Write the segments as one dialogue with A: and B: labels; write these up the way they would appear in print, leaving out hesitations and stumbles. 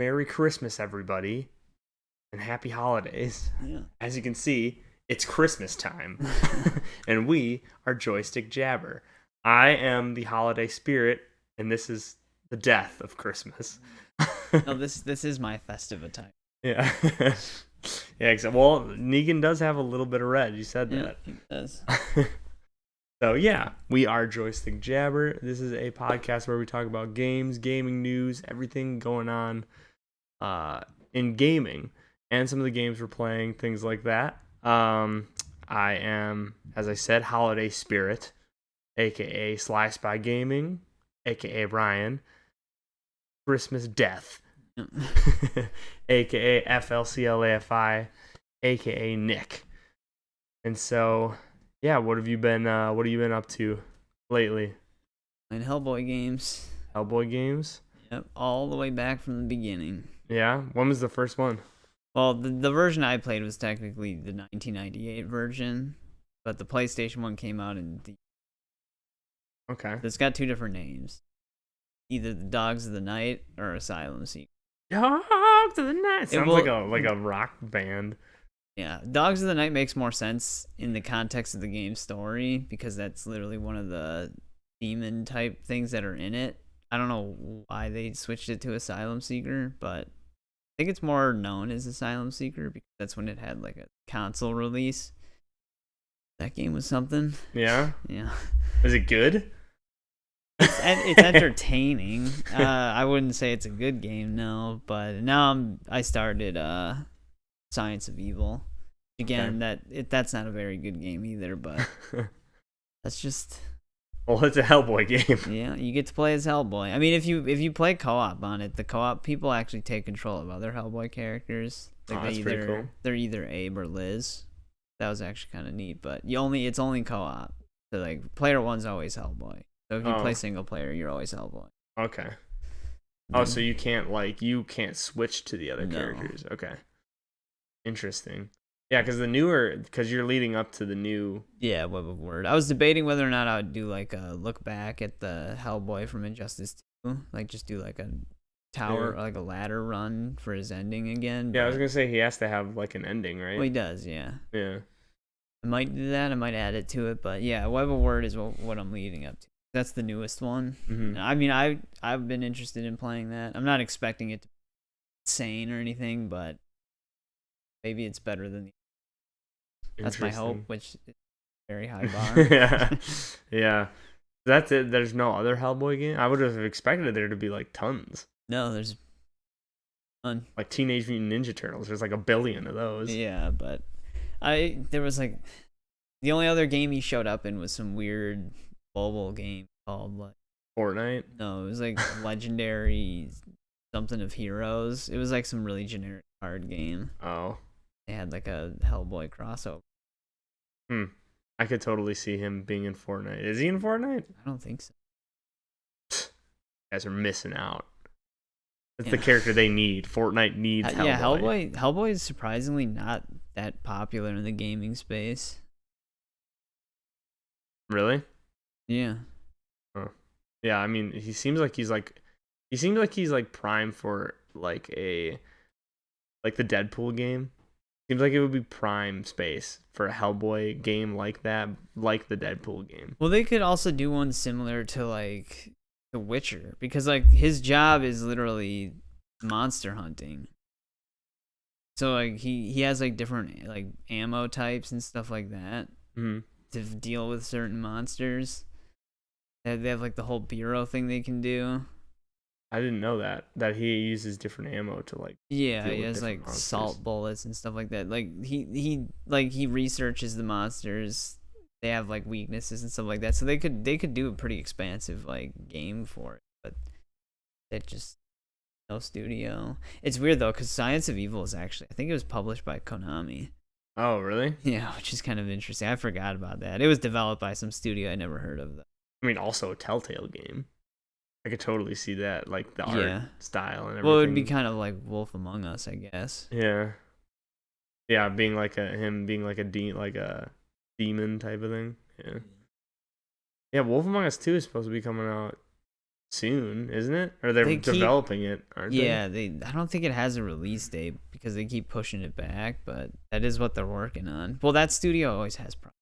A: Merry Christmas, everybody, and happy holidays.
B: Yeah.
A: As you can see, it's Christmas time, and we are Joystick Jabber. I am the holiday spirit, and this is the death of Christmas.
B: No, this is my festive attire.
A: Yeah. Yeah, well, Negan does have a little bit of red. You said
B: Yeah,
A: that.
B: he does.
A: So, yeah, we are Joystick Jabber. This is a podcast where we talk about games, gaming news, everything going on in gaming, and some of the games we're playing, things like that. I am, as I said, Holiday Spirit, a.k.a. Sly Spy Gaming, a.k.a. Ryan. Christmas Death, a.k.a. FLCLAFI, a.k.a. Nick. And so, yeah, what have you been up to lately?
B: And Hellboy games.
A: Hellboy games?
B: Yep, all the way back from the beginning.
A: Yeah? When was the first one?
B: Well, the version I played was technically the 1998 version, but the PlayStation one came out in the...
A: Okay.
B: It's got two different names. Either the Dogs of the Night or Asylum Seeker.
A: Dogs of the Night. Sounds like a rock band.
B: Yeah, Dogs of the Night makes more sense in the context of the game story because that's literally one of the demon type things that are in it. I don't know why they switched it to Asylum Seeker, but I think it's more known as Asylum Seeker because that's when it had like a console release. That game was something.
A: Yeah?
B: Yeah.
A: Is it good?
B: It's entertaining. I wouldn't say it's a good game, no, but now I started Science of Evil. Again,
A: okay.
B: that's not a very good game either, but that's just...
A: Well, it's a Hellboy game.
B: Yeah, you get to play as Hellboy. I mean, if you play co-op on it, the co-op people actually take control of other Hellboy characters. Like
A: that's pretty cool.
B: They're either Abe or Liz. That was actually kind of neat, but it's only co-op. So like player one's always Hellboy. So if you play single player, you're always Hellboy.
A: Okay. Oh, so you can't switch to the other characters. Okay. Interesting. Yeah, because you're leading up to the new...
B: Yeah, Web of Word. I was debating whether or not I would do like a look back at the Hellboy from Injustice 2. Like just do like a tower, or like a ladder run for his ending again.
A: Yeah, I was going to say he has to have like an ending, right?
B: Well, he does, yeah.
A: Yeah.
B: I might do that. I might add it to it. But yeah, Web of Word is what I'm leading up to. That's the newest one.
A: Mm-hmm.
B: I mean, I've been interested in playing that. I'm not expecting it to be insane or anything, but maybe it's better than the... That's my hope, which is a very high bar.
A: Yeah. Yeah. That's it. There's no other Hellboy game? I would have expected there to be like tons.
B: No, there's none.
A: Like Teenage Mutant Ninja Turtles. There's like a billion of those.
B: Yeah, but there was like... The only other game he showed up in was some weird mobile game called like...
A: Fortnite?
B: No, it was like Legendary something of Heroes. It was like some really generic card game.
A: Oh.
B: They had like a Hellboy crossover.
A: I could totally see him being in Fortnite. Is he in Fortnite?
B: I don't think so.
A: You guys are missing out. That's the character they need. Fortnite needs Hellboy.
B: Yeah, Hellboy is surprisingly not that popular in the gaming space.
A: Really?
B: Yeah.
A: Oh. Yeah, I mean, he seems like he's prime for like the Deadpool game. Seems like it would be prime space for a Hellboy game like that, like the Deadpool game.
B: Well, they could also do one similar to like The Witcher, because like his job is literally monster hunting. So like he has like different like ammo types and stuff like that to deal with certain monsters. They have like the whole bureau thing they can do.
A: I didn't know that he uses different ammo to like...
B: Yeah, he has like monsters. Salt bullets and stuff like that. Like he researches the monsters. They have like weaknesses and stuff like that. So they could do a pretty expansive like game for it, but it just no studio. It's weird though, because Science of Evil is actually, I think it was published by Konami.
A: Oh, really?
B: Yeah, which is kind of interesting. I forgot about that. It was developed by some studio I never heard of though.
A: I mean, also a Telltale game. I could totally see that, like the art style and everything.
B: Well, it would be kind of like Wolf Among Us, I guess.
A: Yeah. Yeah, being like a demon type of thing. Yeah. Yeah, Wolf Among Us 2 is supposed to be coming out soon, isn't it? Or they're
B: They keep-
A: developing it, aren't they?
B: Yeah, I don't think it has a release date because they keep pushing it back, but that is what they're working on. Well, that studio always has problems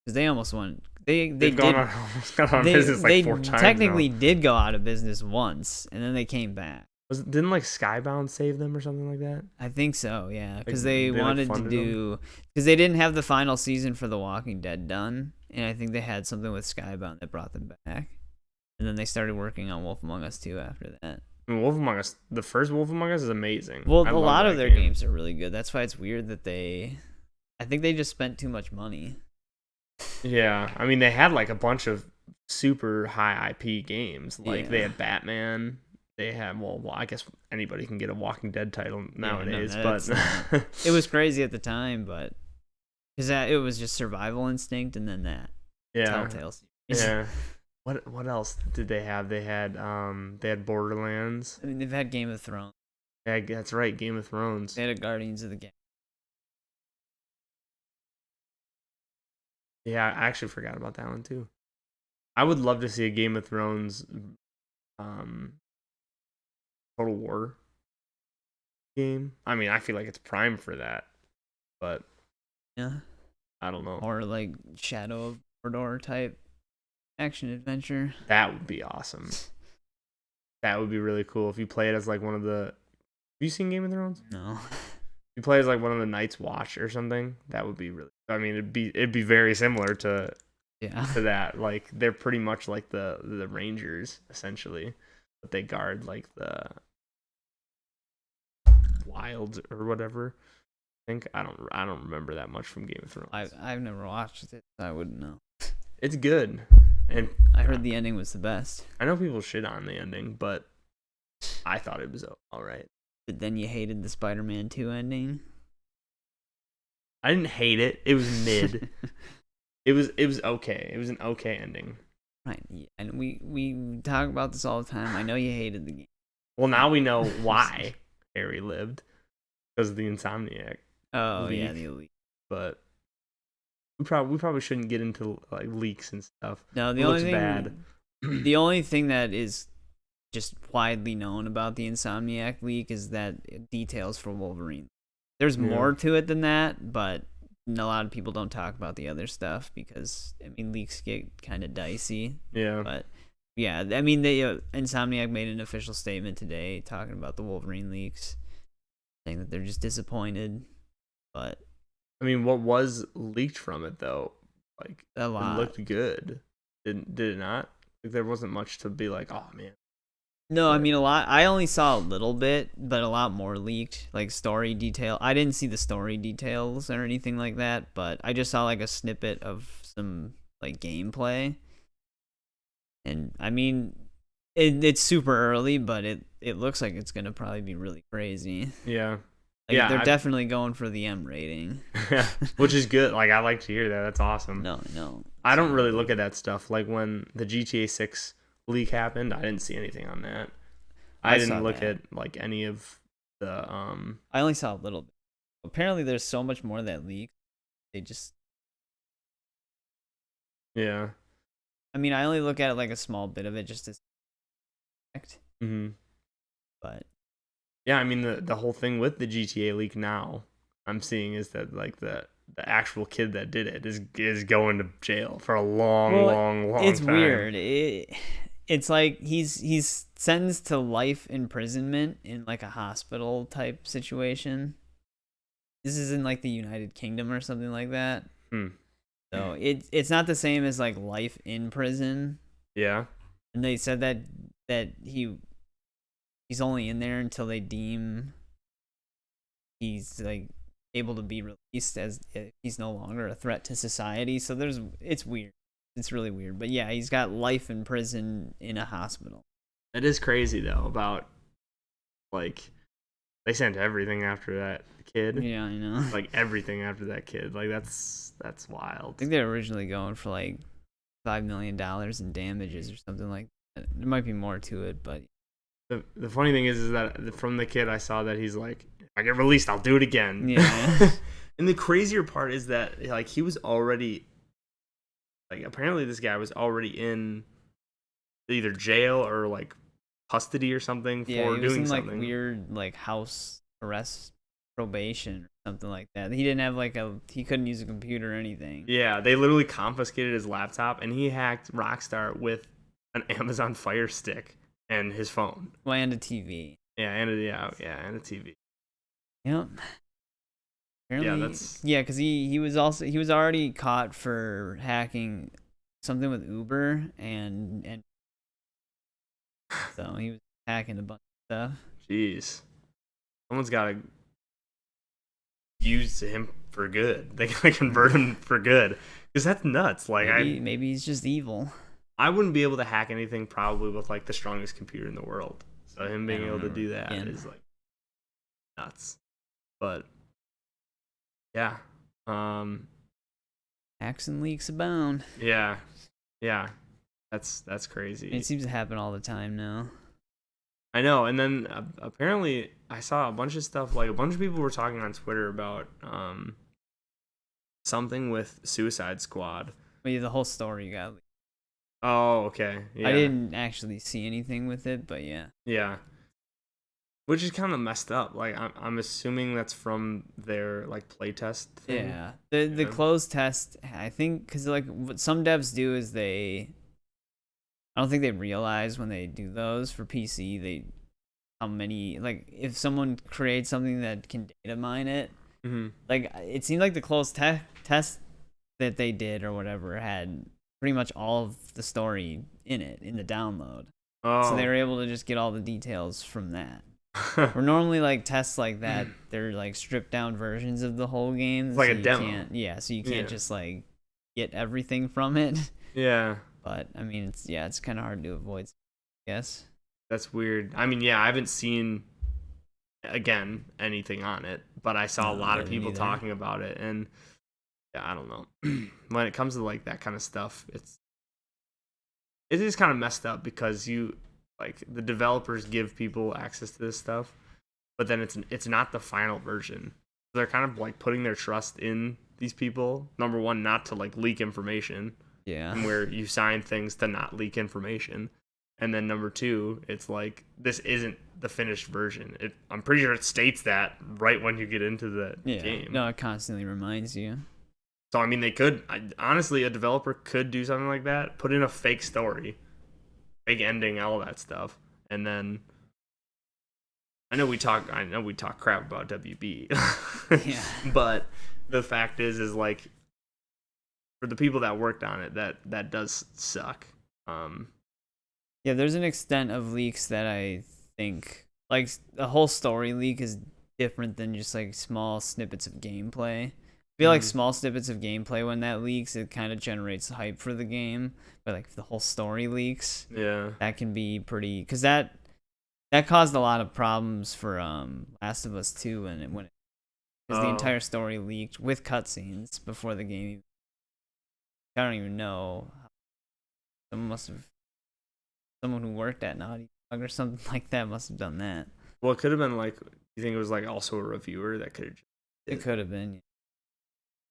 B: because they almost won.
A: They've
B: They
A: almost gone out of business like 4 times
B: technically
A: now.
B: did go out of business once, and then they came back.
A: Didn't like Skybound save them or something like that?
B: I think so, yeah, because
A: Like,
B: they
A: they, like,
B: wanted to
A: funded
B: do because they didn't have the final season for The Walking Dead done, and I think they had something with Skybound that brought them back, and then they started working on Wolf Among Us 2 after that.
A: I mean, Wolf Among Us, the first Wolf Among Us is amazing.
B: Well,
A: I
B: a
A: love
B: lot
A: that
B: of their
A: game.
B: games are really good. That's why it's weird that I think they just spent too much money.
A: Yeah, I mean, they had like a bunch of super high IP games. Like they
B: Yeah.
A: had Batman. They had well, I guess anybody can get a Walking Dead title nowadays,
B: that's
A: but
B: It was crazy at the time, but because it was just Survival Instinct, and then that
A: yeah,
B: Telltale series.
A: yeah. What else did they have? They had Borderlands.
B: I mean, they've had Game of Thrones.
A: Yeah, that's right, Game of Thrones.
B: They had a Guardians of the Galaxy.
A: Yeah, I actually forgot about that one too. I would love to see a Game of Thrones Total War game. I mean, I feel like it's prime for that, but
B: Yeah,
A: I don't know.
B: or like Shadow of Mordor type action adventure.
A: That would be awesome. That would be really cool if you play it as like one of the. Have you seen Game of Thrones?
B: No.
A: You play as like one of the Night's Watch or something. That would be really. I mean, it'd be very similar to
B: Yeah.
A: that. Like they're pretty much like the Rangers essentially, but they guard like the wilds or whatever. I think I don't remember that much from Game of Thrones.
B: I've never watched it, so I wouldn't know.
A: It's good, and
B: I heard the ending was the best.
A: I know people shit on the ending, but I thought it was all right.
B: But then you hated the Spider-Man 2 ending.
A: I didn't hate it. It was mid. It was okay. It was an okay ending.
B: Right. Yeah. And we talk about this all the time. I know you hated the game.
A: Well, now we know why Harry lived because of the Insomniac.
B: Oh yeah,
A: Leak.
B: the Elite.
A: But we probably shouldn't get into like leaks and stuff.
B: No, the
A: It
B: only
A: looks
B: thing
A: bad.
B: the only thing that is just widely known about the Insomniac leak is that details for Wolverine. There's
A: Yeah.
B: more to it than that, but a lot of people don't talk about the other stuff because I mean leaks get kind of dicey.
A: Yeah.
B: But yeah, I mean the Insomniac made an official statement today talking about the Wolverine leaks, saying that they're just disappointed. But
A: I mean, what was leaked from it though? Like
B: a lot.
A: it looked good. Did it not? Like there wasn't much to be like, oh man.
B: No, I mean a lot. I only saw a little bit, but a lot more leaked, like story detail. I didn't see the story details or anything like that, but I just saw like a snippet of some like gameplay. And I mean, it's super early, but it looks like it's gonna probably be really crazy.
A: Yeah.
B: Like,
A: Yeah,
B: they're definitely going for the M rating.
A: Which is good. Like I like to hear that. That's awesome.
B: No.
A: I don't really look at that stuff. Like when the GTA 6 leak happened, I didn't see anything on that. I didn't
B: saw
A: look
B: that.
A: at like any of the
B: I only saw a little bit. Apparently, there's so much more that leaked. They just.
A: yeah.
B: I mean, I only look at it like a small bit of it just to.
A: Mhm.
B: But
A: Yeah, I mean the whole thing with the GTA leak now I'm seeing is that like the actual kid that did it is going to jail for a long
B: it's
A: time.
B: weird. It's like he's sentenced to life imprisonment in like a hospital type situation. This is in like the United Kingdom or something like that. So it's not the same as like life in prison.
A: Yeah.
B: And they said that he's only in there until they deem he's like able to be released as if he's no longer a threat to society. So it's weird. It's really weird. But yeah, he's got life in prison in a hospital.
A: It is crazy though about like they sent everything after that kid.
B: Yeah, I know.
A: Like everything after that kid. Like that's wild.
B: I think they were originally going for like $5 million in damages or something like that. There might be more to it, but
A: The funny thing is that from the kid I saw that he's like, if I get released, I'll do it again.
B: yeah.
A: And the crazier part is that like he was already like apparently this guy was already in either jail or like custody or something
B: Yeah,
A: for
B: he was
A: doing
B: in like
A: something.
B: weird like house arrest probation or something like that. He didn't have he couldn't use a computer or anything.
A: Yeah, they literally confiscated his laptop, and he hacked Rockstar with an Amazon Fire Stick and his phone.
B: Well, and a TV.
A: Yeah, and a TV.
B: Yep.
A: Yeah,
B: Apparently,
A: that's
B: yeah, because he was already caught for hacking something with Uber and so he was hacking a bunch of stuff.
A: jeez. Someone's got to use him for good. They gotta convert him for good, because that's nuts. Like
B: Maybe he's just evil.
A: I wouldn't be able to hack anything probably with like the strongest computer in the world. So him being able to do that is like nuts. But yeah,
B: Hacks and leaks abound.
A: yeah, that's crazy.
B: It seems to happen all the time now.
A: I know. And then apparently I saw a bunch of stuff, like a bunch of people were talking on Twitter about something with Suicide Squad.
B: But yeah, the whole story got leaked.
A: Oh, okay. Yeah.
B: I didn't actually see anything with it, but yeah.
A: Yeah. Which is kind of messed up. Like I'm assuming that's from their like playtest thing.
B: Yeah. The closed test, I think, because like what some devs do is I don't think they realize when they do those for PC, how many, like if someone creates something that can data mine it, like it seemed like the closed test that they did or whatever had pretty much all of the story in it in the download.
A: Oh.
B: So they were able to just get all the details from that. Or normally like tests like that, they're like stripped down versions of the whole game.
A: It's like a demo.
B: So you can't just like get everything from it.
A: Yeah.
B: But I mean, it's kind of hard to avoid, I guess.
A: That's weird. I mean, yeah, I haven't seen again anything on it, but I saw a lot of people talking about it, and yeah, I don't know. When it comes to like that kind of stuff, it is kind of messed up, because like the developers give people access to this stuff, but then it's not the final version. They're kind of like putting their trust in these people. Number one, not to like leak information.
B: Yeah.
A: And where you sign things to not leak information. And then number two, it's like, this isn't the finished version. I'm pretty sure it states that right when you get into the game.
B: No, it constantly reminds you.
A: So I mean, they could honestly, a developer could do something like that, put in a fake story, fake ending, all that stuff, and then I know we talk crap about WB.
B: Yeah.
A: But the fact is like, for the people that worked on it, that does suck.
B: Yeah, there's an extent of leaks that I think, like, the whole story leak is different than just like small snippets of gameplay. I feel like small snippets of gameplay, when that leaks, it kind of generates hype for the game. But like if the whole story leaks,
A: yeah,
B: that can be pretty, because that caused a lot of problems for Last of Us 2 because the entire story leaked with cutscenes before the game. I don't even know. Someone who worked at Naughty Dog or something like that must have done that.
A: Well, it could have been like, you think it was like also a reviewer that could have.
B: It could have been.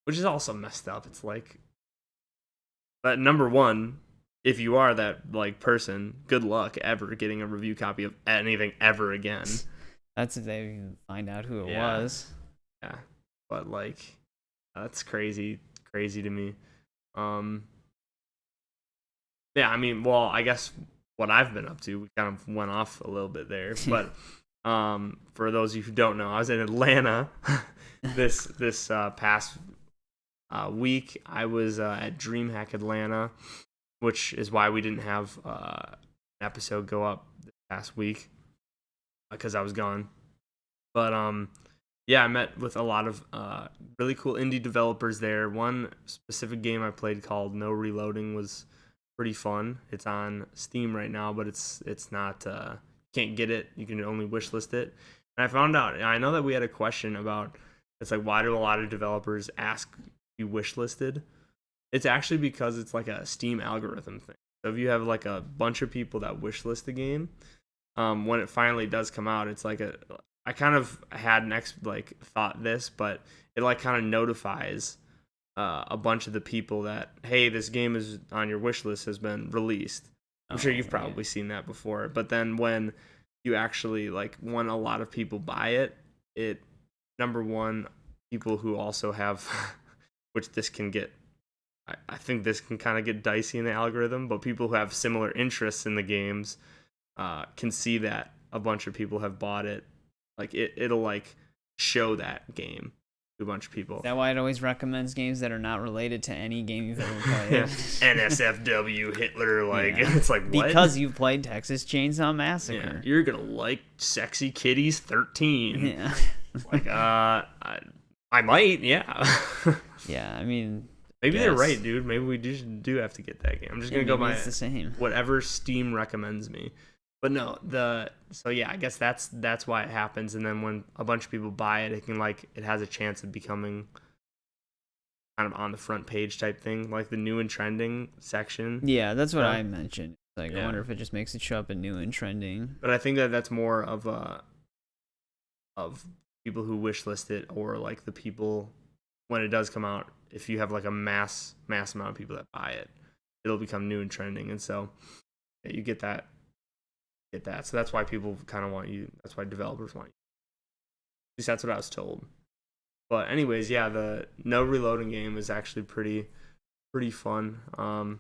A: Which is also messed up. It's like, but number one, if you are that like person, good luck ever getting a review copy of anything ever again.
B: That's if they even find out who it was.
A: Yeah, but like, that's crazy to me. Yeah, I mean, well, I guess what I've been up to, we kind of went off a little bit there, but for those of you who don't know, I was in Atlanta this past week. I was at DreamHack Atlanta, which is why we didn't have an episode go up this past week, because I was gone. But yeah, I met with a lot of really cool indie developers there. One specific game I played called No Reloading was pretty fun. It's on Steam right now, but it's not, can't get it. You can only wishlist it. And I found out, I know that we had a question about, it's like, why do a lot of developers ask you wishlisted? It's actually because it's like a Steam algorithm thing. So if you have like a bunch of people that wishlist the game, when it finally does come out, it's like I kind of had thought this, but it like kind of notifies a bunch of the people that, hey, this game is on your wish list, has been released. I'm sure you've
B: Oh,
A: probably seen that before. But then when you actually like when a lot of people buy it, it number one, people who also have which this can get I think this can kind of get dicey in the algorithm, but people who have similar interests in the games can see that a bunch of people have bought it. Like it'll like show that game to a bunch of people.
B: Is that why it always recommends games that are not related to any game you've ever played?
A: Yeah. NSFW, Hitler, like it's like what?
B: Because you've played Texas Chainsaw Massacre.
A: Yeah, you're gonna like Sexy Kitties 13.
B: Yeah.
A: Like I might, yeah.
B: Yeah, I mean,
A: maybe they're right, dude. Maybe we do have to get that game. I'm just gonna go by
B: it's the same.
A: whatever Steam recommends me. But no, so yeah, I guess that's why it happens. And then when a bunch of people buy it, it has a chance of becoming kind of on the front page type thing, like the new and trending section.
B: Yeah, that's what I mentioned. Like,
A: Yeah.
B: I wonder if it just makes it show up in new and trending.
A: But I think that's more of people who wishlist it, or like the people when it does come out. If you have like a mass amount of people that buy it, it'll become new and trending, and so yeah, you get that. So that's why people kind of want you. That's why developers want you. At least that's what I was told. But anyways, yeah, the no reloading game is actually pretty fun. From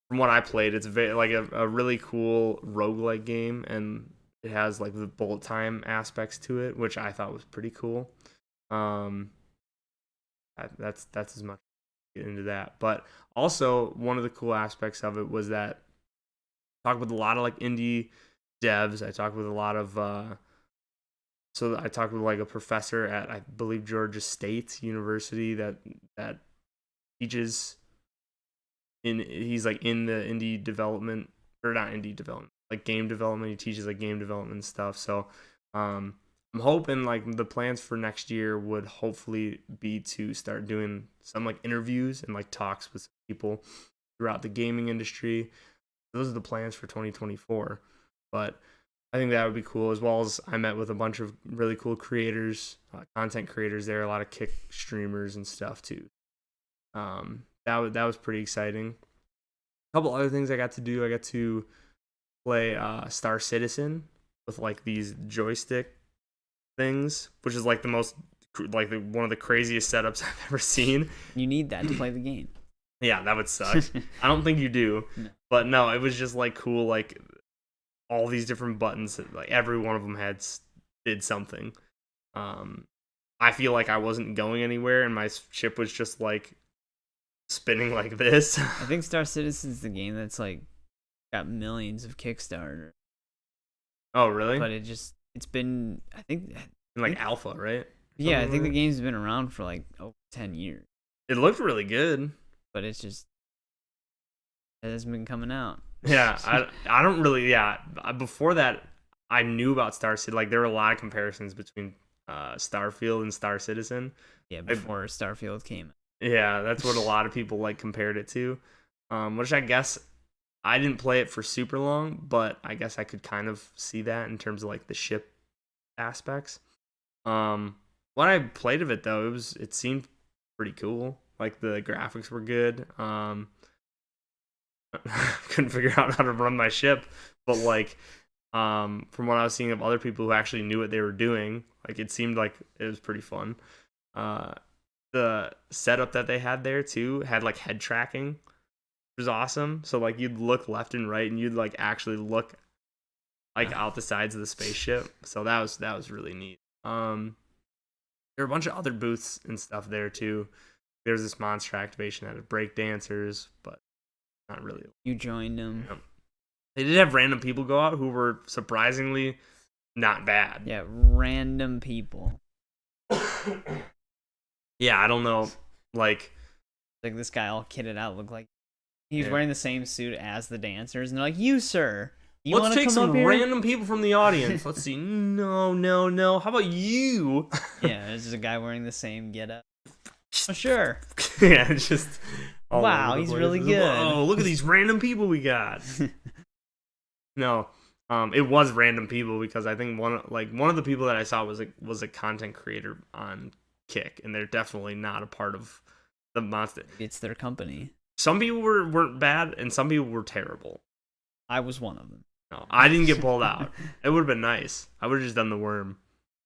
A: what I played, it's like a really cool roguelike game, and it has like the bullet time aspects to it, which I thought was pretty cool. That's as much as I get into that. But also one of the cool aspects of it was that I talked with a lot of like indie devs. I talked with a lot of I talked with like a professor at I believe Georgia State University that teaches he's like in the indie development, or not indie development, like game development. He teaches like game development stuff. So I'm hoping like the plans for next year would hopefully be to start doing some like interviews and like talks with people throughout the gaming industry. Those are the plans for 2024. But I think that would be cool, as well as I met with a bunch of really cool creators, content creators there, a lot of Kick streamers and stuff too. That was pretty exciting. A couple other things I got to do. I got to play Star Citizen with like these joystick things, which is like the most like one of the craziest setups I've ever seen.
B: You need that to play the game.
A: Yeah, that would suck. I don't think you do.
B: No.
A: But no, it was just like cool, like all these different buttons, like every one of them did something. I feel like I wasn't going anywhere, and my ship was just like spinning like this.
B: I think Star Citizen's the game that's like got millions of Kickstarter.
A: Oh, really?
B: But it's been, I think,
A: in like alpha, right?
B: Yeah, I think the game's been around for like over 10 years.
A: It looked really good,
B: but it hasn't been coming out.
A: Yeah, I don't really. Yeah, before that, I knew about Star Citizen. Like there were a lot of comparisons between Starfield and Star Citizen.
B: Yeah, before Starfield came out.
A: Yeah, that's what a lot of people like compared it to. Which I guess I didn't play it for super long, but I guess I could kind of see that in terms of like the ship aspects. When I played of it though, it seemed pretty cool. Like the graphics were good. Couldn't figure out how to run my ship, but like from what I was seeing of other people who actually knew what they were doing, like it seemed like it was pretty fun. The setup that they had there too had like head tracking, which was awesome. So like you'd look left and right, and you'd like actually look like out the sides of the spaceship. So that was really neat. There were a bunch of other booths and stuff there too. There's this monster activation that had break dancers, but not really.
B: You joined them.
A: Yeah. They did have random people go out who were surprisingly not bad.
B: Yeah, random people.
A: Yeah, I don't know. Like
B: this guy all kitted out looked like he was wearing the same suit as the dancers, and they're like, "You, sir, you
A: let's take some
B: here?
A: Random people from the audience." Let's see. No. How about you?
B: Yeah, there's just a guy wearing the same getup. Oh, sure.
A: Yeah, it's just.
B: Wow, he's really good.
A: Oh, look at these random people we got. No, it was random people because I think one of the people that I saw was a content creator on Kick, and they're definitely not a part of the monster.
B: It's their company.
A: Some people weren't bad, and some people were terrible.
B: I was one of them.
A: No, I didn't get pulled out. It would have been nice. I would have just done the worm.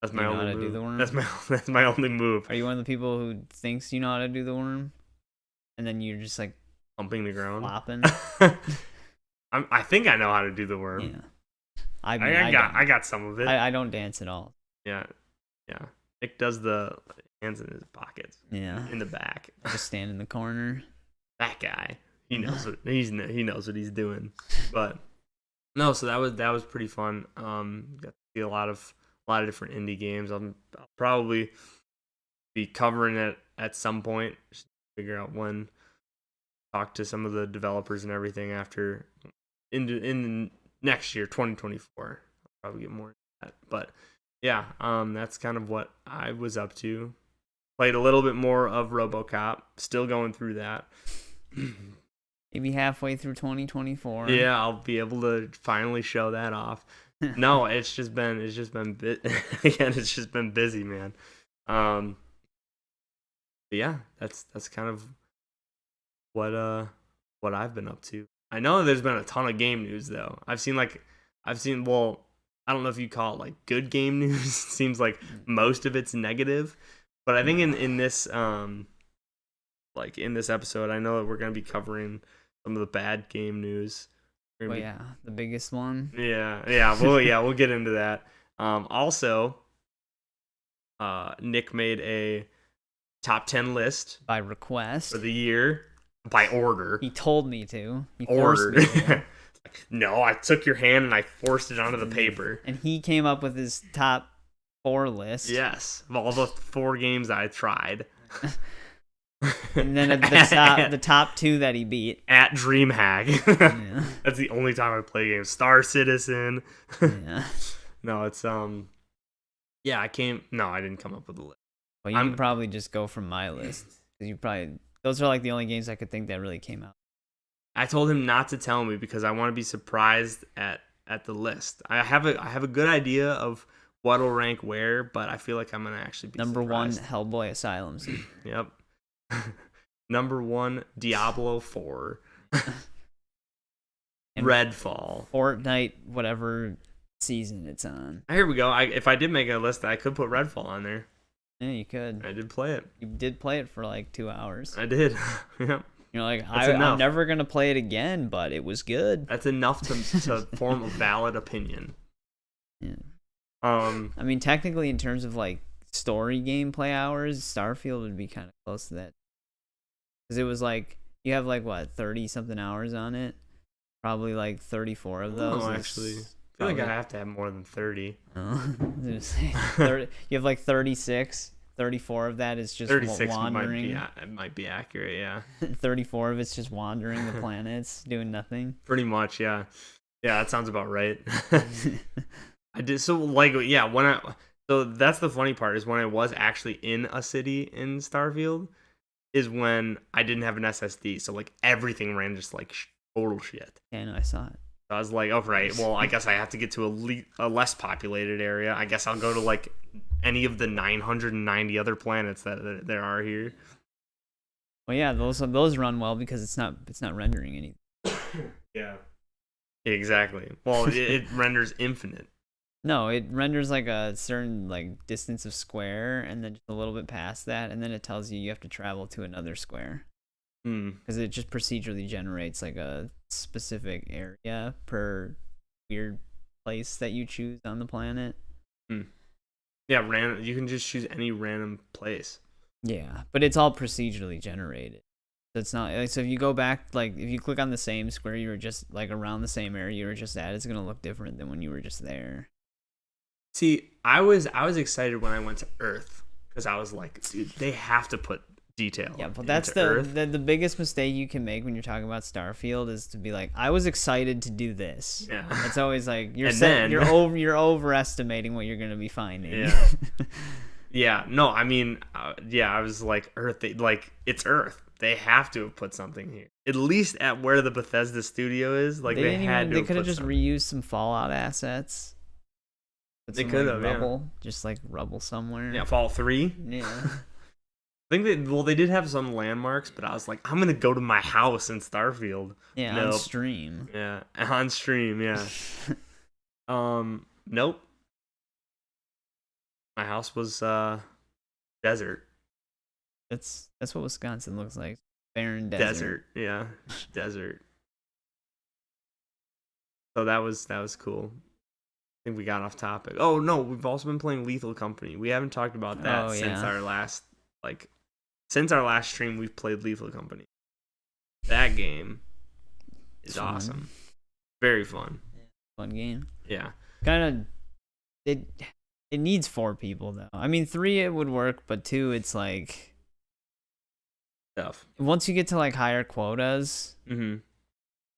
A: That's my only move. Do the worm? That's my only move.
B: Are you one of the people who thinks you know how to do the worm, and then you're just like
A: humping the ground,
B: flopping?
A: I think I know how to do the worm.
B: Yeah,
A: I got some of it.
B: I don't dance at all.
A: Yeah. Nick does the hands in his pockets.
B: Yeah,
A: in the back.
B: Just stand in the corner.
A: That guy, he knows what he knows what he's doing. But no, so that was pretty fun. Got to see a lot of different indie games. I'll probably be covering it at some point. Just figure out when. Talk to some of the developers and everything after in next year, 2024. I'll probably get more into that. But yeah, that's kind of what I was up to. Played a little bit more of RoboCop. Still going through that.
B: Maybe halfway through 2024.
A: Yeah, I'll be able to finally show that off. No, it's just been busy, man. But yeah, that's kind of what I've been up to. I know there's been a ton of game news though. I've seen well, I don't know if you call it like good game news. It seems like most of it's negative. But I think in this in this episode, I know that we're gonna be covering some of the bad game news.
B: Yeah, the biggest one.
A: Yeah. We'll get into that. Also, Nick made a top 10 list
B: by request
A: for the year by order.
B: He told me to. He forced me to.
A: No, I took your hand and I forced it onto the paper.
B: And he came up with his top 4 list.
A: Yes, of all the 4 games I tried.
B: And then the top 2 that he beat
A: at DreamHack. Yeah. That's the only time I play games. Star Citizen.
B: Yeah.
A: No, it's yeah, I didn't come up with a list.
B: Well, you can probably just go from my list. Those are like the only games I could think that really came out.
A: I told him not to tell me because I want to be surprised at the list. I have a good idea of what'll rank where, but I feel like I'm gonna actually be
B: number
A: surprised.
B: 1, Hellboy Asylum.
A: Yep. Number 1, Diablo 4. Redfall.
B: Fortnite, whatever season it's on.
A: Here we go. If I did make a list, I could put Redfall on there.
B: Yeah, you could.
A: I did play it.
B: You did play it for like 2 hours.
A: I did. Yep.
B: You're like, I'm never going to play it again, but it was good.
A: That's enough to form a valid opinion.
B: Yeah. I mean, technically, in terms of like story gameplay hours, Starfield would be kind of close to that. Because it was like, you have like, what, 30-something hours on it? Probably like 34 of those.
A: Oh, actually. I feel like I have to have more than 30.
B: Oh. 30, you have like 36. 34 of that is just 36 wandering.
A: It might be accurate, yeah.
B: 34 of it's just wandering the planets, doing nothing.
A: Pretty much, yeah. Yeah, that sounds about right. I did so that's the funny part is when I was actually in a city in Starfield is when I didn't have an SSD, so like everything ran just like total shit.
B: Yeah, no, I saw it.
A: So I was like, oh, right, well, I guess I have to get to a less populated area. I guess I'll go to like any of the 990 other planets that there are here.
B: Well, yeah, those run well because it's not rendering anything.
A: Yeah. Exactly. Well, it renders infinite.
B: No, it renders like a certain like distance of square, and then just a little bit past that, and then it tells you have to travel to another square. Because it just procedurally generates like a specific area per weird place that you choose on the planet.
A: Yeah, random. You can just choose any random place.
B: Yeah, but it's all procedurally generated. So it's not like, so if you go back, like if you click on the same square you were just like around the same area you were just at, it's gonna look different than when you were just there.
A: See, I was excited when I went to Earth because I was like, dude, they have to put detail.
B: Yeah, but that's the biggest mistake you can make when you're talking about Starfield is to be like, I was excited to do this.
A: Yeah,
B: it's always like you're overestimating what you're gonna be finding.
A: Yeah, yeah. No, I mean, I was like, Earth. It's Earth. They have to have put something here, at least at where the Bethesda studio is. Like they
B: could have just reused some Fallout assets.
A: They could have
B: rubble, just like rubble somewhere.
A: Yeah, Fallout 3.
B: Yeah.
A: I think they did have some landmarks, but I was like, I'm gonna go to my house in Starfield.
B: Yeah,
A: Nope.
B: on stream.
A: Yeah, on stream. Yeah. Nope. My house was desert.
B: That's what Wisconsin looks like. Barren
A: Desert. Yeah, desert. So that was cool. I think we got off topic. Oh no, we've also been playing Lethal Company. We haven't talked about that since our last stream. We've played Lethal Company. That game is awesome. Very fun.
B: Fun game.
A: Yeah.
B: Kind of. It needs 4 people though. I mean, 3 it would work, but 2 it's like
A: Tough.
B: Once you get to like higher quotas,
A: Mm-hmm.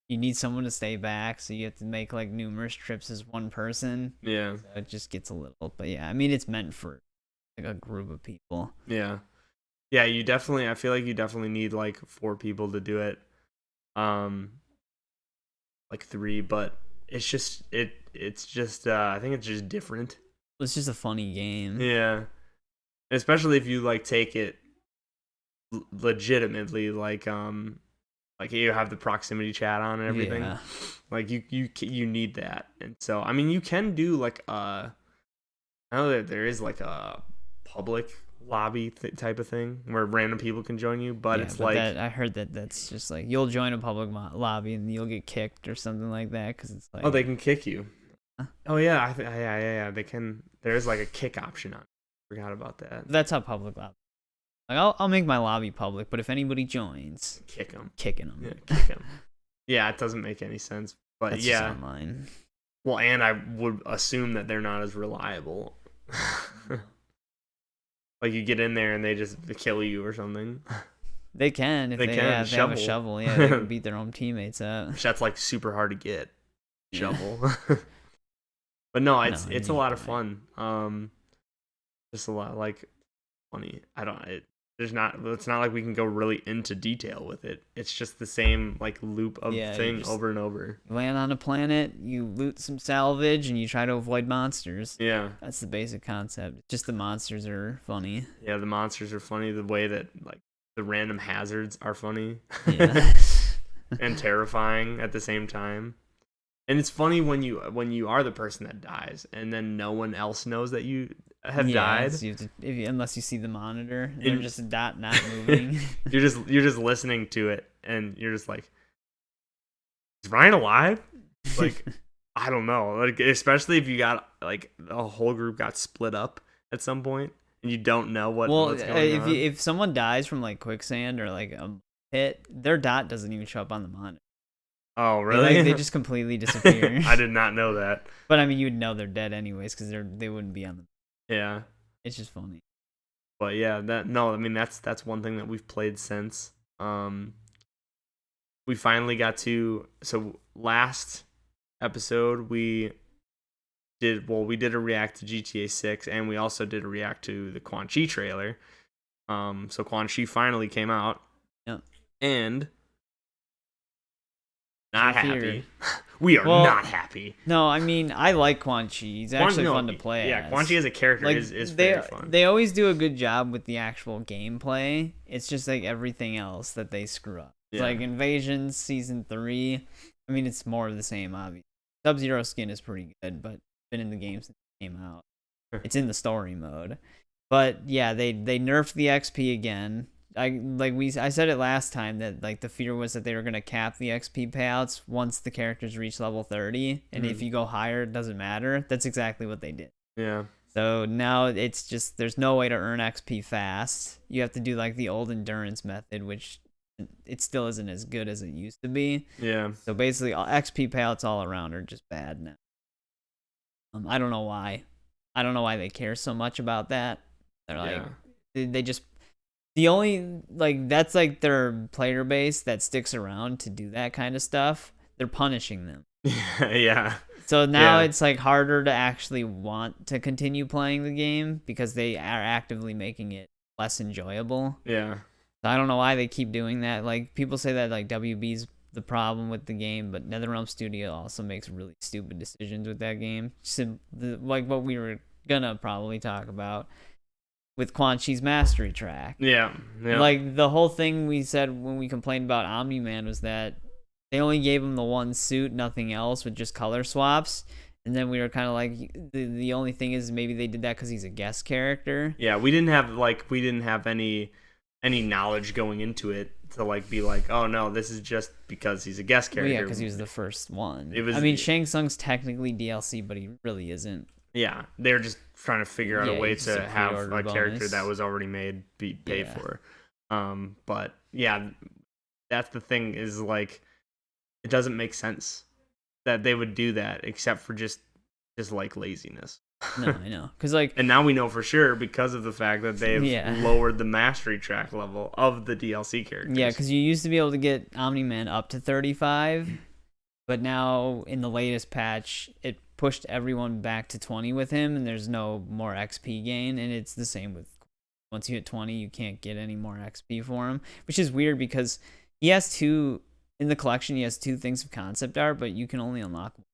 B: you need someone to stay back, so you have to make like numerous trips as one person.
A: Yeah.
B: So it just gets a little, but yeah, I mean it's meant for like a group of people.
A: Yeah. Yeah, I feel like you definitely need like 4 people to do it. Like 3, but it's just I think it's just different.
B: It's just a funny game.
A: Yeah. Especially if you like take it legitimately, like you have the proximity chat on and everything.
B: Yeah.
A: Like you need that. And so I mean you can do like I know that there is like a public lobby type of thing where random people can join you, but it's like
B: I heard that's just like you'll join a public lobby and you'll get kicked or something like that because it's like
A: they can kick you. Oh yeah, yeah, they can. There's like a kick option on. Forgot about that.
B: That's how public lobby. Like I'll make my lobby public, but if anybody joins,
A: kick them,
B: kicking them.
A: Yeah, kick them. Yeah, it doesn't make any sense, but
B: that's
A: yeah,
B: just online.
A: Well, and I would assume that they're not as reliable. Like you get in there and they just kill you or something.
B: They can if they have a shovel. Yeah, they can beat their own teammates up.
A: That's like super hard to get. Shovel. But no, it's a lot of fun. Just a lot like funny. It's not like we can go really into detail with it. It's just the same like loop of thing over and over.
B: You land on a planet, you loot some salvage, and you try to avoid monsters.
A: Yeah. That's
B: the basic concept. Just the monsters are funny.
A: Yeah, the monsters are funny. The way that like the random hazards are funny.
B: Yeah.
A: And terrifying at the same time. And it's funny when you are the person that dies and then no one else knows that you have died.
B: So unless you see the monitor, and they're just a dot not moving.
A: you're just listening to it and you're just like, is Ryan alive? Like, I don't know. Like, especially if you got like a whole group got split up at some point and you don't know what's going on.
B: If someone dies from like quicksand or like a pit, their dot doesn't even show up on the monitor.
A: Oh, really?
B: They just completely disappear.
A: I did not know that.
B: But I mean, you'd know they're dead anyways because they wouldn't be on the.
A: Yeah.
B: It's just funny.
A: But yeah, that's one thing that we've played since. We finally got to last episode we did a react to GTA 6 and we also did a react to the Quan Chi trailer. So Quan Chi finally came out.
B: Yeah.
A: And not happy. We are not happy.
B: No, I mean, I like Quan Chi. He's actually fun to play.
A: Yeah, Quan Chi as a character is very fun.
B: They always do a good job with the actual gameplay. It's just like everything else that they screw up. Yeah. Like Invasion Season 3. I mean, it's more of the same, obviously. Sub-Zero skin is pretty good, but been in the game since it came out. It's in the story mode. But yeah, they nerfed the XP again. I said it last time that like the fear was that they were gonna cap the XP payouts once the characters reach level 30, and if you go higher, it doesn't matter. That's exactly what they did.
A: Yeah.
B: So now it's just there's no way to earn XP fast. You have to do like the old endurance method, which it still isn't as good as it used to be.
A: Yeah.
B: So basically, all XP payouts all around are just bad now. I don't know why. I don't know why they care so much about that. They're like they just. The only, like, that's, like, their player base that sticks around to do that kind of stuff. They're punishing them.
A: Yeah.
B: So now it's, like, harder to actually want to continue playing the game because they are actively making it less enjoyable.
A: Yeah.
B: So I don't know why they keep doing that. Like, people say that, like, WB's the problem with the game, but NetherRealm Studio also makes really stupid decisions with that game. Like what we were gonna probably talk about. with Quan Chi's mastery track.
A: Yeah.
B: Like the whole thing we said when we complained about Omni-Man was that they only gave him the one suit, nothing else, with just color swaps. And then we were kind of like, the only thing is maybe they did that because he's a guest character.
A: Yeah, we didn't have any knowledge going into it to like be like, oh no, this is just because he's a guest character.
B: Well, yeah, because he was the first one.
A: It was.
B: I mean, Shang Tsung's technically DLC, but he really isn't.
A: Yeah, they're just trying to figure out a way to have a character
B: bonus
A: that was already made be paid for. But yeah, that's the thing is like, it doesn't make sense that they would do that except for just like laziness.
B: No, I know. Cause like,
A: and now we know for sure because of the fact that they've lowered the mastery track level of the DLC characters.
B: Yeah, because you used to be able to get Omni-Man up to 35, but now in the latest patch, it pushed everyone back to 20 with him, and there's no more XP gain, and it's the same with once you hit 20, you can't get any more XP for him, which is weird because he has two, in the collection, he has 2 things of concept art, but you can only unlock one.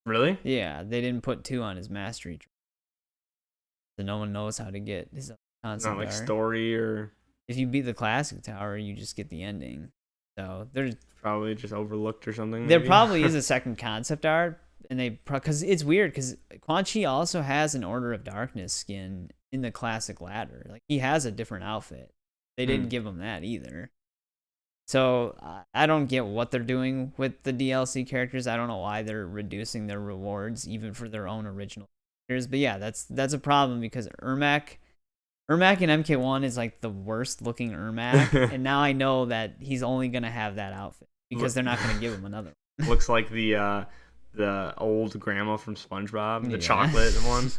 A: Really?
B: Yeah, they didn't put 2 on his mastery tree. So no one knows how to get his concept
A: Not like
B: art.
A: story or...
B: If you beat the classic tower, you just get the ending. So there's
A: probably just overlooked or something.
B: There
A: maybe?
B: probably is a second concept art, and because it's weird because Quan Chi also has an Order of Darkness skin in the classic ladder. Like he has a different outfit. They didn't give him that either. So I don't get what they're doing with the DLC characters. I don't know why they're reducing their rewards even for their own original characters. But yeah, that's a problem because Ermac in MK1 is like the worst looking Ermac, and now I know that he's only gonna have that outfit because they're not gonna give him another one.
A: Looks like the old grandma from SpongeBob, the chocolate one.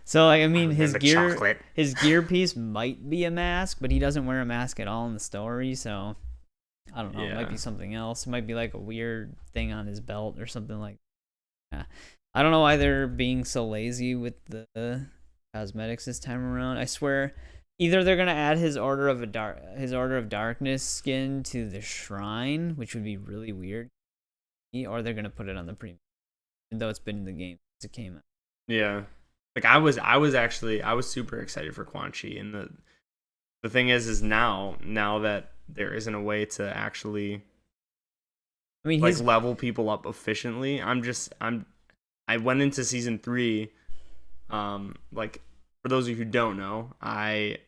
B: So like I mean his gear piece might be a mask, but he doesn't wear a mask at all in the story, so I don't know. It might be something else. It might be like a weird thing on his belt or something like that. I don't know why they're being so lazy with the cosmetics this time around. I swear either they're gonna add his Order of Darkness skin to the shrine, which would be really weird, or they're gonna put it on the premium, even though it's been in the game since it came out.
A: Yeah. Like I was super excited for Quan Chi, and the thing is now that there isn't a way to actually like level people up efficiently. I went into season 3, like for those of you who don't know, I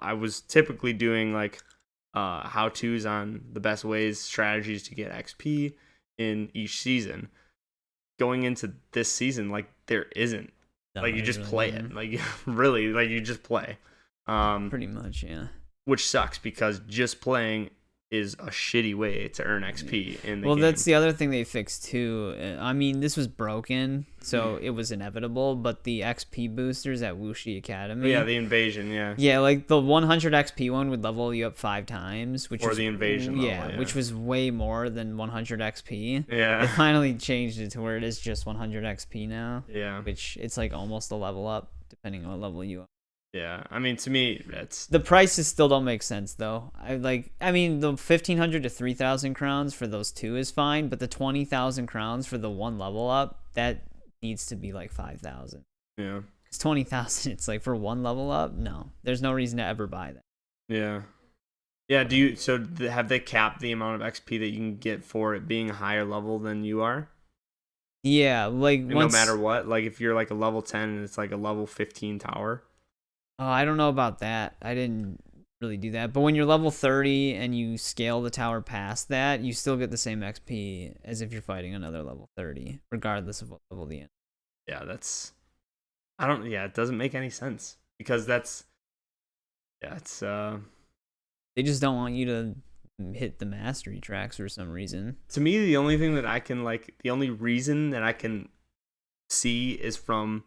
A: was typically doing like how-tos on the best ways, strategies to get XP in each season. Going into this season, like there isn't. Like you just play it. Like really, like you just play.
B: Pretty much, yeah.
A: Which sucks because just playing is a shitty way to earn XP in the game.
B: That's the other thing they fixed too. I mean, this was broken, so it was inevitable, but the XP boosters at Wuxi Academy.
A: Yeah, the invasion, yeah.
B: Yeah, like the 100 XP one would level you up 5 times, which was
A: the invasion level, yeah,
B: which was way more than 100 XP.
A: Yeah.
B: They finally changed it to where it is just 100 XP now.
A: Yeah.
B: Which it's like almost a level up depending on what level you are.
A: Yeah, I mean, to me, that's...
B: The prices still don't make sense, though. I mean, the 1,500 to 3,000 crowns for those 2 is fine, but the 20,000 crowns for the 1 level up, that needs to be like 5,000.
A: Yeah.
B: Because 20,000, it's like for 1 level up? No. There's no reason to ever buy that.
A: Yeah. Yeah, have they capped the amount of XP that you can get for it being a higher level than you are?
B: Yeah, like...
A: No matter what? Like, if you're like a level 10 and it's like a level 15 tower...
B: Oh, I don't know about that. I didn't really do that. But when you're level 30 and you scale the tower past that, you still get the same XP as if you're fighting another level 30, regardless of what level the end.
A: Yeah, it doesn't make any sense. Because
B: they just don't want you to hit the mastery tracks for some reason.
A: To me, the only reason that I can see is from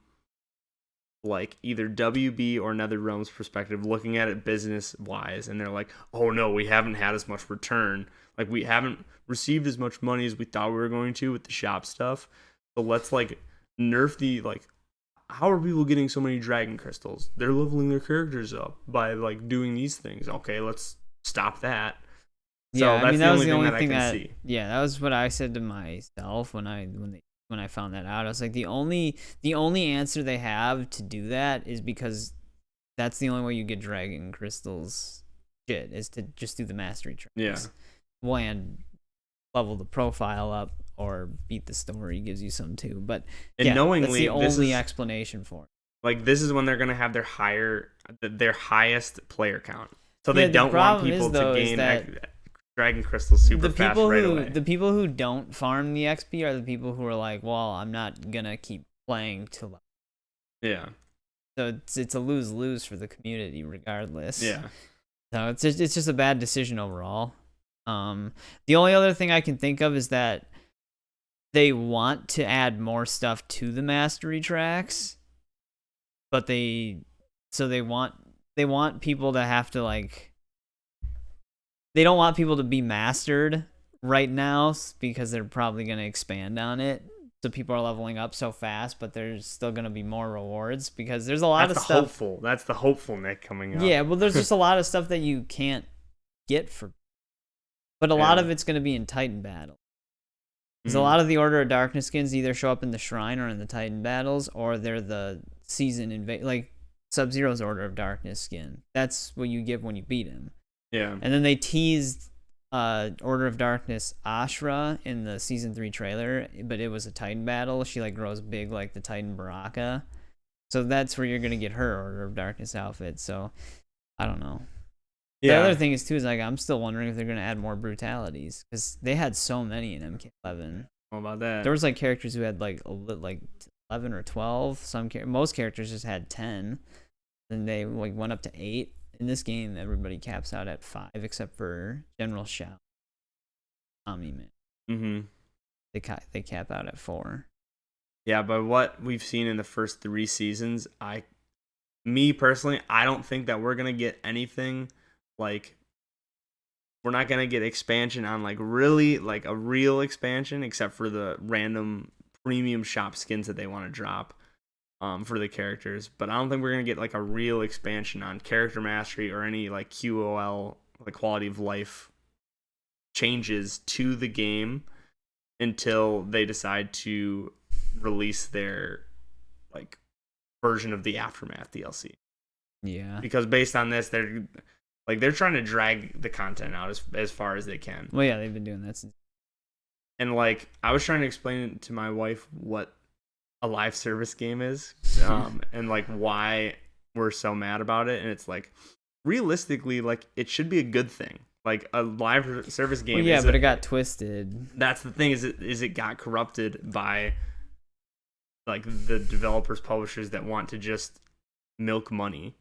A: like either WB or NetherRealm's perspective, looking at it business wise, and they're like, oh no, we haven't had as much return, like we haven't received as much money as we thought we were going to with the shop stuff, so let's like nerf the, like, how are people getting so many dragon crystals? They're leveling their characters up by like doing these things. Okay, let's stop that.
B: Yeah,
A: so that's
B: that was the only
A: thing
B: thing
A: that I
B: that
A: can see.
B: Yeah, that was what I said to myself when they when I found that out. I was like, the only answer they have to do that is because that's the only way you get Dragon Crystals shit, is to just do the mastery tracks.
A: Yeah.
B: And level the profile up or beat the story gives you some too. But
A: and knowingly,
B: that's the only explanation for it.
A: Like, this is when they're going to have their highest player count. So they don't want people to gain Dragon Crystals super fast right away.
B: The people who don't farm the XP are the people who are like, well, I'm not going to keep playing till.
A: Yeah.
B: So it's a lose-lose for the community regardless.
A: Yeah.
B: So it's just a bad decision overall. The only other thing I can think of is that they want to add more stuff to the mastery tracks, but they want people to have to, like, they don't want people to be mastered right now because they're probably going to expand on it. So people are leveling up so fast, but there's still going to be more rewards because there's a lot of stuff.
A: That's the hopeful Nick coming up.
B: Yeah, well, there's just a lot of stuff that you can't get for, but a lot of it's going to be in Titan battle. Because a lot of the Order of Darkness skins either show up in the Shrine or in the Titan battles, or they're the season like Sub-Zero's Order of Darkness skin. That's what you get when you beat him.
A: Yeah.
B: And then they teased Order of Darkness Ashra in the Season 3 trailer, but it was a Titan battle. She, like, grows big like the Titan Baraka. So that's where you're going to get her Order of Darkness outfit. So, I don't know.
A: Yeah.
B: The other thing is, too, is, like, I'm still wondering if they're going to add more brutalities. Because they had so many in MK11.
A: How about that?
B: There was, like, characters who had, like 11 or 12. Most characters just had 10. Then they, like, went up to 8. In this game, everybody caps out at 5, except for General Shao. Tommy, man.
A: Mm-hmm.
B: They cap out at 4.
A: Yeah, but what we've seen in the first 3 seasons, me personally, I don't think that we're gonna get anything like. We're not gonna get expansion on, like, really, like, a real expansion, except for the random premium shop skins that they want to drop. For the characters, but I don't think we're gonna get, like, a real expansion on character mastery or any, like, QOL, like, quality of life changes to the game until they decide to release their, like, version of the Aftermath DLC.
B: Yeah.
A: Because based on this, they're trying to drag the content out as far as they can.
B: Well, yeah, they've been doing that since.
A: And, like, I was trying to explain to my wife what a live service game is, and, like, why we're so mad about it. And it's like, realistically, like, it should be a good thing. Like, a live service game.
B: Well, yeah, but it got twisted. That's
A: the thing, is it got corrupted by, like, the developers, publishers that want to just milk money.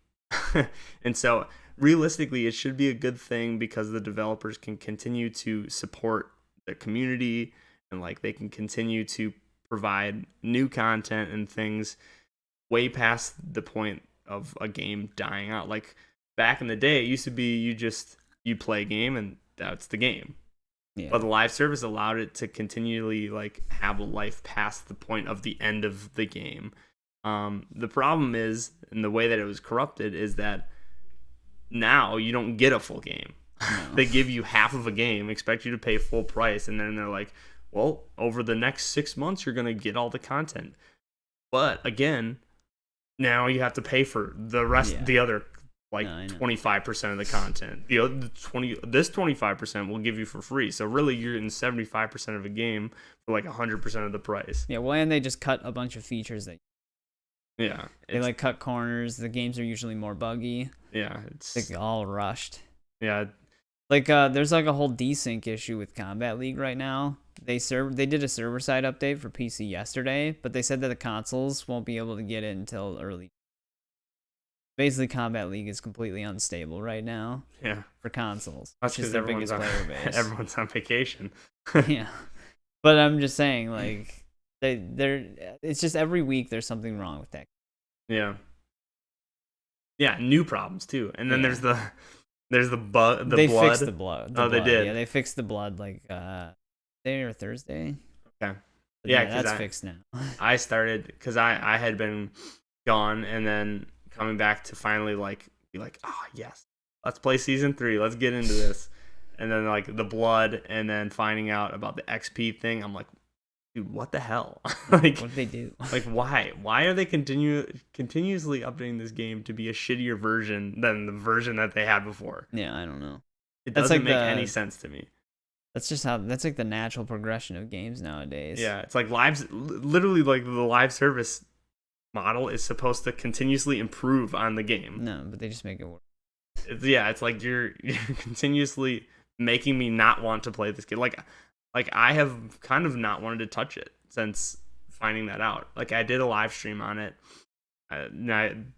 A: And so realistically, it should be a good thing because the developers can continue to support the community, and, like, they can continue to provide new content and things way past the point of a game dying out. Like, back in the day, it used to be you play a game and that's the game.
B: Yeah.
A: But the live service allowed it to continually, like, have a life past the point of the end of the game. The problem is, and the way that it was corrupted, is that now you don't get a full game. No. They give you half of a game, expect you to pay full price, and then they're like, well, over the next 6 months, you're going to get all the content. But, again, now you have to pay for the rest, the other, like, 25% of the content. This 25% will give you for free. So, really, you're getting 75% of a game for, like, 100% of the price.
B: Yeah, well, and they just cut a bunch of features that...
A: Yeah.
B: They, like, cut corners. The games are usually more buggy.
A: Yeah. It's
B: like, all rushed.
A: Yeah.
B: Like, there's, like, a whole desync issue with Kombat League right now. They did a server-side update for PC yesterday, but they said that the consoles won't be able to get it until early. Basically, Kombat League is completely unstable right now.
A: Yeah.
B: For consoles.
A: That's because everyone's on vacation.
B: Yeah. But I'm just saying, like, it's just every week there's something wrong with that.
A: Yeah. Yeah, new problems too. And then there's the blood.
B: They fixed the blood.
A: They did.
B: Yeah, they fixed the blood, like, Thursday or Thursday.
A: Okay.
B: But yeah, that's fixed now.
A: I started because I had been gone, and then coming back to finally, like, be like, oh yes, let's play season 3. Let's get into this. And then, like, the blood, and then finding out about the XP thing, I'm like, dude, what the hell?
B: Like, what did they do?
A: Like, why? Why are they continuously updating this game to be a shittier version than the version that they had before?
B: Yeah, I don't know.
A: It doesn't make any sense to me.
B: That's like the natural progression of games nowadays.
A: Yeah, it's like literally like the live service model is supposed to continuously improve on the game.
B: No, but they just make it work.
A: It's like you're continuously making me not want to play this game. Like I have kind of not wanted to touch it since finding that out. Like I did a live stream on it.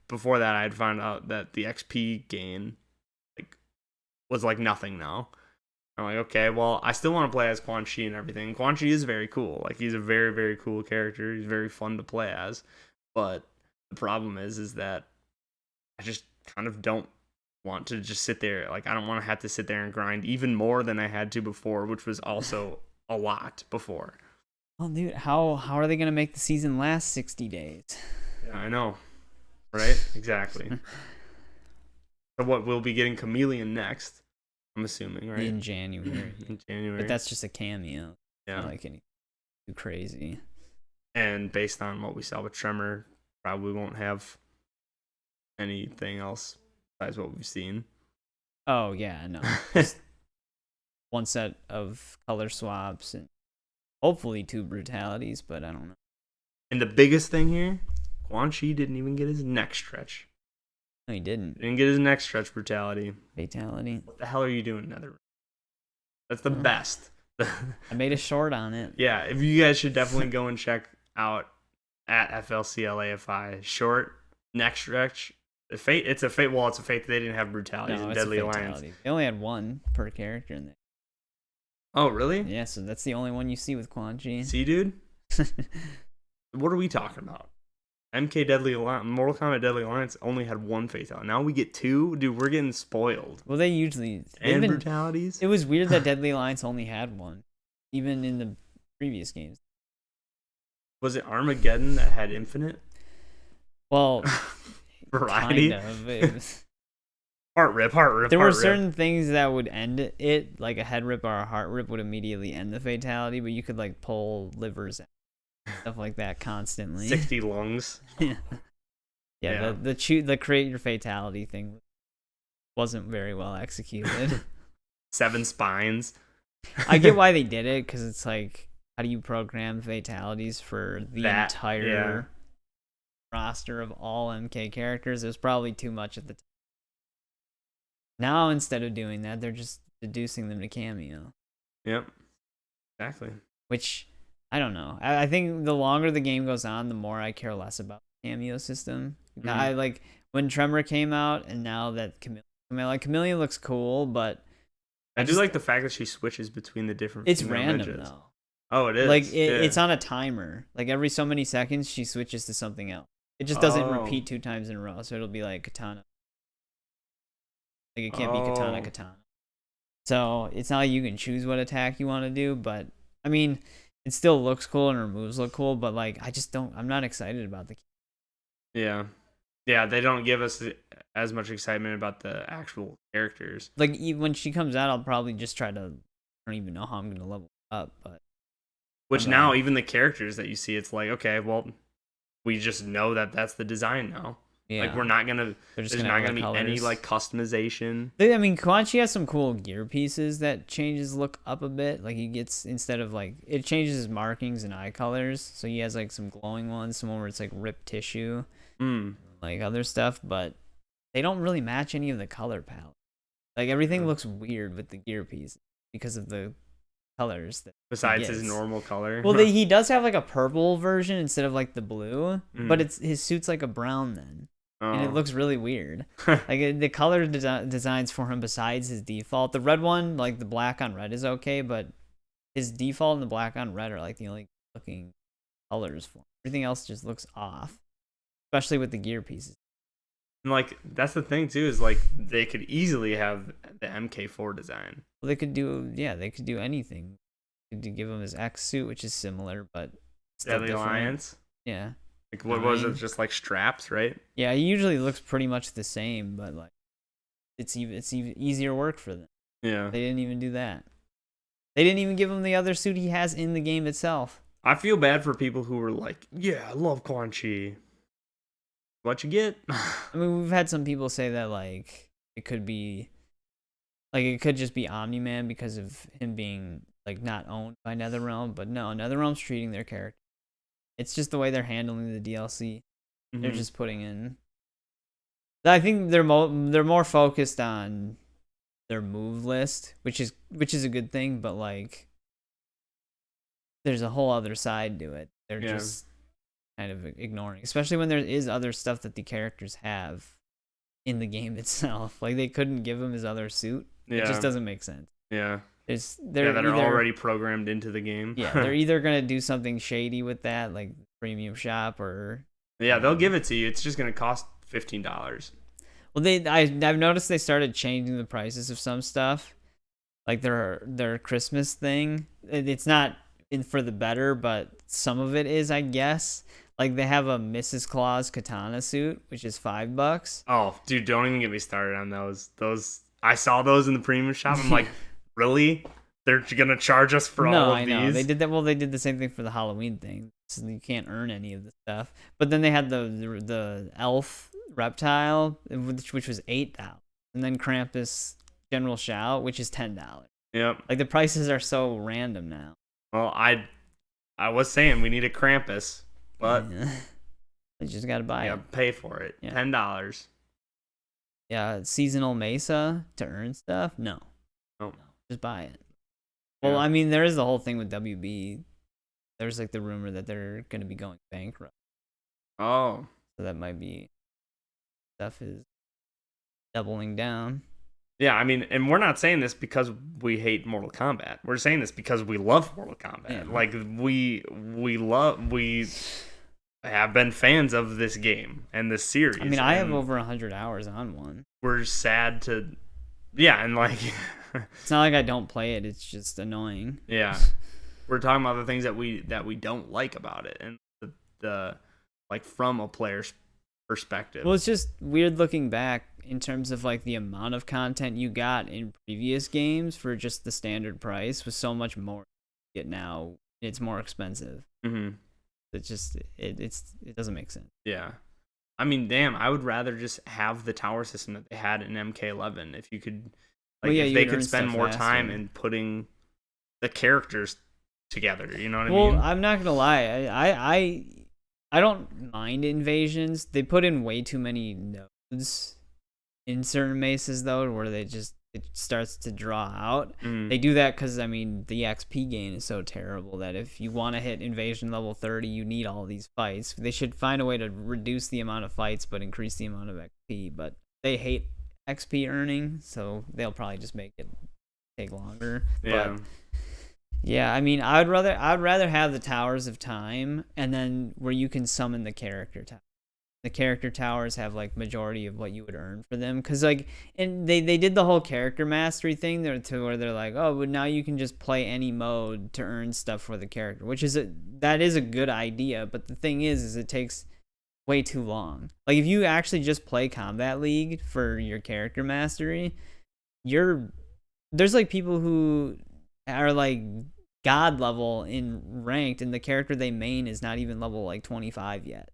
A: Before that, I had found out that the XP gain was like nothing now. I'm like, okay, well, I still want to play as Quan Chi and everything. Quan Chi is very cool. Like he's a very, very cool character. He's very fun to play as. But the problem is that I just kind of don't want to just sit there. Like I don't want to have to sit there and grind even more than I had to before, which was also a lot before.
B: Well, dude, how are they gonna make the season last 60 days?
A: Yeah, I know, right? Exactly. So what, we'll be getting Chameleon next, I'm assuming, right?
B: In January.
A: In January.
B: But that's just a cameo.
A: Yeah.
B: Not like anything too crazy.
A: And based on what we saw with Tremor, probably won't have anything else besides what we've seen.
B: Oh yeah, no. Just one set of color swaps and hopefully 2 brutalities, but I don't know.
A: And the biggest thing here, Quan Chi didn't even get his neck stretch.
B: No, he didn't.
A: Didn't get his neck stretch brutality.
B: Fatality.
A: What the hell are you doing, Nether? That's the best.
B: I made a short on it.
A: Yeah, if you guys should definitely go and check out at FLCLAFI. Short, neck stretch. It's a fate. Well, it's a fate that they didn't have brutalities in Deadly Alliance.
B: They only had 1 per character in there.
A: Oh, really?
B: Yeah, so that's the only one you see with Quan Chi.
A: See, dude? What are we talking about? MK Deadly Alliance, Mortal Kombat Deadly Alliance only had 1 fatality. Now we get 2? Dude, we're getting spoiled.
B: Well, they usually...
A: And brutalities?
B: It was weird that Deadly Alliance only had 1. Even in the previous games.
A: Was it Armageddon that had infinite?
B: Well...
A: Variety?
B: Kind of. It was...
A: Heart rip.
B: There were certain things that would end it, like a head rip or a heart rip would immediately end the fatality, but you could like pull livers out. Stuff like that constantly.
A: 60 lungs.
B: Yeah. The create your fatality thing wasn't very well executed.
A: 7 spines.
B: I get why they did it, because it's like, how do you program fatalities for the entire roster of all MK characters? It was probably too much at the time. Now instead of doing that, they're just deducing them to cameo.
A: Yep. Exactly.
B: Which, I don't know. I think the longer the game goes on, the more I care less about the cameo system. Mm-hmm. I like when Tremor came out, and now that Chameleon looks cool, but
A: I do like the fact that she switches between the different.
B: It's random
A: midgets.
B: though.
A: Oh, it is.
B: Like it's on a timer. Like every so many seconds, she switches to something else. It just doesn't repeat 2 times in a row. So it'll be like katana. Like it can't be katana. So it's not like you can choose what attack you want to do, but I mean, it still looks cool and her moves look cool, but like I'm not excited about the game.
A: Yeah, they don't give us as much excitement about the actual characters.
B: Like when she comes out, I'll probably just try to, I don't even know how I'm going to level up, but
A: which now even the characters that you see, it's like, okay, well, we just know that that's the design now. Yeah. Like, there's not gonna be any like customization.
B: I mean, Quan Chi has some cool gear pieces that changes look up a bit. Like he gets, instead of like, it changes his markings and eye colors. So he has like some glowing ones, some where it's like ripped tissue, like other stuff. But they don't really match any of the color palette. Like everything looks weird with the gear pieces because of the colors.
A: Besides his normal color.
B: Well, he does have like a purple version instead of like the blue, but his suit's like a brown then. And it looks really weird. Like the color designs for him besides his default. The red one, like the black on red is okay, but his default and the black on red are like the only looking colors for him. Everything else just looks off, especially with the gear pieces.
A: And like that's the thing too, is like they could easily have the MK4 design.
B: Well, they could do anything. They could give him his X suit, which is similar, but still
A: Deadly Alliance.
B: Yeah.
A: Like what was it? Just like straps, right?
B: Yeah, he usually looks pretty much the same, but like it's even easier work for them.
A: Yeah.
B: They didn't even do that. They didn't even give him the other suit he has in the game itself.
A: I feel bad for people who were like, yeah, I love Quan Chi. What you get?
B: I mean, we've had some people say that like it could be, like it could just be Omni-Man because of him being like not owned by NetherRealm, but no, NetherRealm's treating their character. It's just the way they're handling the DLC. They're just putting in. I think they're more focused on their move list, which is a good thing, but like there's a whole other side to it. They're just kind of ignoring, especially when there is other stuff that the characters have in the game itself. Like they couldn't give him his other suit. It just doesn't make sense.
A: Yeah.
B: They're
A: that are already programmed into the game.
B: Yeah, they're either gonna do something shady with that, like premium shop, or
A: they'll give it to you. It's just gonna cost $15.
B: Well, I've noticed they started changing the prices of some stuff, like their Christmas thing. It's not in for the better, but some of it is, I guess. Like they have a Mrs. Claus katana suit, which is $5.
A: Oh, dude, don't even get me started on those. I saw those in the premium shop. I'm like, really? They're gonna charge us for all of these? No, I know.
B: They did that. Well, they did the same thing for the Halloween thing, so you can't earn any of the stuff. But then they had the elf reptile, which was $8, and then Krampus General Shao, which is $10.
A: Yep.
B: Like the prices are so random now.
A: Well, I was saying we need a Krampus, but
B: you just gotta buy it.
A: Pay for it. Yeah. $10.
B: Yeah, seasonal Mesa to earn stuff? No.
A: Oh.
B: No, just buy it. Well, I mean, there is the whole thing with WB. There's like the rumor that they're gonna be going bankrupt.
A: Oh.
B: So that might be stuff is doubling down.
A: Yeah, I mean, and we're not saying this because we hate Mortal Kombat. We're saying this because we love Mortal Kombat. Yeah. Like we have been fans of this game and this series.
B: I mean, I have over 100 hours on one.
A: We're sad to, and like,
B: it's not like I don't play it. It's just annoying.
A: Yeah, we're talking about the things that we don't like about it, and the like from a player's perspective.
B: Well, it's just weird looking back in terms of like the amount of content you got in previous games for just the standard price was so much more. Yet now it's more expensive.
A: Mm-hmm.
B: It's just it doesn't make sense.
A: Yeah, I mean, damn, I would rather just have the tower system that they had in MK11. If you could, like, if they could spend more time in putting the characters together. You know what I mean?
B: Well, I'm not gonna lie, I don't mind invasions. They put in way too many nodes in certain mesas though, where it starts to draw out. They do that because, I mean, the XP gain is so terrible that if you want to hit invasion level 30, you need all these fights. They should find a way to reduce the amount of fights but increase the amount of XP. But they hate XP earning, so they'll probably just make it take longer.
A: Yeah.
B: But yeah, I mean, I'd rather have the Towers of Time, and then where you can summon the character tower. The character towers have like majority of what you would earn for them, because like, and they did the whole character mastery thing there to where they're like, oh, but now you can just play any mode to earn stuff for the character, which is that is a good idea, but the thing is it takes way too long. Like if you actually just play Combat League for your character mastery, there's like people who are like god level in ranked, and the character they main is not even level like 25 yet.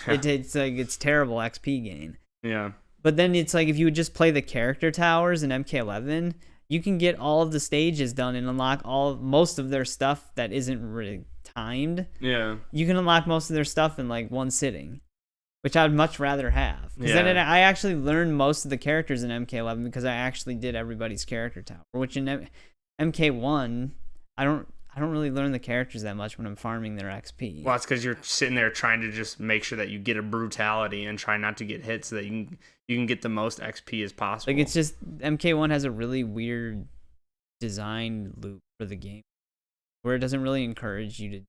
B: It's like it's terrible XP gain.
A: Yeah.
B: But then it's like if you would just play the character towers in MK11, you can get all of the stages done and unlock most of their stuff that isn't really timed.
A: Yeah.
B: You can unlock most of their stuff in like one sitting, which I'd much rather have. Because then I actually learned most of the characters in MK11 because I actually did everybody's character tower. Which in MK1, I don't really learn the characters that much when I'm farming their XP.
A: Well, it's because you're sitting there trying to just make sure that you get a brutality and try not to get hit so that you can get the most XP as possible.
B: Like, it's just MK1 has a really weird design loop for the game where it doesn't really encourage you to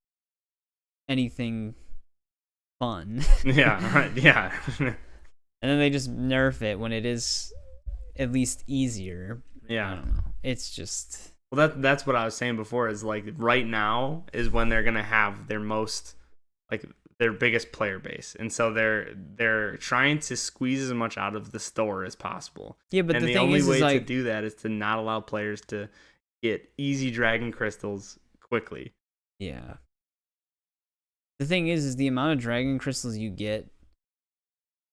B: anything fun.
A: Yeah.
B: And then they just nerf it when it is at least easier.
A: Yeah.
B: I don't know. It's just...
A: Well, that's what I was saying before, is like right now is when they're going to have their most, like, their biggest player base. And so they're trying to squeeze as much out of the store as possible.
B: Yeah, but
A: the only way to do that is to not allow players to get easy dragon crystals quickly.
B: Yeah. the thing is the amount of dragon crystals you get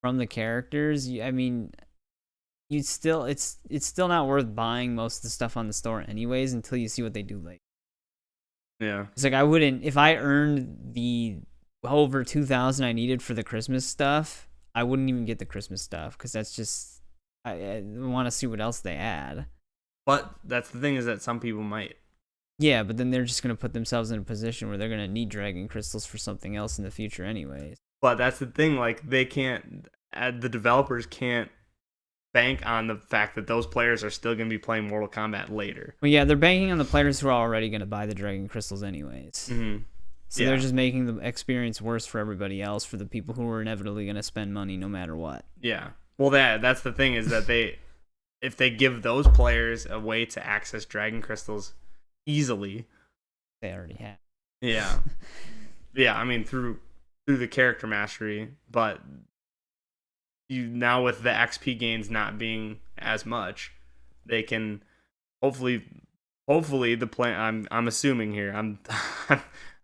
B: from the characters. I mean, it's still not worth buying most of the stuff on the store anyways until you see what they do later.
A: Yeah.
B: It's like I wouldn't, if I earned the over 2,000 I needed for the Christmas stuff, I wouldn't even get the Christmas stuff because that's just I want to see what else they add.
A: But that's the thing, is that some people might.
B: Yeah, but then they're just gonna put themselves in a position where they're gonna need dragon crystals for something else in the future anyways.
A: But that's the thing, like they can't, the developers can't bank on the fact that those players are still going to be playing Mortal Kombat later.
B: Well, yeah, they're banking on the players who are already going to buy the dragon crystals anyways.
A: Mm-hmm.
B: So they're just making the experience worse for everybody else, for the people who are inevitably going to spend money no matter what.
A: Yeah. Well, that's the thing, is that if they give those players a way to access dragon crystals easily,
B: they already have.
A: Yeah. Yeah, I mean through the character mastery, but you now with the XP gains not being as much, they can hopefully the plan. I'm assuming here. I'm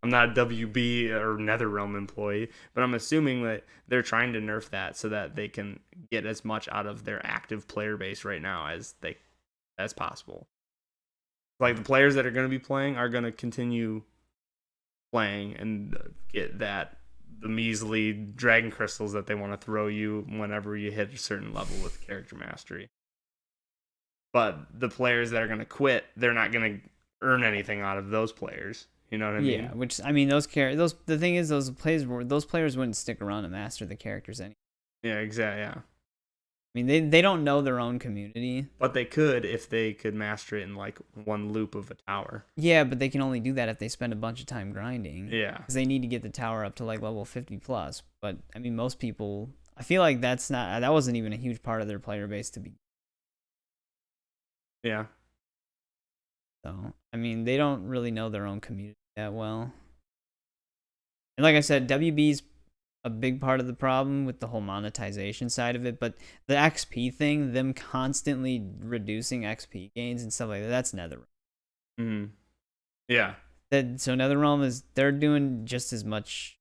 A: not a WB or NetherRealm employee, but I'm assuming that they're trying to nerf that so that they can get as much out of their active player base right now as possible. Like the players that are going to be playing are going to continue playing and get the measly dragon crystals that they want to throw you whenever you hit a certain level with character mastery. But the players that are going to quit, they're not going to earn anything out of those players. You know what I mean?
B: Yeah, which I mean, the thing is, those players wouldn't stick around to master the characters anyway.
A: Yeah, exactly. Yeah.
B: I mean, they don't know their own community.
A: But they could if they could master it in like one loop of a tower.
B: Yeah, but they can only do that if they spend a bunch of time grinding.
A: Yeah.
B: Because they need to get the tower up to like level 50 plus. But I mean, most people, I feel like that wasn't even a huge part of their player base to be.
A: Yeah.
B: So, I mean, they don't really know their own community that well. And like I said, WB's a big part of the problem with the whole monetization side of it, but the XP thing, them constantly reducing XP gains and stuff like that, that's NetherRealm.
A: Mm-hmm. Yeah.
B: So NetherRealm they're doing just as much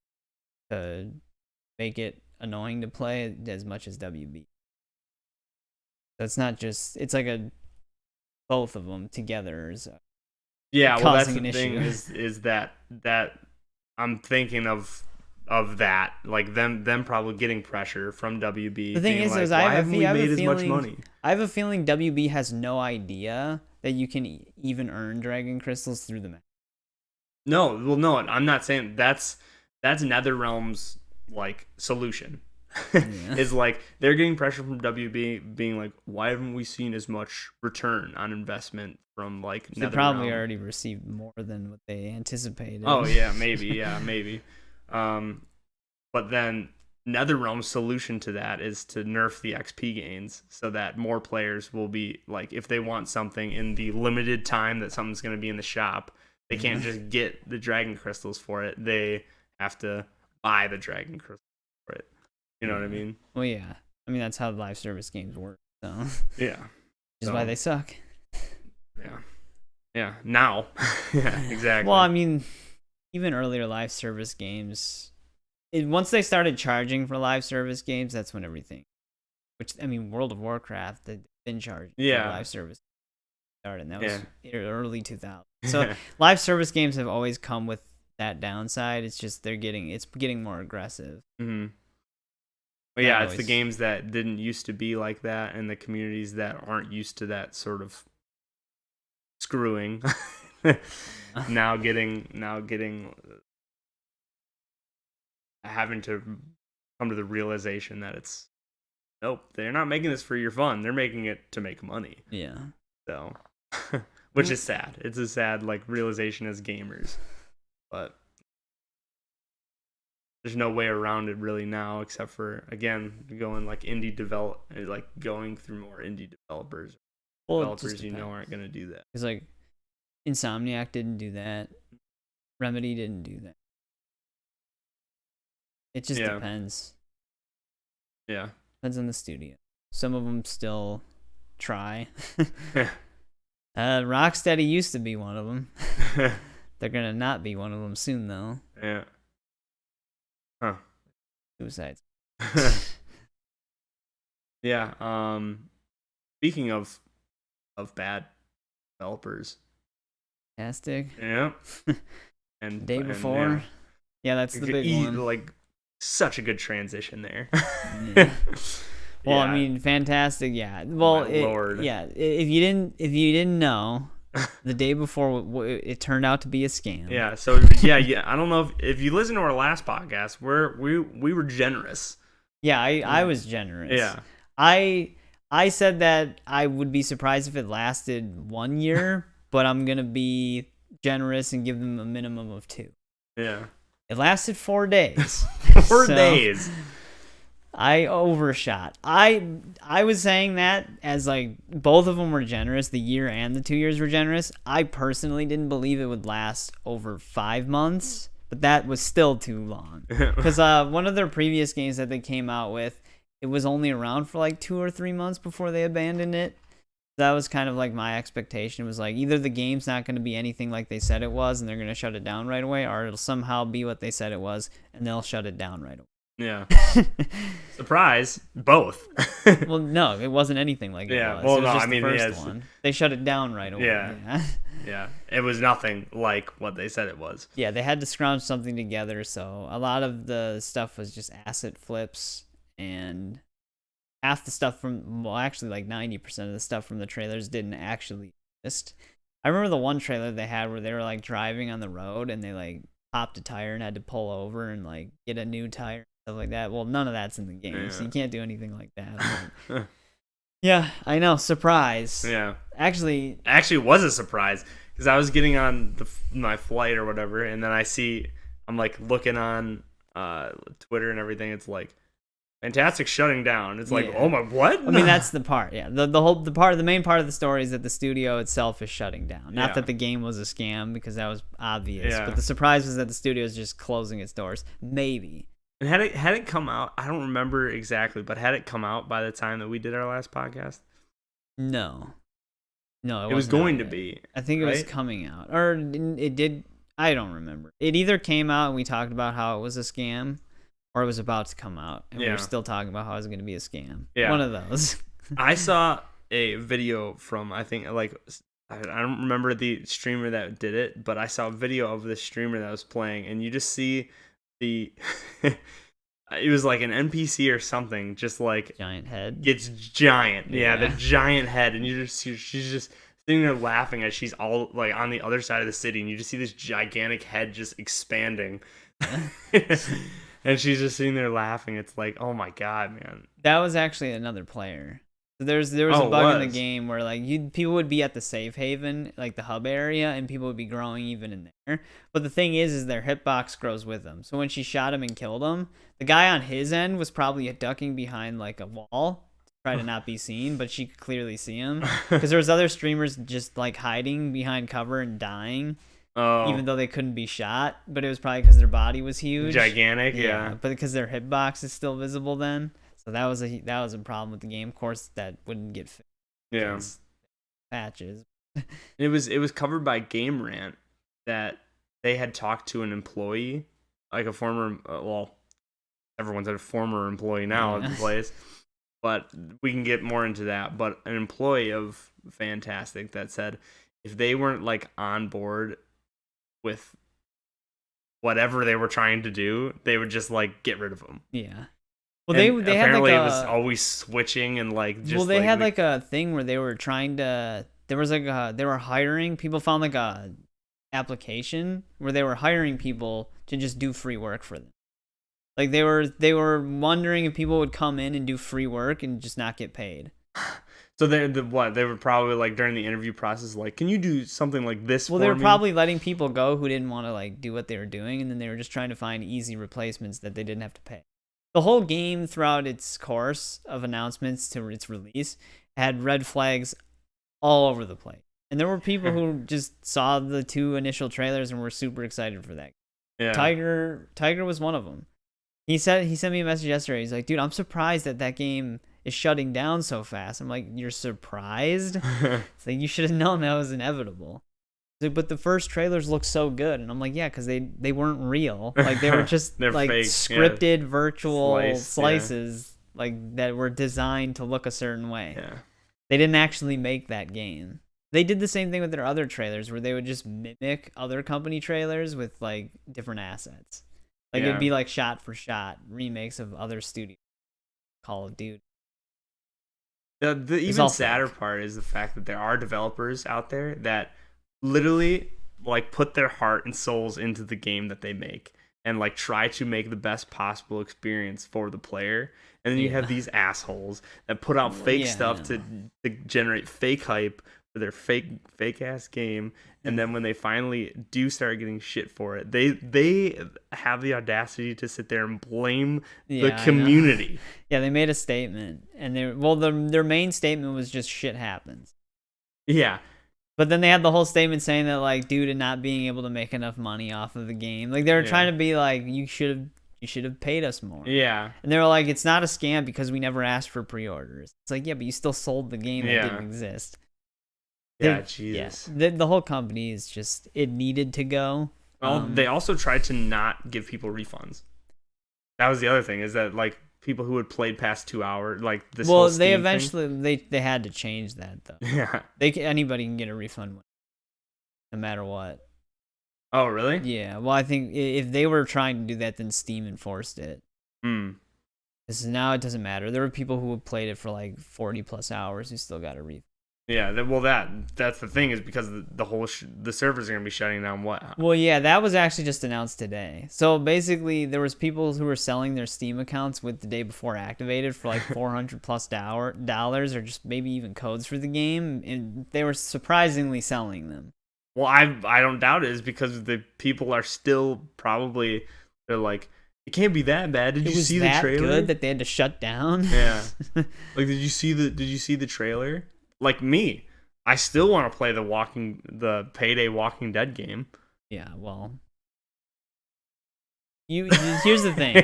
B: to make it annoying to play as much as WB. So it's not just, it's like both of them together is
A: yeah, well that's
B: causing
A: the
B: an
A: thing
B: issue.
A: is that I'm thinking of that, like them probably getting pressure from WB.
B: The thing
A: being
B: is,
A: like,
B: why
A: why haven't we made as much
B: feeling,
A: money?
B: I have a feeling WB has no idea that you can even earn dragon crystals through the map.
A: No, I'm not saying that's NetherRealm's like solution.
B: Yeah.
A: Is like they're getting pressure from WB being like, why haven't we seen as much return on investment from like
B: They
A: NetherRealm?
B: probably already received more than what they anticipated.
A: Oh yeah, maybe. But then NetherRealm's solution to that is to nerf the XP gains so that more players will be like, if they want something in the limited time that something's going to be in the shop, they can't just get the dragon crystals for it. They have to buy the dragon crystals for it. You know what I mean?
B: Well, yeah. I mean, that's how live service games work. So
A: Yeah.
B: Which is why they suck.
A: Yeah. Yeah. Now. Yeah, exactly.
B: Well, I mean, even earlier live service games, once they started charging for live service games, that's when everything. Which, I mean, World of Warcraft, they've been charging for live service started, and that was early 2000s. So live service games have always come with that downside. It's just it's getting more aggressive.
A: Mm-hmm. But yeah, it's the games that didn't used to be like that, and the communities that aren't used to that sort of screwing now getting having to come to the realization that nope, they're not making this for your fun, they're making it to make money.
B: Yeah.
A: So which is sad. It's a sad like realization as gamers, but there's no way around it really now, except for again going like going through more indie developers. Developers aren't gonna do that.
B: Because like Insomniac didn't do that, Remedy didn't do that. It just depends.
A: Yeah,
B: depends on the studio. Some of them still try. Rocksteady used to be one of them. They're gonna not be one of them soon though.
A: Yeah. Huh.
B: Suicides.
A: Yeah. Speaking of bad developers.
B: Fantastic.
A: Yeah. And
B: Day before. Yeah, that's the big one.
A: Like such a good transition there.
B: Yeah. Well,
A: Yeah.
B: I mean, fantastic. Yeah. Well,
A: Lord.
B: yeah. If you didn't know, the day before it turned out to be a scam.
A: Yeah. So yeah. I don't know if you listen to our last podcast, we were generous.
B: Yeah, I was generous.
A: Yeah.
B: I said that I would be surprised if it lasted 1 year, but I'm gonna be generous and give them a minimum of 2.
A: Yeah.
B: It lasted 4 days.
A: 4 days.
B: I overshot. I was saying that as like both of them were generous. The year and the 2 years were generous. I personally didn't believe it would last over 5 months, but that was still too long. Because one of their previous games that they came out with, it was only around for like 2 or 3 months before they abandoned it. That was kind of like my expectation. It was like either the game's not going to be anything like they said it was and they're going to shut it down right away, or it'll somehow be what they said it was and they'll shut it down right away.
A: Yeah. Surprise. Both.
B: Well, no, it wasn't anything like it was.
A: Well,
B: it was
A: no,
B: just
A: I mean,
B: the first one. They shut it down right away.
A: Yeah. Yeah. It was nothing like what they said it was.
B: Yeah, they had to scrounge something together, so a lot of the stuff was just asset flips, and half the stuff from, well, actually like 90% of the stuff from the trailers didn't actually exist. I remember the one trailer they had where they were like driving on the road and they like popped a tire and had to pull over and like get a new tire, stuff like that. Well, none of that's in the game, so you can't do anything like that. Yeah, I know. Surprise.
A: Yeah.
B: Actually,
A: it was a surprise because I was getting on my flight or whatever, and then I'm like looking on Twitter and everything. It's like Fantastic shutting down. It's like, oh my, what?
B: I mean, that's the part. Yeah, the main part of the story is that the studio itself is shutting down. Not that the game was a scam, because that was obvious.
A: Yeah.
B: But the surprise was that the studio is just closing its doors. Maybe.
A: And had it come out, I don't remember exactly, but had it come out by the time that we did our last podcast?
B: No,
A: it was going to be.
B: I think it was coming out, or it did. I don't remember. It either came out and we talked about how it was a scam, or it was about to come out and we were still talking about how it was going to be a scam. Yeah. One of those.
A: I saw a video from, I think, like, I don't remember the streamer that did it, but I saw a video of the streamer that was playing, and you just see the it was like an NPC or something, just like
B: giant head.
A: It's giant. Yeah, the giant head, and she's just sitting there laughing as she's all like on the other side of the city, and you just see this gigantic head just expanding. And she's just sitting there laughing. It's like, oh my god, man.
B: That was actually another player. So there was a bug in the game where like people would be at the safe haven, like the hub area, and people would be growing even in there. But the thing is their hitbox grows with them. So when she shot him and killed him, the guy on his end was probably ducking behind like a wall to try to not be seen, but she could clearly see him because there was other streamers just like hiding behind cover and dying. Even though they couldn't be shot, but it was probably because their body was huge,
A: gigantic, yeah.
B: But because their hitbox is still visible, then that was a problem with the game. Of course, that wouldn't get fixed.
A: Yeah,
B: patches.
A: It was covered by Game Rant that they had talked to an employee, like a former, well, everyone's a former employee now of the place, but we can get more into that. But an employee of Fantastic that said if they weren't like on board with whatever they were trying to do, they would just like get rid of them.
B: Yeah. Well, they
A: apparently
B: had like
A: it was always switching and like just.
B: Well, they had like a thing where they were trying to. There was like they were hiring people. Found like a application where they were hiring people to just do free work for them. Like they were wondering if people would come in and do free work and just not get paid.
A: So they were probably like during the interview process, like, can you do something like this?
B: Well, they were probably letting people go who didn't want to like do what they were doing, and then they were just trying to find easy replacements that they didn't have to pay. The whole game, throughout its course of announcements to its release, had red flags all over the place, and there were people who just saw the 2 initial trailers and were super excited for that. Yeah. Tiger was one of them. He sent me a message yesterday. He's like, dude, I'm surprised that game is shutting down so fast. I'm like, you're surprised? It's like, you should have known that was inevitable. But the first trailers look so good, and I'm like, yeah, because they weren't real. Like they were just like
A: fake,
B: scripted virtual slices,
A: yeah.
B: like that were designed to look a certain way.
A: Yeah.
B: They didn't actually make that game. They did the same thing with their other trailers, where they would just mimic other company trailers with like different assets. Like it'd be like shot for shot remakes of other studios. Call of Duty.
A: The even sadder part is the fact that there are developers out there that literally like put their heart and souls into the game that they make and like try to make the best possible experience for the player, and then you have these assholes that put out fake stuff to generate fake hype for their fake ass game, and then when they finally do start getting shit for it, they have the audacity to sit there and blame the community.
B: Yeah, they made a statement, and their main statement was just shit happens.
A: Yeah.
B: But then they had the whole statement saying that, like, due to not being able to make enough money off of the game, like they were trying to be like, you should have paid us more.
A: Yeah.
B: And they were like, it's not a scam because we never asked for pre-orders. It's like, yeah, but you still sold the game that didn't exist.
A: Yeah, Jesus.
B: Yeah, the whole company is just, it needed to go.
A: Well, they also tried to not give people refunds. That was the other thing, is that like people who had played past 2 hours, like this. Well,
B: they eventually they had to change that though.
A: Yeah.
B: Anybody can get a refund, no matter what.
A: Oh, really?
B: Yeah. Well, I think if they were trying to do that, then Steam enforced it. Because now it doesn't matter. There were people who had played it for like 40 plus hours who still got a refund.
A: Yeah, well, that's the thing, is because the whole the servers are gonna be shutting down.
B: Well, yeah, that was actually just announced today. So basically, there was people who were selling their Steam accounts with the day before activated for like $400 plus dollars, or just maybe even codes for the game, and they were surprisingly selling them.
A: Well, I don't doubt it, is because the people are still probably, they're like, it can't be that bad. Did you see the trailer?
B: Good that they had to shut down.
A: Yeah. Like, did you see the trailer? Like me, I still want to play the Payday Walking Dead game.
B: Yeah, well, here's the thing: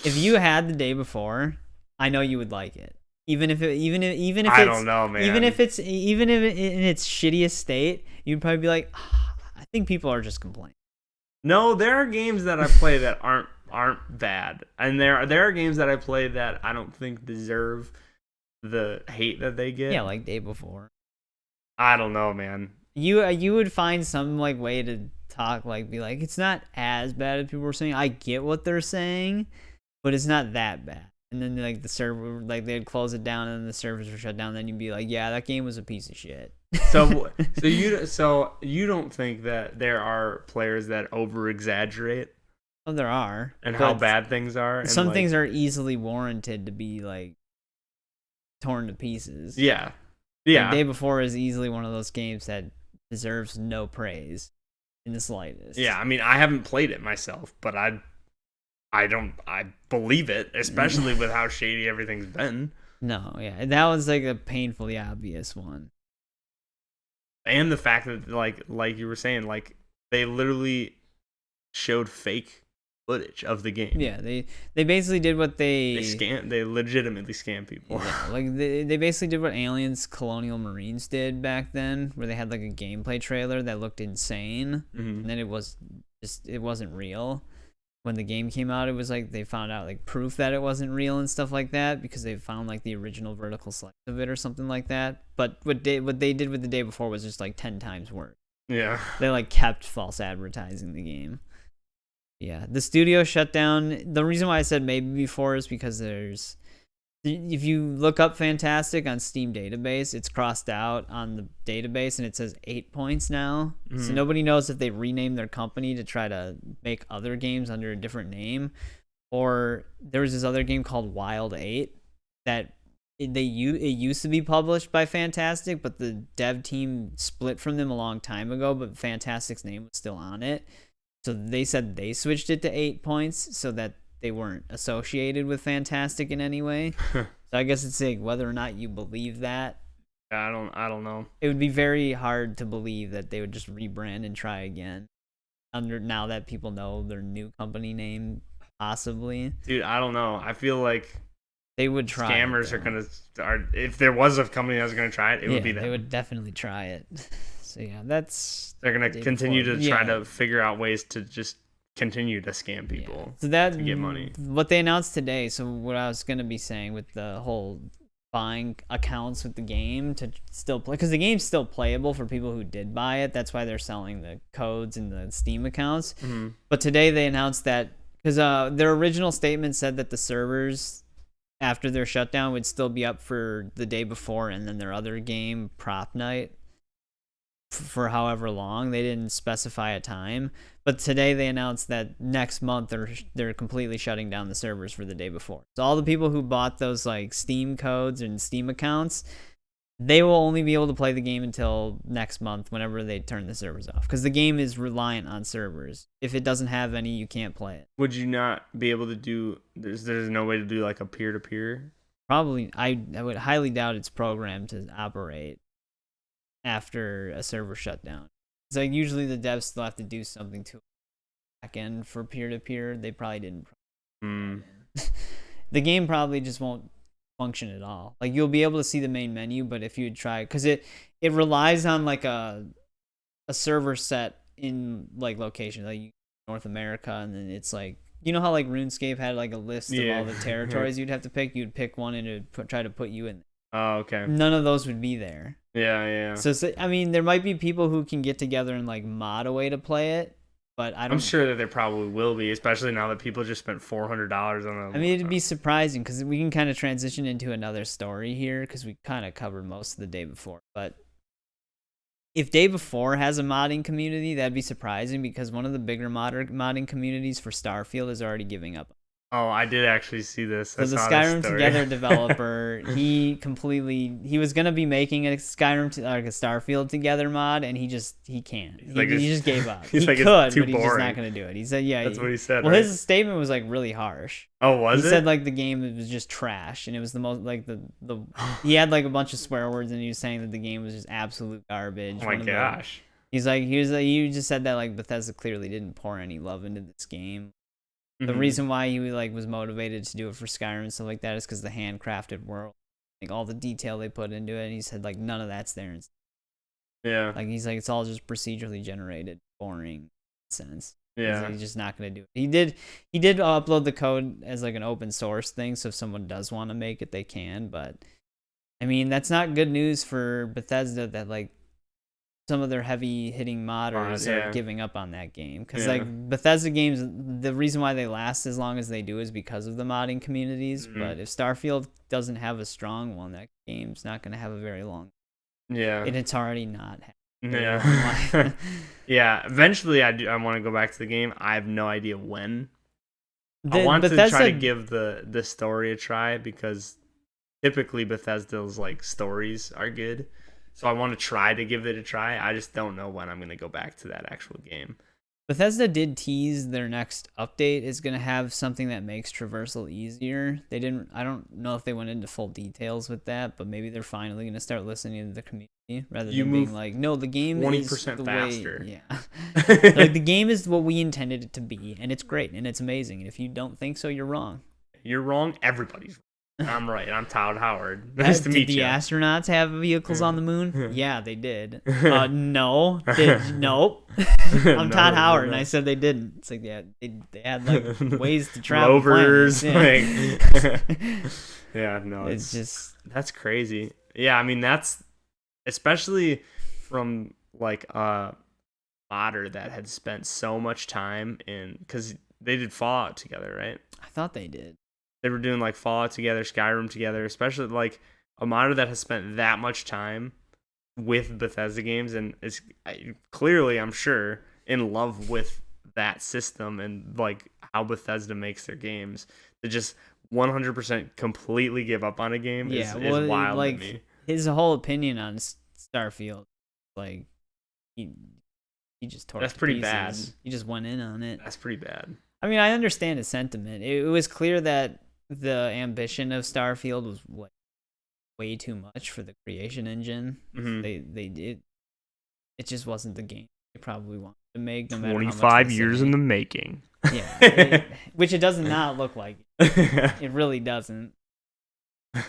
B: if you had the day before, I know you would like it. Even if it's,
A: I don't know, man.
B: Even if in its shittiest state, you'd probably be like, I think people are just complaining.
A: No, there are games that I play that aren't bad, and there are games that I play that I don't think deserve the hate that they get.
B: Yeah, like day before.
A: I don't know, man.
B: You would find some like way to talk, like be like, it's not as bad as people were saying. I get what they're saying, but it's not that bad. And then like the server, like they'd close it down and the servers were shut down. Then you'd be like, yeah, that game was a piece of shit.
A: So you don't think that there are players that over exaggerate?
B: Well, there are.
A: And how bad things are. And
B: some things are easily warranted to be like torn to pieces.
A: Yeah.
B: Like, Day Before is easily one of those games that deserves no praise in the slightest.
A: Yeah, I mean, I haven't played it myself, but I believe it, especially with how shady everything's been.
B: No, yeah, that was like a painfully obvious one.
A: And the fact that like you were saying, like they literally showed fake footage of the game.
B: Yeah, they basically did what they
A: legitimately scam people.
B: Yeah, like they basically did what Aliens Colonial Marines did back then, where they had like a gameplay trailer that looked insane, and then it wasn't real. When the game came out, it was like they found out like proof that it wasn't real and stuff like that, because they found like the original vertical slice of it or something like that. But what they did with the Day Before was just like 10 times worse.
A: Yeah,
B: they like kept false advertising the game. Yeah, the studio shut down. The reason why I said maybe before is because if you look up Fantastic on Steam database, it's crossed out on the database and it says 8 points now. So nobody knows if they renamed their company to try to make other games under a different name, or there was this other game called Wild 8 that it used to be published by Fantastic, but the dev team split from them a long time ago, but Fantastic's name was still on it. So they said they switched it to 8 points so that they weren't associated with Fantastic in any way. So I guess it's like whether or not you believe that.
A: I don't know.
B: It would be very hard to believe that they would just rebrand and try again now that people know their new company name, possibly.
A: Dude, I don't know. I feel like
B: they would try.
A: Scammers are gonna start. If there was a company that was gonna try it, it would be them.
B: They would definitely try it. So yeah, that's
A: They're gonna
B: day
A: continue
B: before.
A: to try
B: Yeah.
A: to figure out ways to just continue to scam people
B: Yeah. So that
A: to get money.
B: what they announced today. So what I was gonna be saying with the whole buying accounts with the game to still play, because the game's still playable for people who did buy it. That's why they're selling the codes and the Steam accounts.
A: Mm-hmm.
B: But today they announced that because their original statement said that the servers after their shutdown would still be up for the day before, and then their other game Prop Night for however long. They didn't specify a time, but today they announced that next month they're completely shutting down the servers for the day before. So all the people who bought those like Steam codes and Steam accounts, they will only be able to play the game until next month whenever they turn the servers off, because the game is reliant on servers. If it doesn't have any, you can't play it.
A: Would you not be able to do? There's no way to do like a peer-to-peer.
B: Probably, I would highly doubt it's programmed to operate after a server shutdown. It's like usually the devs still have to do something to back end for peer-to-peer. They probably didn't. The game probably just won't function at all. Like you'll be able to see the main menu, but if you try, because it relies on like a server set in like location, like North America, and then it's like, you know how like RuneScape had like a list of all the territories you'd have to pick. You'd pick one and it would try to put you in.
A: Oh, okay.
B: None of those would be there.
A: Yeah.
B: So I mean, there might be people who can get together and like mod a way to play it, but I'm
A: sure that there probably will be, especially now that people just spent $400 on a.
B: I mean, it'd be surprising because we can kind of transition into another story here because we kind of covered most of the day before. But if day before has a modding community, that'd be surprising because one of the bigger modding communities for Starfield is already giving up.
A: Oh, I did actually see this.
B: So the Skyrim Together developer, he was gonna be making a like a Starfield Together mod, and he can't. He just gave up. He could, but he's just not gonna do it. He said, "Yeah."
A: That's what he said.
B: Well,
A: right?
B: his statement was like really harsh.
A: Oh, was it?
B: He said like the game was just trash, and it was the most like the he had like a bunch of swear words, and he was saying that the game was just absolute garbage.
A: Oh my gosh.
B: He just said that like Bethesda clearly didn't pour any love into this game. The reason why he like was motivated to do it for Skyrim and stuff like that is because the handcrafted world, like all the detail they put into it. And he said like none of that's there.
A: Yeah.
B: Like he's like it's all just procedurally generated, boring sense.
A: Yeah.
B: He's just not gonna do it. He did upload the code as like an open source thing, so if someone does want to make it, they can. But I mean, that's not good news for Bethesda that like some of their heavy hitting modders are giving up on that game, because like Bethesda games, the reason why they last as long as they do is because of the modding communities. But if Starfield doesn't have a strong one, that game's not going to have a very long. And it's already not.
A: Eventually I want to go back to the game. I have no idea when. I want to try to give the story a try, because typically Bethesda's like stories are good. So I want to try to give it a try. I just don't know when I'm going to go back to that actual game.
B: Bethesda did tease their next update is going to have something that makes traversal easier. I don't know if they went into full details with that, but maybe they're finally going to start listening to the community rather than being like, no, the game
A: 20%
B: is the
A: faster.
B: Way, like the game is what we intended it to be, and it's great and it's amazing. And if you don't think so, you're wrong.
A: You're wrong. Everybody's wrong. I'm right. I'm Todd Howard. Nice to meet you.
B: Did the astronauts have vehicles on the moon? Yeah, they did. No. Nope. I'm Todd Howard, and I said they didn't. It's like, yeah, they had like ways to travel.
A: Rovers.
B: It's just...
A: That's crazy. Yeah, I mean, that's... Especially from like a modder that had spent so much time in... Because they did Fallout together, right?
B: I thought they did.
A: They were doing like Fallout together, Skyrim together, especially like a modder that has spent that much time with Bethesda games and is clearly, I'm sure, in love with that system and like how Bethesda makes their games. To just 100% completely give up on a game is wild to me.
B: His whole opinion on Starfield, like he just tore.
A: That's pretty bad.
B: He just went in on it.
A: That's pretty bad.
B: I mean, I understand his sentiment. It was clear that the ambition of Starfield was like way too much for the creation engine. They did. It just wasn't the game they probably wanted to make. No matter
A: 25 years in the making.
B: Yeah, which it does not look like. It really doesn't.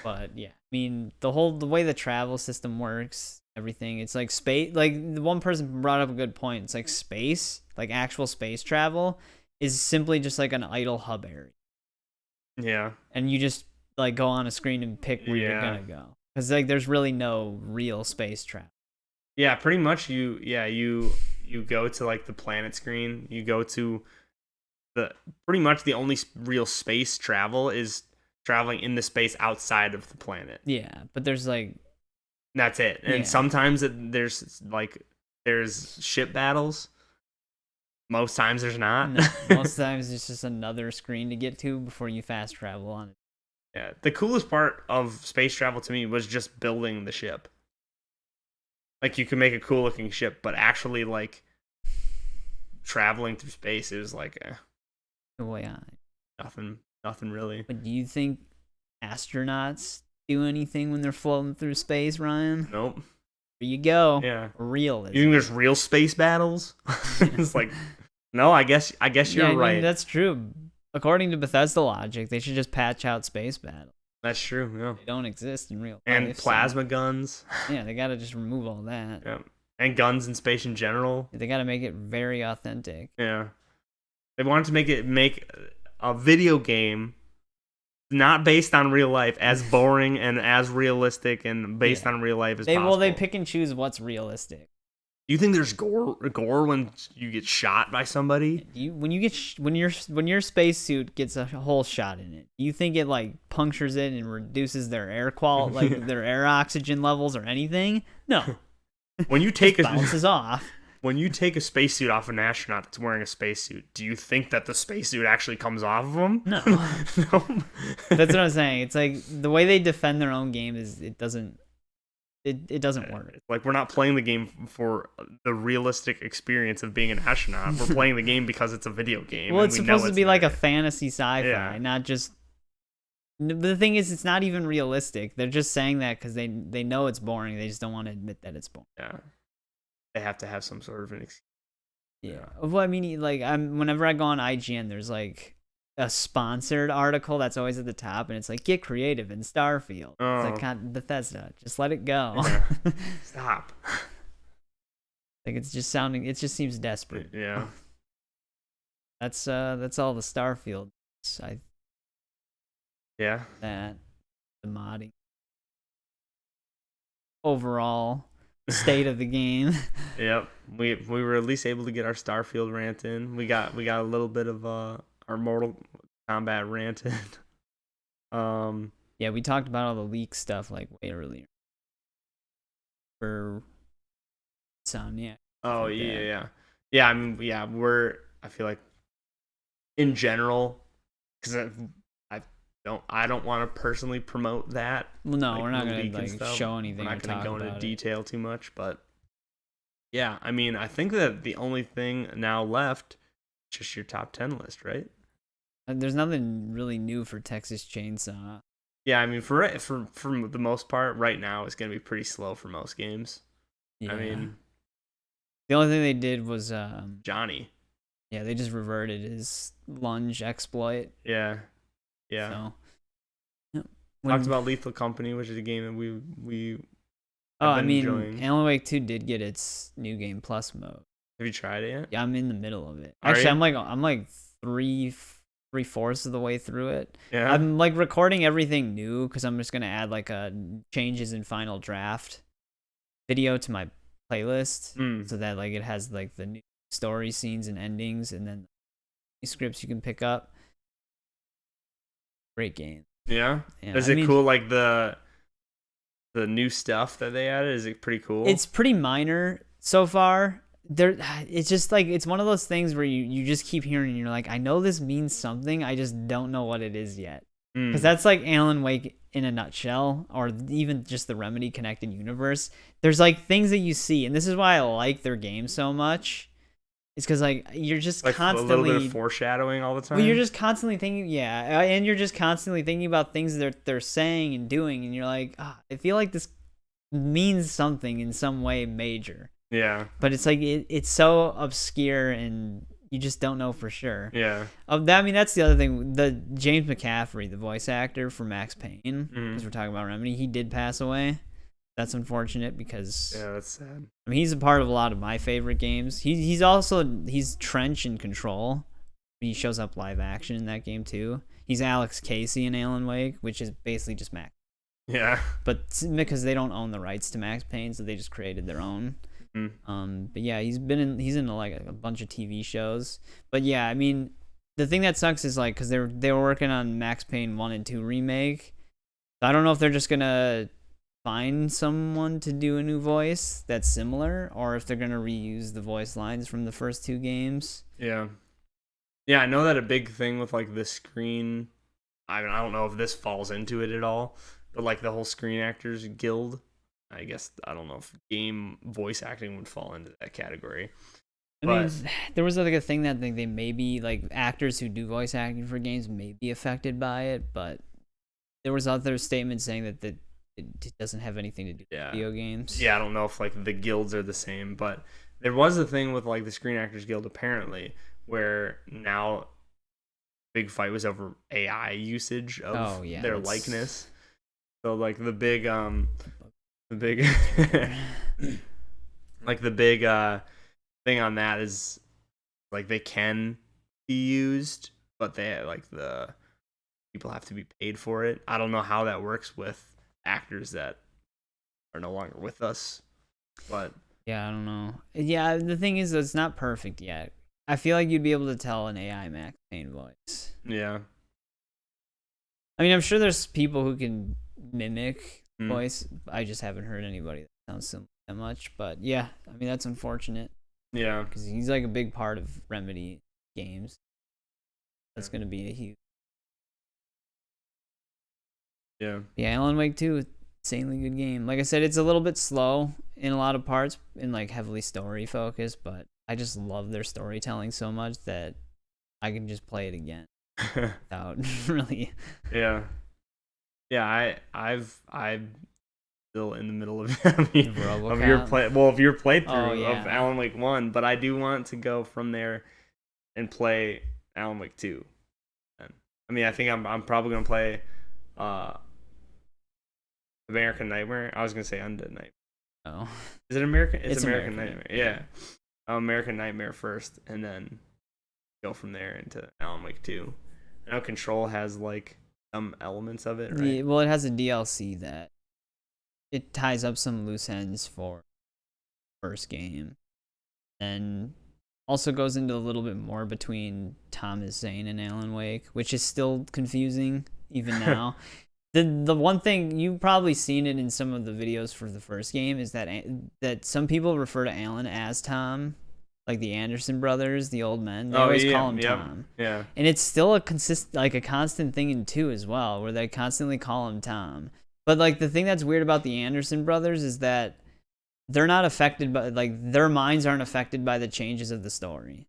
B: But yeah, I mean, the way the travel system works, everything. It's like space. Like the one person brought up a good point. It's like space, like actual space travel, is simply just like an idle hub area.
A: Yeah.
B: And you just like go on a screen and pick where you're gonna go, because like there's really no real space travel.
A: Yeah, pretty much. You go to like the planet screen. You go to pretty much the only real space travel is traveling in the space outside of the planet.
B: Yeah, but there's like
A: that's it. And sometimes there's ship battles. Most times there's not.
B: No, most times it's just another screen to get to before you fast travel on it.
A: Yeah, the coolest part of space travel to me was just building the ship. Like you can make a cool looking ship, but actually like traveling through space is like nothing really.
B: But do you think astronauts do anything when they're floating through space, Ryan?
A: Nope.
B: There you go.
A: Yeah.
B: Real.
A: You think there's real space battles? It's like, no, I guess you're right.
B: I mean, that's true. According to Bethesda logic, they should just patch out space battles.
A: That's true. Yeah.
B: They don't exist in real life.
A: And plasma guns.
B: Yeah, they gotta just remove all that.
A: Yeah. And guns in space in general.
B: They gotta make it very authentic.
A: Yeah. They wanted to make a video game not based on real life as boring and as realistic and based on real life as possible.
B: Well, they pick and choose what's realistic.
A: Do you think there's gore when you get shot by somebody?
B: When your spacesuit gets a whole shot in it, do you think it like punctures it and reduces their air like their air oxygen levels or anything? No.
A: When you take
B: bounces off.
A: When you take a spacesuit off an astronaut that's wearing a spacesuit, do you think that the spacesuit actually comes off of them?
B: No.
A: No.
B: That's what I'm saying. It's like the way they defend their own game is it doesn't work.
A: Like we're not playing the game for the realistic experience of being an astronaut. We're playing the game because it's a video game.
B: Well, it's supposed to be like a fantasy sci-fi, not just. But the thing is, it's not even realistic. They're just saying that because they know it's boring. They just don't want to admit that it's boring.
A: Yeah, they have to have some sort of an excuse.
B: Yeah. Well, I mean, like whenever I go on IGN, there's like a sponsored article that's always at the top, and it's like, get creative in Starfield.
A: Oh.
B: It's like, God, Bethesda, just let it go.
A: Yeah. Stop.
B: Like it just seems desperate.
A: Yeah.
B: That's all the Starfield.
A: Yeah.
B: That the modding. Overall state of the game.
A: Yep. We were at least able to get our Starfield rant in. We got a little bit of our Mortal Kombat rant in.
B: Yeah, we talked about all the leak stuff like way earlier. For Insomniac.
A: Oh yeah. I mean, yeah, I feel like in general, because I don't want to personally promote that.
B: Well, no,
A: like,
B: we're not gonna show anything.
A: We're not gonna go into detail too much, but yeah, I mean, I think that the only thing now left is just your top 10 list, right?
B: There's nothing really new for Texas Chainsaw.
A: Yeah, I mean, for the most part, right now it's gonna be pretty slow for most games. Yeah. I mean,
B: the only thing they did was
A: Johnny.
B: Yeah, they just reverted his lunge exploit.
A: Yeah.
B: So,
A: talked about Lethal Company, which is a game that we.
B: Alan Wake 2 did get its new game plus mode.
A: Have you tried it yet?
B: Yeah, I'm in the middle of it. Actually, I'm like 3/4 of the way through it.
A: Yeah.
B: I'm like recording everything new because I'm just gonna add like a changes in final draft video to my playlist so that like it has like the new story scenes and endings and then scripts you can pick up. Great game.
A: Yeah. Is it cool? Like the new stuff that they added, is it pretty cool?
B: It's pretty minor so far. It's just like it's one of those things where you just keep hearing and you're like, I know this means something, I just don't know what it is yet. Because that's like Alan Wake in a nutshell, or even just the Remedy connected universe. There's like things that you see, and this is why I like their game so much. It's because like you're just like constantly
A: a little bit of foreshadowing all the time.
B: Well, you're just constantly thinking, and you're just constantly thinking about things that they're saying and doing, and you're like, I feel like this means something in some way major.
A: Yeah.
B: But it's like it's so obscure, and you just don't know for sure.
A: Yeah.
B: I mean, that's the other thing. The James McCaffrey, the voice actor for Max Payne, because we're talking about Remedy, he did pass away. That's unfortunate because
A: Yeah, that's sad.
B: I mean he's a part of a lot of my favorite games. He's Trench in Control. He shows up live action in that game too. He's Alex Casey in Alan Wake, which is basically just Max.
A: Yeah.
B: But because they don't own the rights to Max Payne, so they just created their own. But yeah, he's in like a bunch of TV shows. But yeah, I mean, the thing that sucks is like because they were working on Max Payne 1 and 2 remake. So I don't know if they're just gonna find someone to do a new voice that's similar, or if they're gonna reuse the voice lines from the first 2 games.
A: Yeah. Yeah, I know that a big thing with like the screen. I mean, I don't know if this falls into it at all, but like the whole Screen Actors Guild. I guess I don't know if game voice acting would fall into that category.
B: I mean, there was like a thing that they may be like actors who do voice acting for games may be affected by it, but there was other statements saying that it doesn't have anything to do with video games.
A: Yeah, I don't know if like the guilds are the same, but there was a thing with like the Screen Actors Guild apparently where now big fight was over AI usage of their likeness. So like the big like the big thing on that is like they can be used, but they like the people have to be paid for it. I don't know how that works with actors that are no longer with us, but
B: yeah, I don't know. Yeah, the thing is, it's not perfect yet. I feel like you'd be able to tell an AI Max Payne voice.
A: Yeah.
B: I mean, I'm sure there's people who can mimic voice. I just haven't heard anybody that sounds similar that much. But yeah, I mean, that's unfortunate.
A: Yeah.
B: Because he's like a big part of Remedy games. That's going to be a huge.
A: Yeah.
B: Yeah, Alan Wake 2, insanely good game. Like I said, it's a little bit slow in a lot of parts and like heavily story focused, but I just love their storytelling so much that I can just play it again without really.
A: Yeah. Yeah, I'm still in the middle of of your playthrough of Alan Wake 1, but I do want to go from there and play Alan Wake 2. I mean, I think I'm probably gonna play American Nightmare. I was gonna say Undead Nightmare.
B: Oh,
A: is it American? It's American Nightmare. Yeah, American Nightmare first, and then go from there into Alan Wake 2. I know Control has like some elements of it, right?
B: Yeah, well, it has a DLC that it ties up some loose ends for first game, and also goes into a little bit more between Thomas Zane and Alan Wake, which is still confusing even now. The one thing you've probably seen it in some of the videos for the first game is that some people refer to Alan as Tom, like the Anderson brothers, the old men. They always call him Tom.
A: Yeah.
B: And it's still a constant thing in 2 as well, where they constantly call him Tom. But like the thing that's weird about the Anderson brothers is that they're not affected by their minds aren't affected by the changes of the story.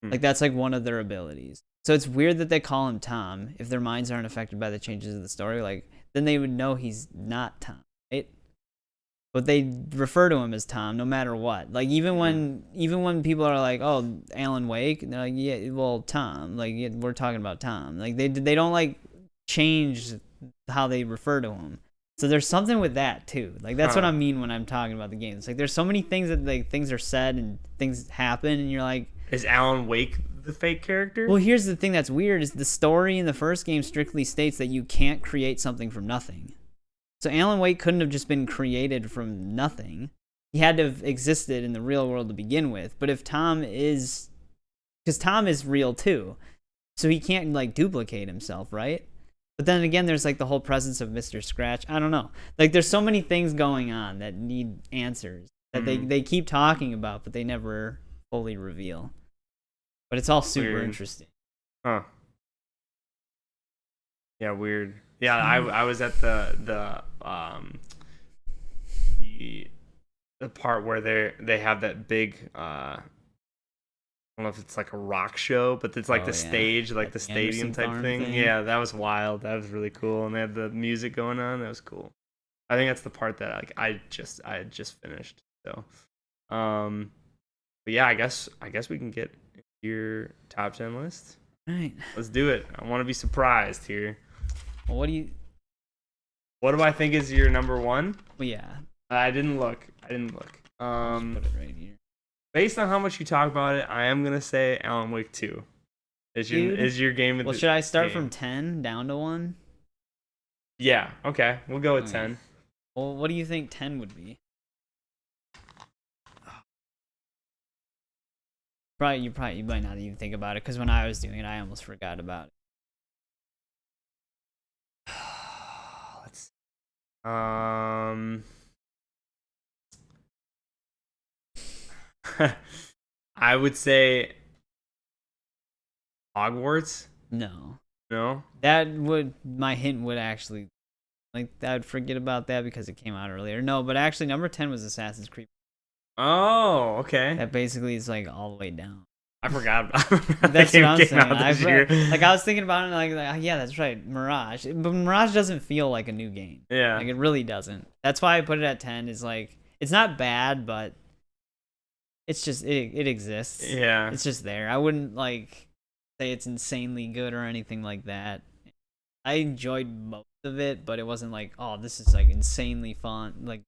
B: Like that's like one of their abilities. So it's weird that they call him Tom if their minds aren't affected by the changes of the story. Like then they would know he's not Tom, right? But they refer to him as Tom no matter what. Like even when people are like, "Oh, Alan Wake," they're like, "Yeah, well, Tom." Like we're talking about Tom. Like they don't like change how they refer to him. So there's something with that too. Like that's what I mean when I'm talking about the game. It's like there's so many things that like things are said and things happen, and you're like,
A: is Alan Wake the fake character?
B: Well, here's the thing that's weird is the story in the first game strictly states that you can't create something from nothing. So Alan Wake couldn't have just been created from nothing. He had to have existed in the real world to begin with. But if Tom is... Because Tom is real too. So he can't like duplicate himself, right? But then again, there's like the whole presence of Mr. Scratch. I don't know. Like there's so many things going on that need answers that they keep talking about, but they never fully reveal. But it's all super interesting.
A: Huh. Yeah, weird. Yeah, I was at the part where they have that big I don't know if it's like a rock show, but it's like the stage, like the stadium
B: Anderson
A: type
B: Farm
A: thing. Yeah, that was wild. That was really cool, and they had the music going on. That was cool. I think that's the part that like I had just finished. So, but yeah, I guess we can get your top 10 list.
B: All right,
A: let's do it. I want to be surprised here.
B: Well, what do you?
A: What do I think is your number one?
B: Well, yeah.
A: I didn't look.
B: I'll just put it right here.
A: Based on how much you talk about it, I am gonna say Alan Wake 2 is your game of
B: Well,
A: the
B: should I start
A: game.
B: from 10 down to 1?
A: Yeah. Okay. We'll go with 10.
B: Well, what do you think 10 would be? You might not even think about it, because when I was doing it, I almost forgot about it.
A: Let's see. I would say Hogwarts.
B: No.
A: No.
B: My hint would actually, like, I would forget about that because it came out earlier. No, but actually number 10 was Assassin's Creed.
A: Oh, okay.
B: That basically is like all the way down.
A: I forgot about
B: That's what I'm saying.
A: Like
B: I was thinking about it, like, yeah, that's right, Mirage. But Mirage doesn't feel like a new game.
A: Yeah.
B: Like, it really doesn't. That's why I put it at 10. Is like, it's not bad, but it's just it exists.
A: Yeah.
B: It's just there. I wouldn't like say it's insanely good or anything like that. I enjoyed most of it, but it wasn't like, oh, this is like insanely fun. Like,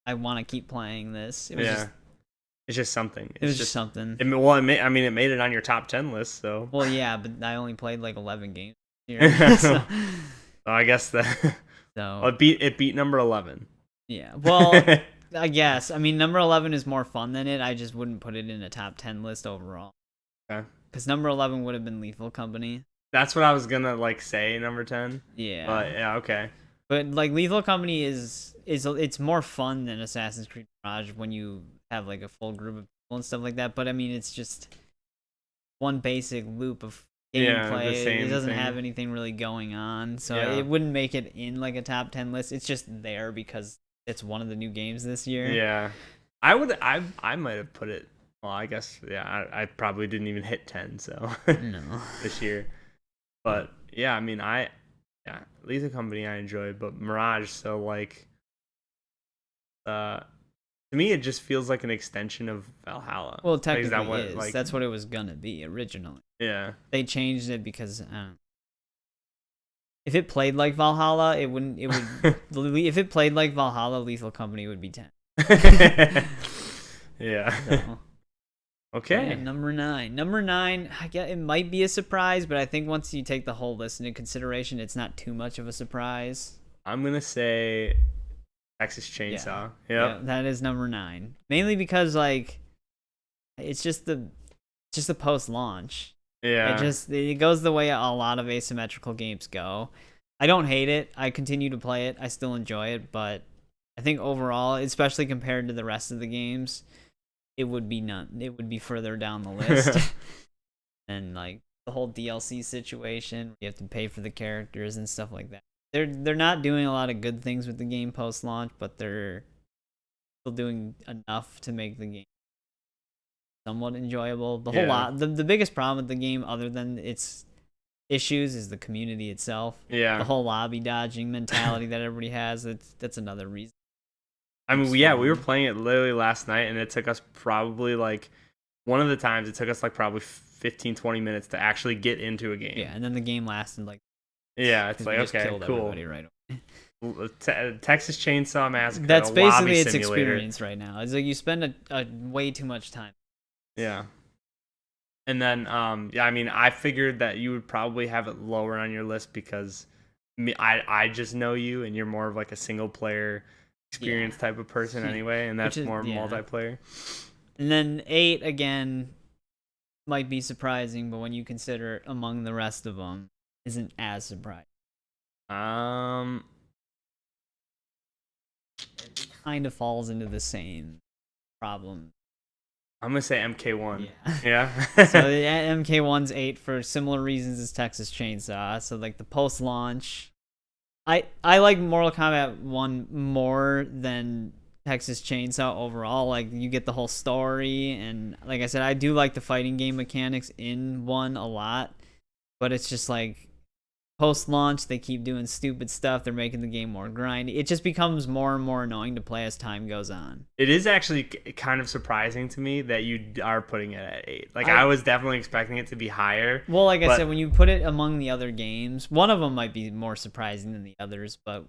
B: I want to keep playing this. It was just,
A: it's just something.
B: It was just something.
A: It made it on your top 10 list, so.
B: Well, yeah, but I only played like 11 games here. So
A: I guess that.
B: So
A: it beat number 11.
B: Yeah. Well, I guess. I mean, number 11 is more fun than it. I just wouldn't put it in a top 10 list overall.
A: Okay.
B: Because number 11 would have been Lethal Company.
A: That's what I was gonna like say. Number 10.
B: Yeah.
A: But yeah, okay.
B: But like Lethal Company it's more fun than Assassin's Creed Mirage when you have like a full group of people and stuff like that. But I mean, it's just one basic loop of gameplay. It doesn't have anything really going on, so it wouldn't make it in like a top 10 list. It's just there because it's one of the new games this year.
A: Yeah. I might have put it. Well, I guess I probably didn't even hit 10. So
B: no.
A: This year. But yeah, I mean, Lethal Company I enjoyed, but Mirage, so like, to me it just feels like an extension of Valhalla.
B: Well, technically,
A: like,
B: that's what it was gonna be originally.
A: Yeah.
B: They changed it because if it played like Valhalla, it wouldn't. It would. If it played like Valhalla, Lethal Company would be 10.
A: Yeah.
B: So.
A: Okay.
B: And number 9. Number 9, I guess it might be a surprise, but I think once you take the whole list into consideration, it's not too much of a surprise.
A: I'm gonna say Texas Chainsaw.
B: Yeah, that is number 9. Mainly because like it's just the post-launch.
A: Yeah.
B: It goes the way a lot of asymmetrical games go. I don't hate it. I continue to play it. I still enjoy it, but I think overall, especially compared to the rest of the games, it would be further down the list. And like the whole DLC situation, you have to pay for the characters and stuff like that. They're not doing a lot of good things with the game post launch, but they're still doing enough to make the game somewhat enjoyable. The biggest problem with the game, other than its issues, is the community itself.
A: Yeah.
B: The whole lobby dodging mentality that everybody has. That's another reason.
A: I mean, we were playing it literally last night, and it took us probably like one of the times it took us like probably 15-20 minutes to actually get into a game.
B: Yeah, and then the game lasted like.
A: Yeah, it's like, okay, cool.
B: Right away.
A: Texas Chainsaw Massacre.
B: That's basically its experience right now. It's like you spend a way too much time.
A: Yeah. And then, I mean, I figured that you would probably have it lower on your list because I just know you, and you're more of like a single player experience type of person anyway, and that's more multiplayer.
B: And then 8 again might be surprising, but when you consider it among the rest of them, isn't as surprising. It kind of falls into the same problem.
A: I'm gonna say MK1.
B: Yeah. So the MK1's 8 for similar reasons as Texas Chainsaw. So like the post launch. I like Mortal Kombat 1 more than Texas Chainsaw overall. Like, you get the whole story, and like I said, I do like the fighting game mechanics in 1 a lot, but it's just like post-launch they keep doing stupid stuff. They're making the game more grindy. It just becomes more and more annoying to play as time goes on.
A: It is actually kind of surprising to me that you are putting it at 8. Like I was definitely expecting it to be higher.
B: Well, like I said, when you put it among the other games, one of them might be more surprising than the others, but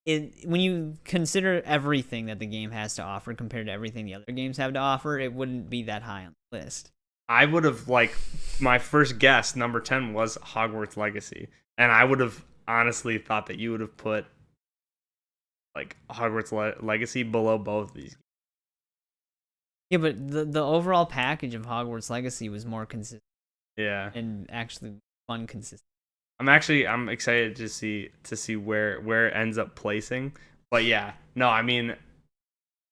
B: when you consider everything that the game has to offer compared to everything the other games have to offer, it wouldn't be that high on the list.
A: I would have, like, my first guess, number 10, was Hogwarts Legacy. And I would have honestly thought that you would have put, like, Hogwarts Legacy below both of these.
B: Yeah, but the overall package of Hogwarts Legacy was more consistent.
A: Yeah.
B: And actually fun consistent.
A: I'm excited to see where it ends up placing. But yeah, no, I mean,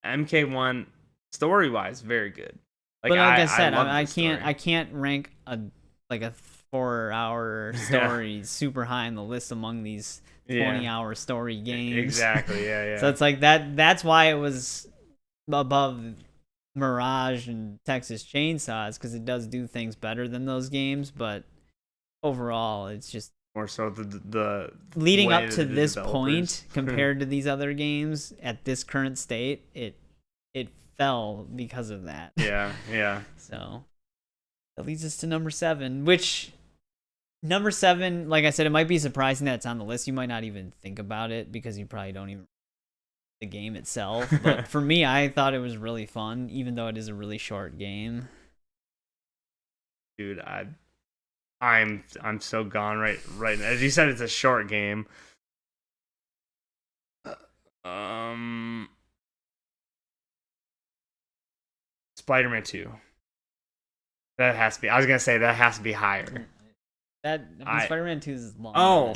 A: MK1 story-wise, very good.
B: Like I said, I can't rank a 4-hour story super high on the list among these 20-hour story games.
A: Exactly, yeah.
B: So it's like that's why it was above Mirage and Texas Chainsaws, because it does do things better than those games, but overall it's just
A: more so the
B: leading up to this point compared to these other games at this current state, it fell because of that.
A: Yeah.
B: So that leads us to number 7, which number 7, like I said, it might be surprising that it's on the list. You might not even think about it because you probably don't even the game itself. But for me, I thought it was really fun, even though it is a really short game.
A: Dude, I'm so gone right now. As you said, it's a short game. Spider-Man 2. That has to be. I was gonna say that has to be higher.
B: Spider-Man 2 is long.
A: Oh,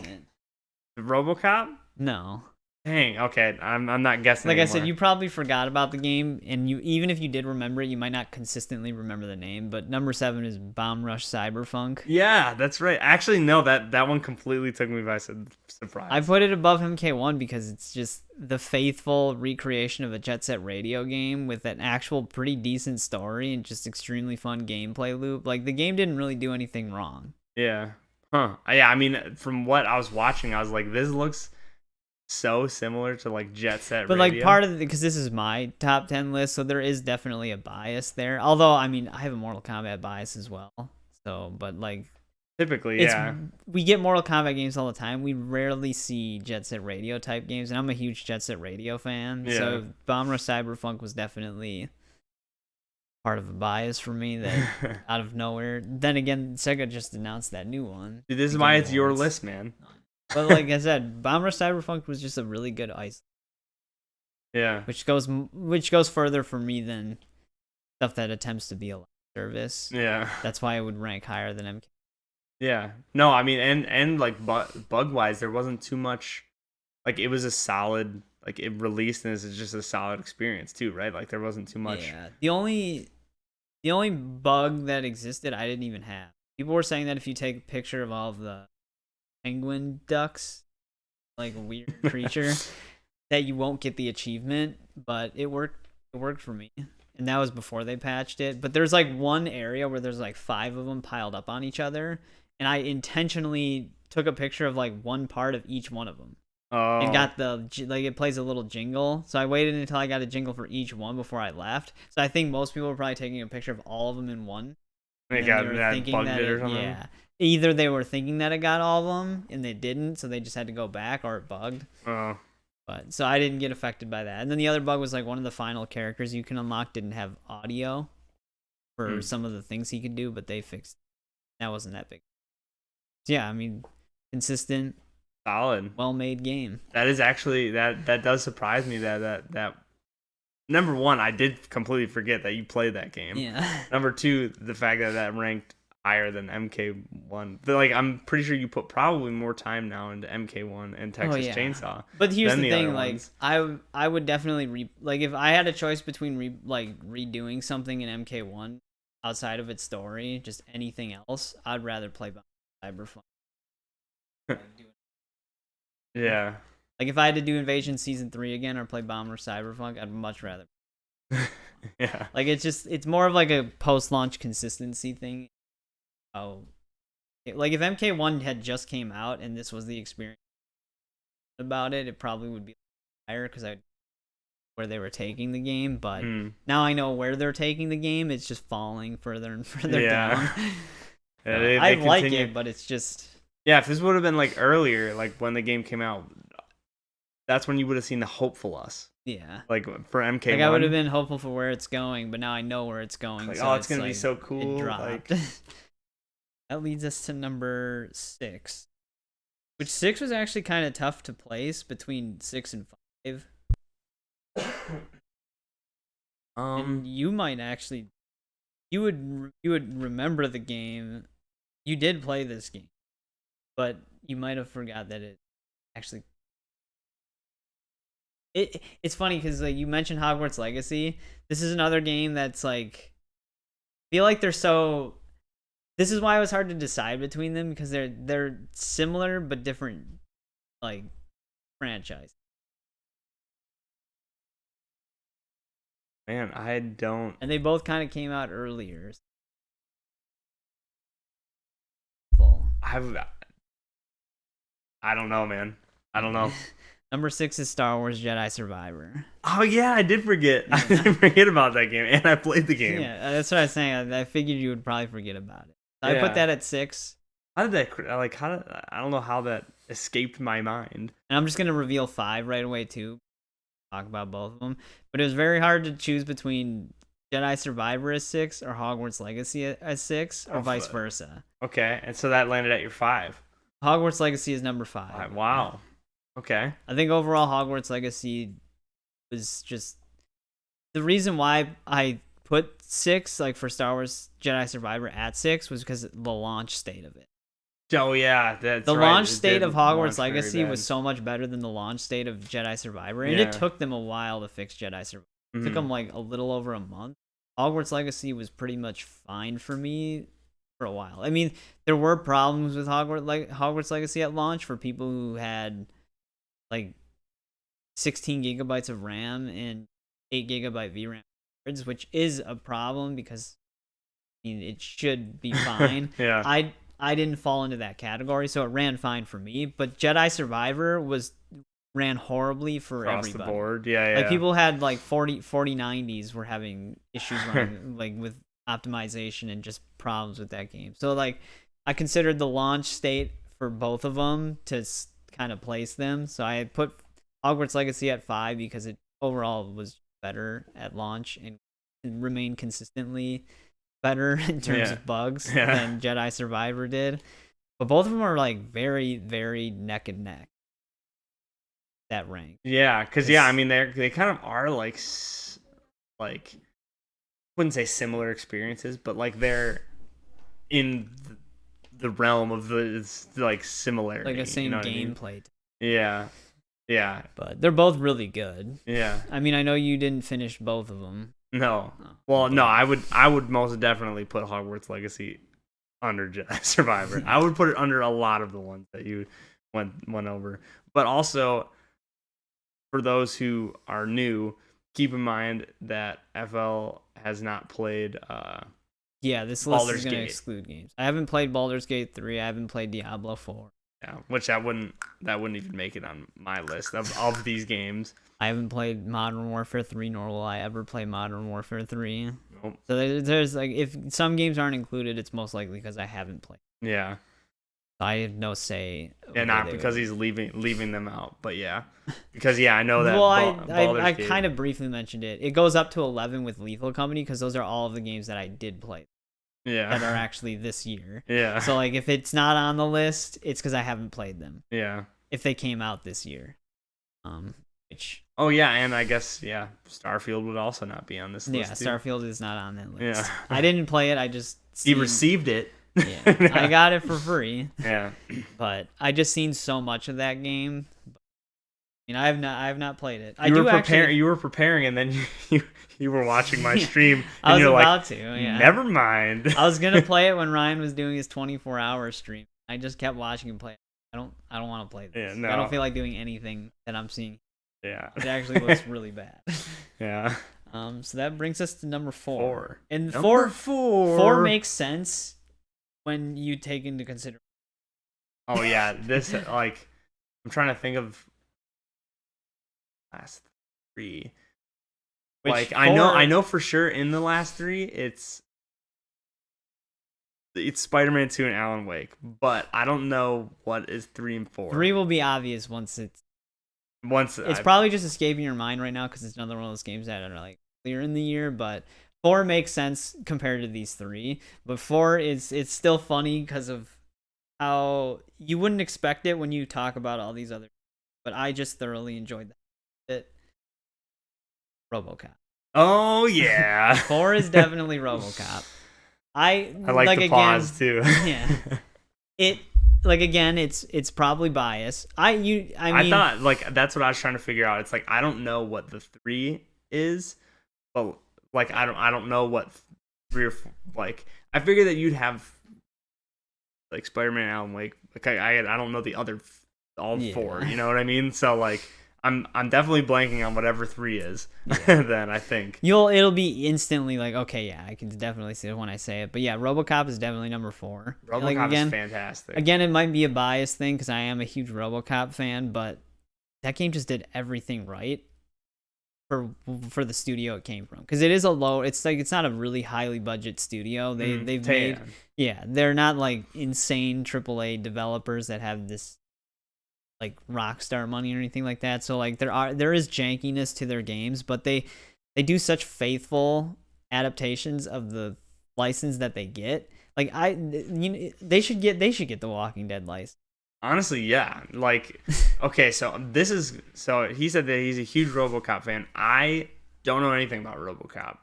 A: the RoboCop?
B: No.
A: Dang. Okay, I'm not guessing.
B: Like
A: anymore.
B: I said, you probably forgot about the game, and even if you did remember it, you might not consistently remember the name. But number 7 is Bomb Rush Cyberpunk.
A: Yeah, that's right. Actually, no, that one completely took me by surprise.
B: I put it above MK1 because it's just the faithful recreation of a Jet Set Radio game with an actual pretty decent story and just extremely fun gameplay loop. Like, the game didn't really do anything wrong.
A: Yeah. Huh. Yeah, I mean, from what I was watching, I was like, this looks so similar to like Jet Set
B: but
A: Radio.
B: Like part of because this is my top 10 list, so there is definitely a bias there, although I mean I have a Mortal Kombat bias as well, so but like
A: typically
B: we get Mortal Kombat games all the time. We rarely see Jet Set Radio type games, and I'm a huge Jet Set Radio fan. So Bomb Rush Cyberpunk was definitely part of a bias for me that out of nowhere. Then again, Sega just announced that new one.
A: Dude, this is why it's your list, man.
B: But like I said, Bomb Rush Cyberpunk was just a really good ice.
A: Yeah.
B: Which goes further for me than stuff that attempts to be a live service.
A: Yeah.
B: That's why it would rank higher than MK.
A: Yeah. No, I mean, and like bug wise, there wasn't too much. Like it was a solid. Like it released, and it's just a solid experience too, right? Like there wasn't too much.
B: Yeah. The only bug that existed, I didn't even have. People were saying that if you take a picture of all of the penguin ducks, like a weird creature, that you won't get the achievement, but it worked for me, and that was before they patched it. But there's like one area where there's like 5 of them piled up on each other, and I intentionally took a picture of like one part of each one of them. And got it plays a little jingle, so I waited until I got a jingle for each one before I left. So I think most people were probably taking a picture of all of them in one.
A: They got that bugged it or something.
B: Yeah, either they were thinking that it got all of them and they didn't, so they just had to go back, or it bugged.
A: Oh.
B: But so I didn't get affected by that. And then the other bug was like one of the final characters you can unlock didn't have audio for some of the things he could do, but they fixed it. That wasn't that big. So yeah, I mean, consistent,
A: solid,
B: well-made game.
A: That is actually that does surprise me that number one, I did completely forget that you played that game.
B: Yeah.
A: Number two, the fact that ranked higher than MK1. Like I'm pretty sure you put probably more time now into MK1 and Texas Chainsaw.
B: But here's the thing, like I would definitely if I had a choice between redoing something in MK1 outside of its story, just anything else, I'd rather play Cyberpunk.
A: Yeah.
B: Like if I had to do Invasion Season 3 again or play Bomber Cyberpunk, I'd much rather.
A: Yeah.
B: Like it's more of like a post-launch consistency thing. Oh, Like if MK1 had just came out and this was the experience about it, it probably would be higher because I where they were taking the game. But now I know where they're taking the game. It's just falling further and further down.
A: Yeah,
B: I like it, but it's just
A: if this would have been like earlier, like when the game came out, that's when you would have seen the hopeful us.
B: Yeah,
A: like for MK1,
B: like I would have been hopeful for where it's going, but now I know where it's going.
A: Like,
B: so
A: it's gonna be so cool.
B: It dropped.
A: Like...
B: That leads us to number 6, which 6 was actually kind of tough to place between 6 and 5. And you might actually, you would remember the game. You did play this game, but you might have forgot that it actually. It's funny because like you mentioned Hogwarts Legacy. This is another game that's like, I feel like they're so. This is why it was hard to decide between them because they're similar but different, like franchise.
A: Man, I don't.
B: And they both kind of came out earlier.
A: I don't know, man. I don't know.
B: Number 6 is Star Wars Jedi Survivor.
A: Oh yeah, I did forget. I did forget about that game, and I played the game.
B: Yeah, that's what I was saying. I figured you would probably forget about it. I put that at 6.
A: How did that? I don't know how that escaped my mind.
B: And I'm just gonna reveal 5 right away too. Talk about both of them, but it was very hard to choose between Jedi Survivor as 6 or Hogwarts Legacy as 6 or vice versa.
A: Okay, and so that landed at your 5.
B: Hogwarts Legacy is number 5.
A: Wow. Okay.
B: I think overall Hogwarts Legacy was just the reason why I put 6 like for Star Wars Jedi Survivor at 6 was because the launch state of it.
A: Oh yeah, that's
B: the
A: right.
B: Launch state of Hogwarts Legacy was so much better than the launch state of Jedi Survivor, and it took them a while to fix Jedi Survivor. It took them like a little over a month. Hogwarts Legacy was pretty much fine for me for a while. I mean, there were problems with Hogwarts Legacy at launch for people who had like 16 gigabytes of RAM and 8 gigabyte VRAM cards, which is a problem because I mean it should be fine.
A: Yeah.
B: I didn't fall into that category, so it ran fine for me. But Jedi Survivor ran horribly for
A: across
B: everybody.
A: The board. Yeah.
B: Like people had like 4090s were having issues running like with optimization and just problems with that game. So like I considered the launch state for both of them to kind of place them. So I put Hogwarts Legacy at 5 because it overall was better at launch and remained consistently better in terms of bugs than Jedi Survivor did. But both of them are like very, very neck and neck. That rank. Yeah,
A: because I mean they kind of are like I wouldn't say similar experiences, but like they're in the realm of the like similarity,
B: like the same gameplay.
A: Yeah.
B: But they're both really good.
A: Yeah.
B: I mean, I know you didn't finish both of them.
A: No. Well, no, I would most definitely put Hogwarts Legacy under Jedi Survivor. I would put it under a lot of the ones that you went over. But also, for those who are new, keep in mind that FL has not played
B: this list is going to exclude games. I haven't played Baldur's Gate 3. I haven't played Diablo 4.
A: Yeah, which that wouldn't even make it on my list of these games.
B: I haven't played Modern Warfare 3, nor will I ever play Modern Warfare 3.
A: Nope.
B: So there's like, if some games aren't included, it's most likely because I haven't played.
A: Yeah.
B: I have no say.
A: Yeah, not because he's leaving them out, but yeah, because I know that.
B: Well, I kind of briefly mentioned it. It goes up to 11 with Lethal Company because those are all of the games that I did play.
A: Yeah.
B: That are actually this year.
A: Yeah.
B: So like, if it's not on the list, it's because I haven't played them.
A: Yeah.
B: If they came out this year, which.
A: Oh yeah, and I guess Starfield would also not be on this list.
B: Yeah, Starfield is not on that list.
A: Yeah.
B: I didn't play it. I just.
A: He received it.
B: Yeah, I got it for free.
A: Yeah,
B: but I just seen so much of that game. I mean, I have not played it.
A: You were preparing, and then you were watching my stream. And
B: I was
A: you're
B: about
A: like,
B: to. Yeah.
A: Never mind.
B: I was gonna play it when Ryan was doing his 24-hour stream. I just kept watching him play it. I don't want to play this.
A: Yeah, no.
B: I don't feel like doing anything that I'm seeing.
A: Yeah,
B: it actually looks really bad.
A: Yeah.
B: So that brings us to number 4. And
A: number 4
B: makes sense. when you take into consideration.
A: Oh yeah, this like I'm trying to think of last three. Like I know for sure in the last three it's Spider-Man 2 and Alan Wake, but I don't know what is 3 and 4.
B: 3 will be obvious once it's probably just escaping your mind right now because it's another one of those games that are like clear in the year, but 4 makes sense compared to these 3. But 4 it's still funny because of how you wouldn't expect it when you talk about all these other, but I just thoroughly enjoyed that. RoboCop.
A: Oh yeah.
B: 4 is definitely RoboCop. I
A: like the pause too.
B: Yeah. It like again, it's probably bias. I mean,
A: I thought like that's what I was trying to figure out. It's like I don't know what the 3 is, but like I don't know what 3 or 4, like I figured that you'd have like Spider-Man and Alan Wake. Like I don't know the other all 4, you know what I mean? So like I'm definitely blanking on whatever 3 is.
B: Yeah.
A: Then I think
B: it'll be instantly like, okay, yeah, I can definitely see it when I say it. But yeah, RoboCop is definitely number 4.
A: RoboCop
B: like, again,
A: is fantastic.
B: Again, it might be a biased thing because I am a huge RoboCop fan, but that game just did everything right for the studio it came from. Because it is it's not a really highly budget studio. They've made they're not like insane AAA developers that have this like Rockstar money or anything like that. So like there is jankiness to their games, but they do such faithful adaptations of the license that they get. Like they should get the Walking Dead license.
A: Honestly, yeah. Like, okay, so he said that he's a huge RoboCop fan. I don't know anything about RoboCop.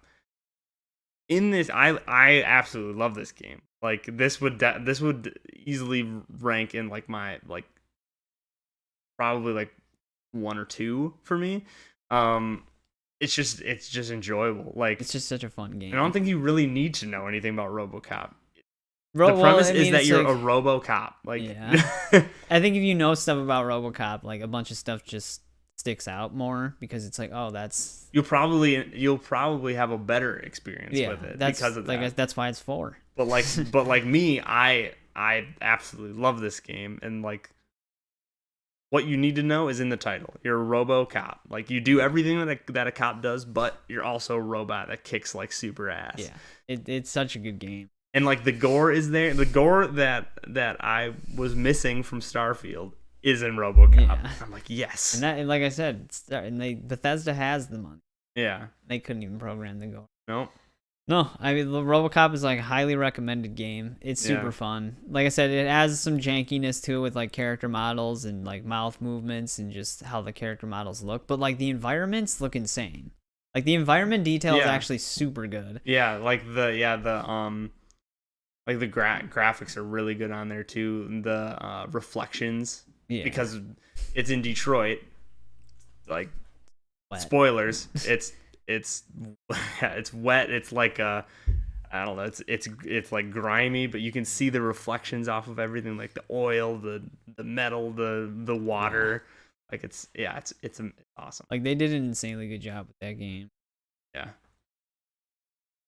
A: In this, I absolutely love this game. Like, this would easily rank in like my like probably like 1 or 2 for me. It's just enjoyable. Like,
B: it's just such a fun game.
A: I don't think you really need to know anything about RoboCop. The premise is that you're a RoboCop. Like,
B: yeah. I think if you know stuff about RoboCop, like a bunch of stuff just sticks out more because it's like, oh, that's
A: you'll probably have a better experience with it because of that.
B: Like that's why it's 4.
A: But like me, I absolutely love this game, and like what you need to know is in the title. You're a RoboCop. Like you do everything that a cop does, but you're also a robot that kicks like super ass.
B: Yeah, it's such a good game.
A: And like the gore is there. The gore that I was missing from Starfield is in RoboCop. Yeah. I'm like, yes.
B: And like I said, Bethesda has the money.
A: Yeah.
B: They couldn't even program the gore.
A: Nope.
B: No, I mean, the RoboCop is like a highly recommended game. It's super fun. Like I said, it has some jankiness to it with like character models and like mouth movements and just how the character models look. But like the environments look insane. Like the environment detail is actually super good.
A: Yeah, like like the graphics are really good on there too. The reflections, because it's in Detroit. Like spoilers, it's wet. It's like I don't know. It's like grimy, but you can see the reflections off of everything, like the oil, the metal, the water. Like it's awesome.
B: Like they did an insanely good job with that game.
A: Yeah.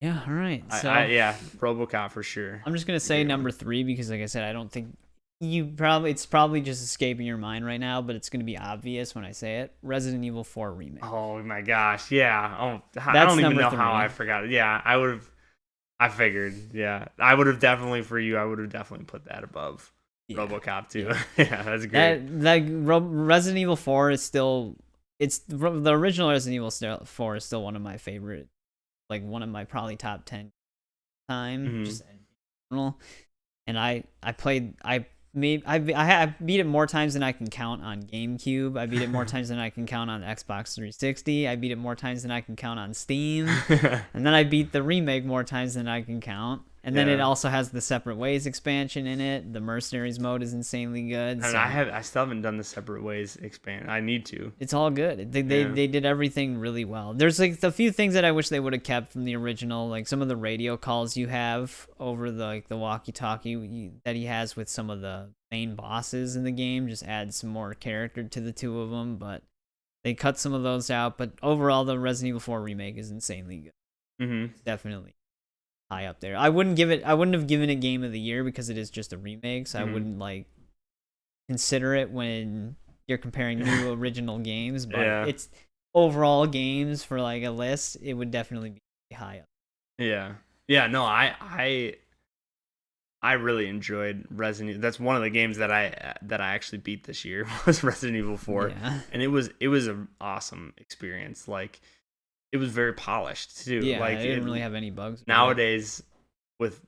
B: Yeah, all right. So
A: RoboCop for sure.
B: I'm just gonna say number 3 because, like I said, I don't think it's probably just escaping your mind right now, but it's gonna be obvious when I say it. Resident Evil 4 remake.
A: Oh my gosh, yeah. Oh, I don't even know 3. How I forgot it. Yeah, I figured. Yeah, I would have definitely put that above RoboCop too. Yeah, that's great.
B: Resident Evil 4 is still the original Resident Evil 4 is still one of my favorite. Like one of my probably top 10 time, just in general. And I beat it more times than I can count on GameCube. I beat it more times than I can count on Xbox 360. I beat it more times than I can count on Steam. And then I beat the remake more times than I can count. And then it also has the Separate Ways expansion in it. The Mercenaries mode is insanely good.
A: And I still haven't done the Separate Ways expansion. I need to.
B: It's all good. They did everything really well. There's like a few things that I wish they would have kept from the original, like some of the radio calls you have over the walkie-talkie that he has with some of the main bosses in the game. Just add some more character to the two of them, but they cut some of those out. But overall, the Resident Evil 4 remake is insanely good.
A: Mm-hmm.
B: It's definitely high up there. I wouldn't have given it Game of the Year because it is just a remake, so I wouldn't like consider it when you're comparing new original games, but it's overall games for like a list, it would definitely be high up.
A: Yeah, no, I really enjoyed Resident Evil. That's one of the games that I actually beat this year was Resident Evil 4.
B: Yeah.
A: And it was an awesome experience. Like it was very polished too.
B: Yeah,
A: like
B: it didn't really have any bugs.
A: Nowadays with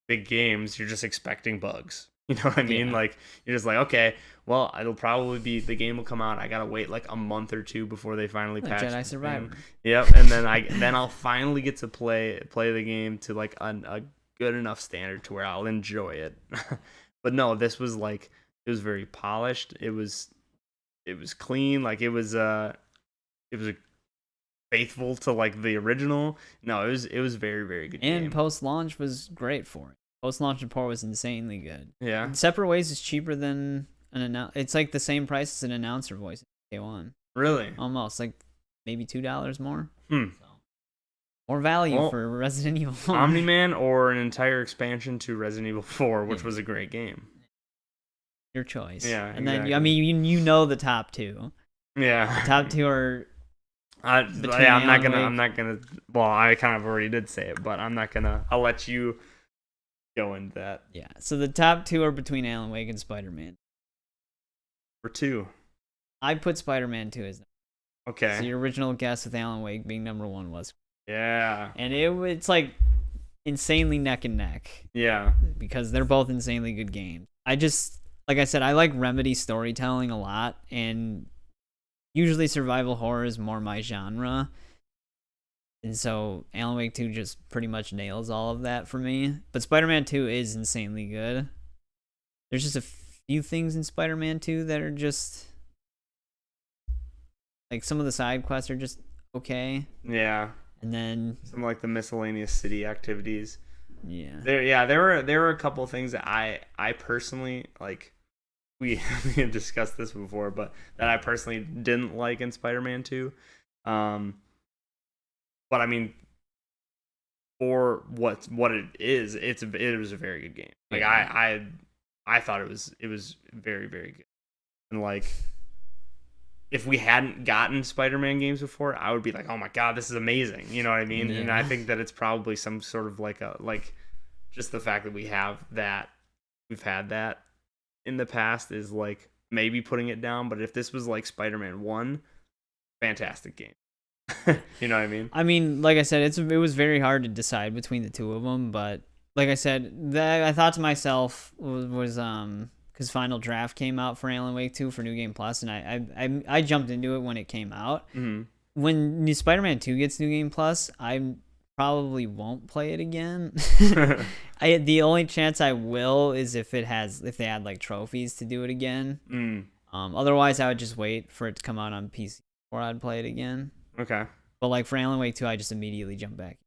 A: big games, you're just expecting bugs. You know what I mean? Like you're just like, okay, well, it'll probably be the game will come out. I gotta wait like a month or two before they finally patch
B: Jedi Survivor.
A: Yep, and then I'll finally get to play the game to like a good enough standard to where I'll enjoy it. But no, this was like it was very polished. It was clean. Like it was faithful to like the original. No, it was very, very good.
B: And
A: game.
B: Post launch was great for it. Post launch support was insanely good.
A: Yeah.
B: Separate Ways is cheaper than it's like the same price as an announcer voice in K1.
A: Really?
B: Almost like maybe $2 more.
A: So,
B: more value for Resident Evil 4.
A: Omni-Man or an entire expansion to Resident Evil 4, which was a great game.
B: Your choice.
A: Yeah.
B: And
A: exactly.
B: then I mean you know the top two.
A: Yeah.
B: The top two are
A: I'm not gonna well, I kind of already did say it, but I'm not gonna I'll let you go into that.
B: Yeah. So the top two are between Alan Wake and Spider-Man.
A: For 2.
B: I put Spider-Man 2 as
A: okay.
B: So your original guess with Alan Wake being number 1 was.
A: Yeah.
B: And it's like insanely neck and neck.
A: Yeah.
B: Because they're both insanely good games. Like I said, I like Remedy storytelling a lot, and usually survival horror is more my genre. And so Alan Wake 2 just pretty much nails all of that for me. But Spider-Man 2 is insanely good. There's just a few things in Spider-Man 2 that are just like some of the side quests are just okay.
A: Yeah.
B: And then
A: some like the miscellaneous city activities.
B: Yeah.
A: There were a couple of things that I personally like. We have discussed this before, but that I personally didn't like in Spider-Man 2. But I mean, for what it is, it was a very good game. Like I thought it was very, very good. And like, if we hadn't gotten Spider-Man games before, I would be like, oh my god, this is amazing. You know what I mean? Yeah. And I think that it's probably some sort of like just the fact that we've had that in the past is like maybe putting it down. But if this was like Spider-Man 1, fantastic game. You know what I mean?
B: I mean, like I said, it was very hard to decide between the two of them, but like I said, I thought to myself was because Final Draft came out for Alan Wake 2 for New Game Plus, and I jumped into it when it came out. Mm-hmm. When New Spider-Man 2 gets New Game Plus, I probably won't play it again. The only chance I will is if they add like trophies to do it again. Otherwise, I would just wait for it to come out on PC before I'd play it again.
A: Okay.
B: But like for Alan Wake 2, I just immediately jumped back.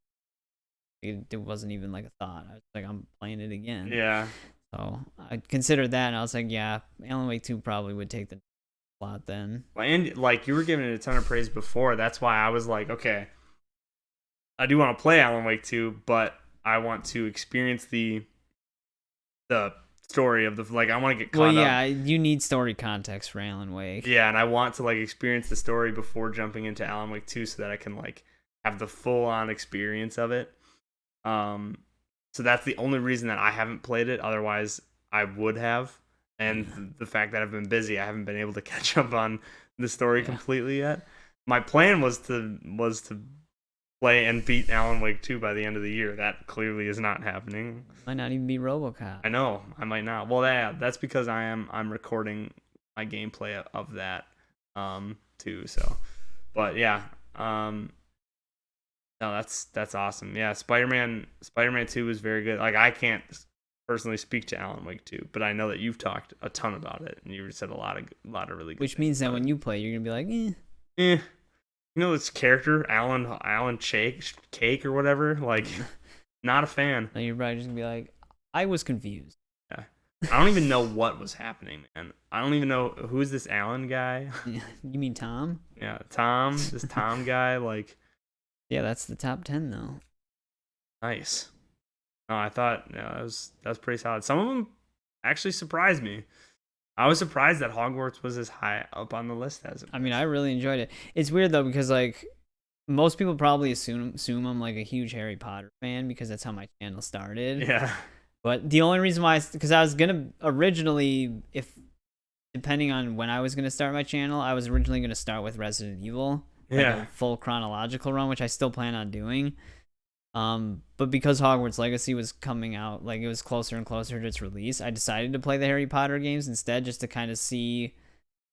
B: It wasn't even like a thought. I was like, I'm playing it again.
A: Yeah.
B: So I considered that, and I was like, yeah, Alan Wake 2 probably would take the slot then.
A: And like you were giving it a ton of praise before, that's why I was like, okay, I do want to play Alan Wake 2, but I want to experience the story of I want to get caught up.
B: Well, yeah, you need story context for Alan Wake.
A: Yeah, and I want to like experience the story before jumping into Alan Wake 2 so that I can like have the full-on experience of it. So that's the only reason that I haven't played it. Otherwise, I would have. And the fact that I've been busy, I haven't been able to catch up on the story completely yet. My plan was to play and beat Alan Wake 2 by the end of the year. That clearly is not happening.
B: Might not even be RoboCop.
A: I know. I might not. Well, that's because I'm recording my gameplay of that too. So, but yeah. No, that's awesome. Yeah, Spider-Man 2 was very good. Like I can't personally speak to Alan Wake 2, but I know that you've talked a ton about it and you've said a lot of really good.
B: Which means that when you play, you're gonna be like,
A: You know this character, Alan Cake or whatever? Like, not a fan.
B: And you're probably just gonna be like, I was confused.
A: Yeah. I don't even know what was happening, man. I don't even know who's this Alan guy.
B: You mean Tom?
A: Yeah, Tom. This Tom guy, like.
B: Yeah, that's the top 10 though.
A: Nice. No, I thought that was pretty solid. Some of them actually surprised me. I was surprised that Hogwarts was as high up on the list as it was.
B: I mean, I really enjoyed it. It's weird though because like most people probably assume I'm like a huge Harry Potter fan because that's how my channel started.
A: Yeah.
B: But the only reason why, because I was gonna originally, if depending on when I was gonna start my channel, I was originally gonna start with Resident Evil, like
A: Yeah.
B: a full chronological run, which I still plan on doing. But because Hogwarts Legacy was coming out, like it was closer and closer to its release, I decided to play the Harry Potter games instead, just to kind of see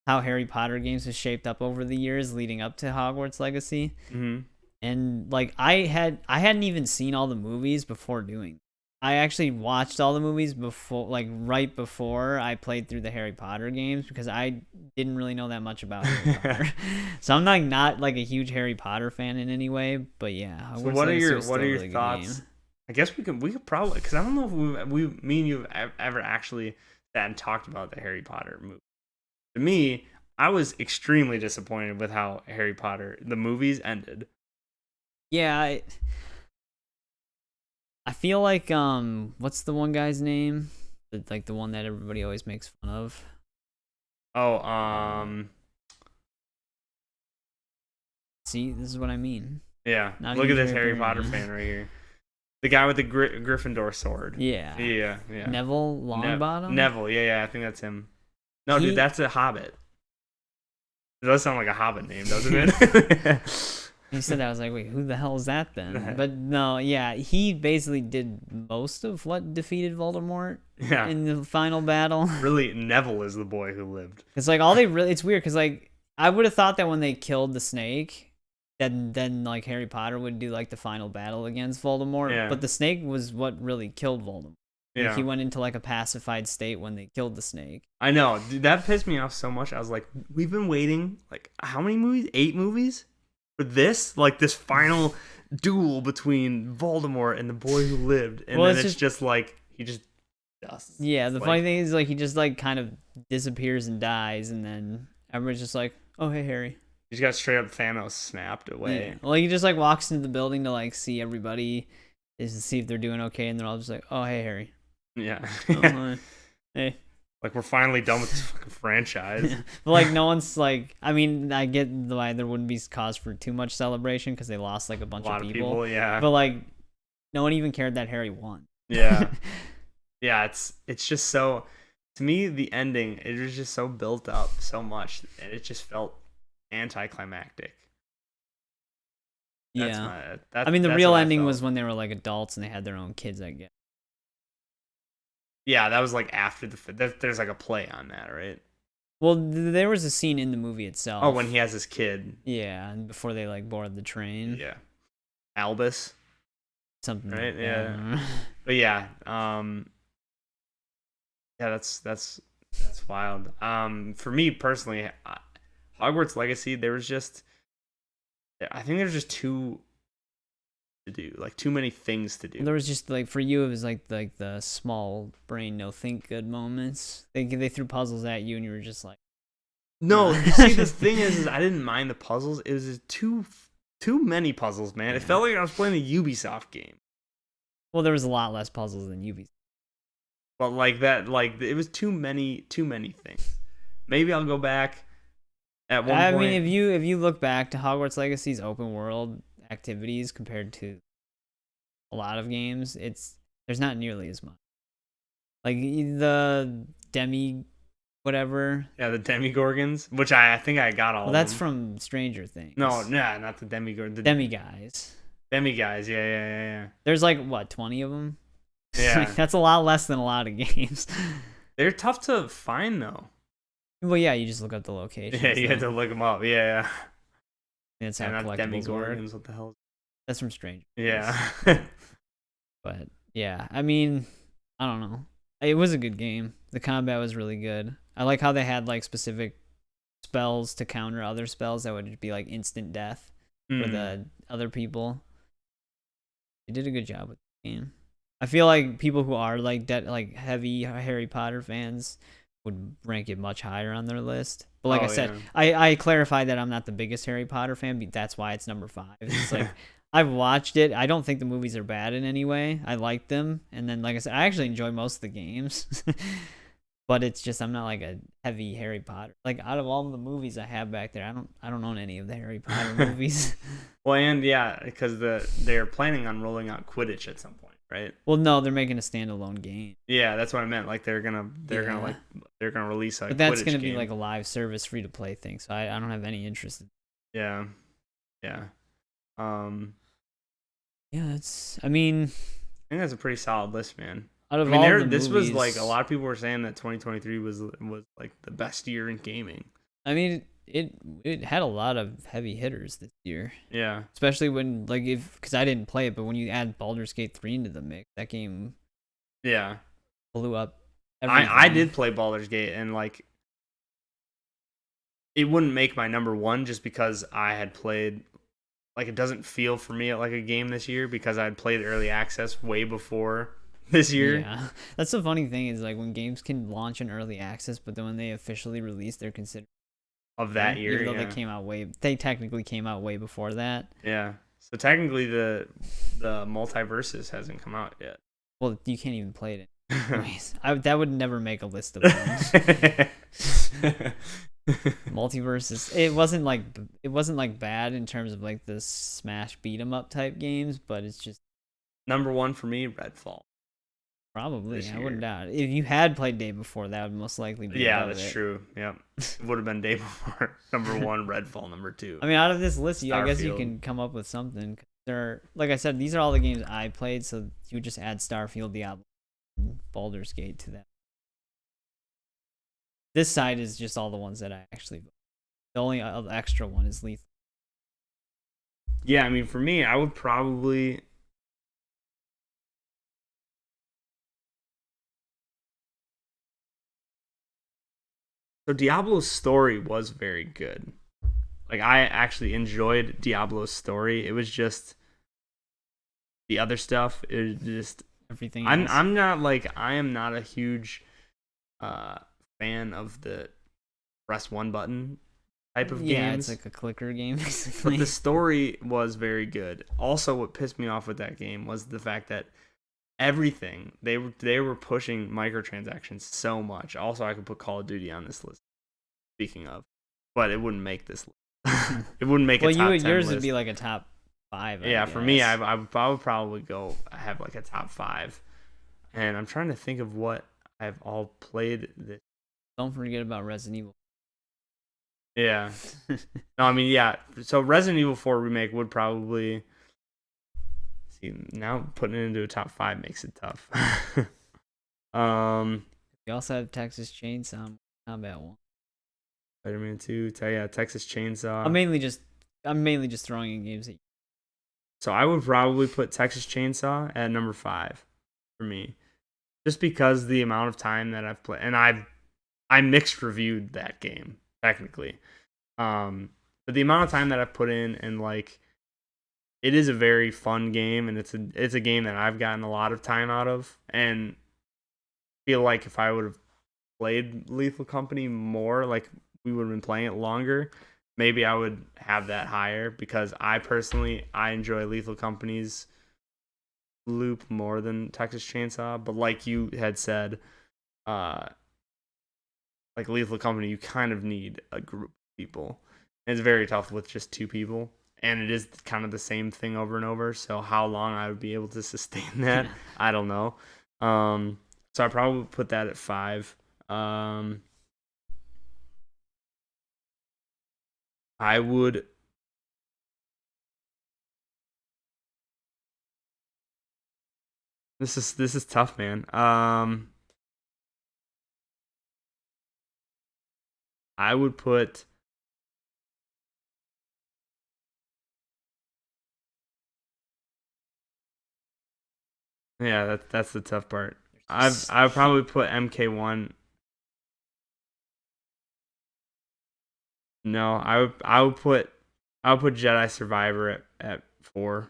B: how Harry Potter games have shaped up over the years leading up to Hogwarts Legacy.
A: Mm-hmm.
B: And like I hadn't even seen all the movies before doing. I actually watched all the movies before, like right before I played through the Harry Potter games, because I didn't really know that much about Harry Potter. So I'm not like a huge Harry Potter fan in any way, but yeah.
A: So what are your thoughts? I guess we could probably, because I don't know if me and you have ever actually sat and talked about the Harry Potter movie. To me, I was extremely disappointed with how Harry Potter the movies ended.
B: Yeah, I feel like what's the one guy's name? Like the one that everybody always makes fun of.
A: Oh,
B: see, this is what I mean.
A: Yeah.
B: Not
A: Look at
B: even
A: this Harry Potter fan right here. The guy with the Gryffindor sword.
B: Yeah.
A: Yeah.
B: Neville Longbottom?
A: Neville, yeah, I think that's him. No, dude, that's a Hobbit. It does sound like a Hobbit name, doesn't it?
B: He said that. I was like, wait, who the hell is that then? But no, yeah, he basically did most of what defeated Voldemort in the final battle.
A: Really, Neville is the boy who lived.
B: It's like all they really, it's weird because like I would have thought that when they killed the snake, then like Harry Potter would do like the final battle against Voldemort.
A: Yeah.
B: But the snake was what really killed Voldemort.
A: Yeah.
B: Like, he went into like a pacified state when they killed the snake.
A: I know, dude, that pissed me off so much. I was like, we've been waiting like how many movies? 8 movies? For this, like this final duel between Voldemort and the boy who lived, and then it's just like he just dusts.
B: Yeah, the funny thing is like he just like kind of disappears and dies, and then everybody's just like, "Oh, hey, Harry."
A: He just got straight up Thanos snapped away.
B: Yeah. Well, he just like walks into the building to like see everybody, is to see if they're doing okay, and they're all just like, "Oh, hey, Harry."
A: Yeah.
B: Oh, hey.
A: Like, we're finally done with this fucking franchise.
B: But like no one's like, I mean, I get why there wouldn't be cause for too much celebration because they lost like a bunch of people.
A: Yeah.
B: But like no one even cared that Harry won.
A: Yeah. Yeah, it's just so, to me, the ending, it was just so built up so much, and it just felt anticlimactic.
B: Yeah. I mean, the real ending was when they were like adults and they had their own kids, I guess.
A: Yeah, that was like after there's like a play on that, right?
B: Well, there was a scene in the movie itself.
A: Oh, when he has his kid.
B: Yeah, and before they like board the train.
A: Yeah. Albus.
B: Something.
A: Right.
B: Like
A: yeah. But yeah. Yeah, that's wild. For me personally, Hogwarts Legacy, I think there's just too to do, like too many things to do.
B: There was just like, for you it was like the small brain no think good moments. They threw puzzles at you and you were just like,
A: no. See, the thing is I didn't mind the puzzles. It was just too many puzzles, man. It felt like I was playing a Ubisoft game.
B: Well, there was a lot less puzzles than Ubisoft,
A: but like that, like it was too many things. Maybe I'll go back at one point.
B: I mean, if you look back to Hogwarts Legacy's open world activities compared to a lot of games, there's not nearly as much. Like the demi whatever.
A: Yeah, the Demigorgons, which I think I got all.
B: Well, that's from Stranger Things.
A: No, not the Demigorgons. The
B: Demiguys.
A: Demiguys, yeah.
B: There's like what, 20 of them?
A: Yeah.
B: Like, that's a lot less than a lot of games.
A: They're tough to find though.
B: Well, yeah, you just look up the location.
A: Yeah, you had to look them up. Yeah.
B: That's how collectibles work.
A: What the hell?
B: That's from Stranger Things.
A: Yeah.
B: But yeah, I mean, I don't know. It was a good game. The combat was really good. I like how they had like specific spells to counter other spells that would be like instant death for the other people. They did a good job with the game. I feel like people who are like heavy Harry Potter fans would rank it much higher on their list. But like I said, I clarified that I'm not the biggest Harry Potter fan, but that's why it's number 5. It's like I've watched it. I don't think the movies are bad in any way. I like them, and then like I said, I actually enjoy most of the games. But it's just I'm not like a heavy Harry Potter. Like out of all the movies I have back there, I don't own any of the Harry Potter movies.
A: Well, and yeah, because they're planning on rolling out Quidditch at some point, right?
B: Well, no, they're making a standalone game.
A: Yeah, that's what I meant. Like they're gonna release a
B: but that's
A: Quidditch
B: gonna
A: game.
B: be like a live service, free to play thing. So I don't have any interest.
A: Yeah, yeah.
B: Yeah, that's. I mean,
A: I think that's a pretty solid list, man.
B: out of
A: I mean,
B: all the
A: this
B: movies,
A: was like a lot of people were saying that 2023 was like the best year in gaming.
B: I mean, it had a lot of heavy hitters this year.
A: Yeah,
B: Especially when like because I didn't play it, but when you add Baldur's Gate 3 into the mix, that game
A: yeah.
B: blew up.
A: I did play Baldur's Gate, and like it wouldn't make my number one just because I had played. Like it doesn't feel for me like a game this year because I had played early access way before this year.
B: Yeah, that's the funny thing is like when games can launch in early access, but then when they officially release, they're considered
A: Of that year,
B: even though
A: yeah.
B: they technically came out way before that.
A: Yeah. So technically, the multiverses hasn't come out yet.
B: Well, you can't even play it. Anyways, that would never make a list of them. Multiverses. It wasn't like bad in terms of like the smash beat 'em up type games, but it's just
A: Number one for me, Redfall.
B: probably
A: This
B: I wouldn't
A: year.
B: doubt it. If you had played Day Before, that would most likely be
A: Yeah,
B: above
A: that's
B: it.
A: true. Yep. It would have been day before. Number one, Redfall. Number two.
B: I mean, out of this list, I guess you
A: Starfield.
B: can come up with something. There, like I said, these are all the games I played, so you just add Starfield, Diablo, and Baldur's Gate to that. This side is just all the ones that I actually. The only extra one is Lethal.
A: Yeah, I mean, for me, I would probably. So Diablo's story was very good. Like I actually enjoyed Diablo's story. It was just the other stuff. It was just
B: Everything.
A: I'm
B: else.
A: I'm not like I am not a huge fan of the press one button type of
B: Yeah,
A: games.
B: it's like a clicker game basically.
A: But the story was very good. Also, what pissed me off with that game was the fact that everything they were pushing microtransactions so much. Also, I could put Call of Duty on this list. Speaking of, but it wouldn't make this list. It wouldn't make a top 10
B: yours
A: list.
B: would be like a top 5.
A: Yeah, for me, I would probably go have like a top 5, and I'm trying to think of what I've all played. This.
B: Don't forget about Resident Evil.
A: Yeah. No, I mean, yeah. So Resident Evil 4 remake would probably. See, now putting it into a top 5 makes it tough.
B: We also have Texas Chainsaw Combat 1.
A: Spider-Man 2, yeah, Texas Chainsaw.
B: I'm mainly just throwing in games that you.
A: So I would probably put Texas Chainsaw at number 5 for me, just because the amount of time that I've played, and I mixed reviewed that game technically, but the amount of time that I've put in, and like, it is a very fun game, and it's a game that I've gotten a lot of time out of, and feel like if I would have played Lethal Company more, like we would have been playing it longer, maybe I would have that higher, because I enjoy Lethal Company's loop more than Texas Chainsaw. But like you had said, like Lethal Company, you kind of need a group of people. And it's very tough with just 2 people, and it is kind of the same thing over and over. So how long I would be able to sustain that, I don't know. So I probably would put that at 5. I would. This is tough, man. I would put. Yeah, that's the tough part. I've probably put MK1. No, I would put Jedi Survivor at 4,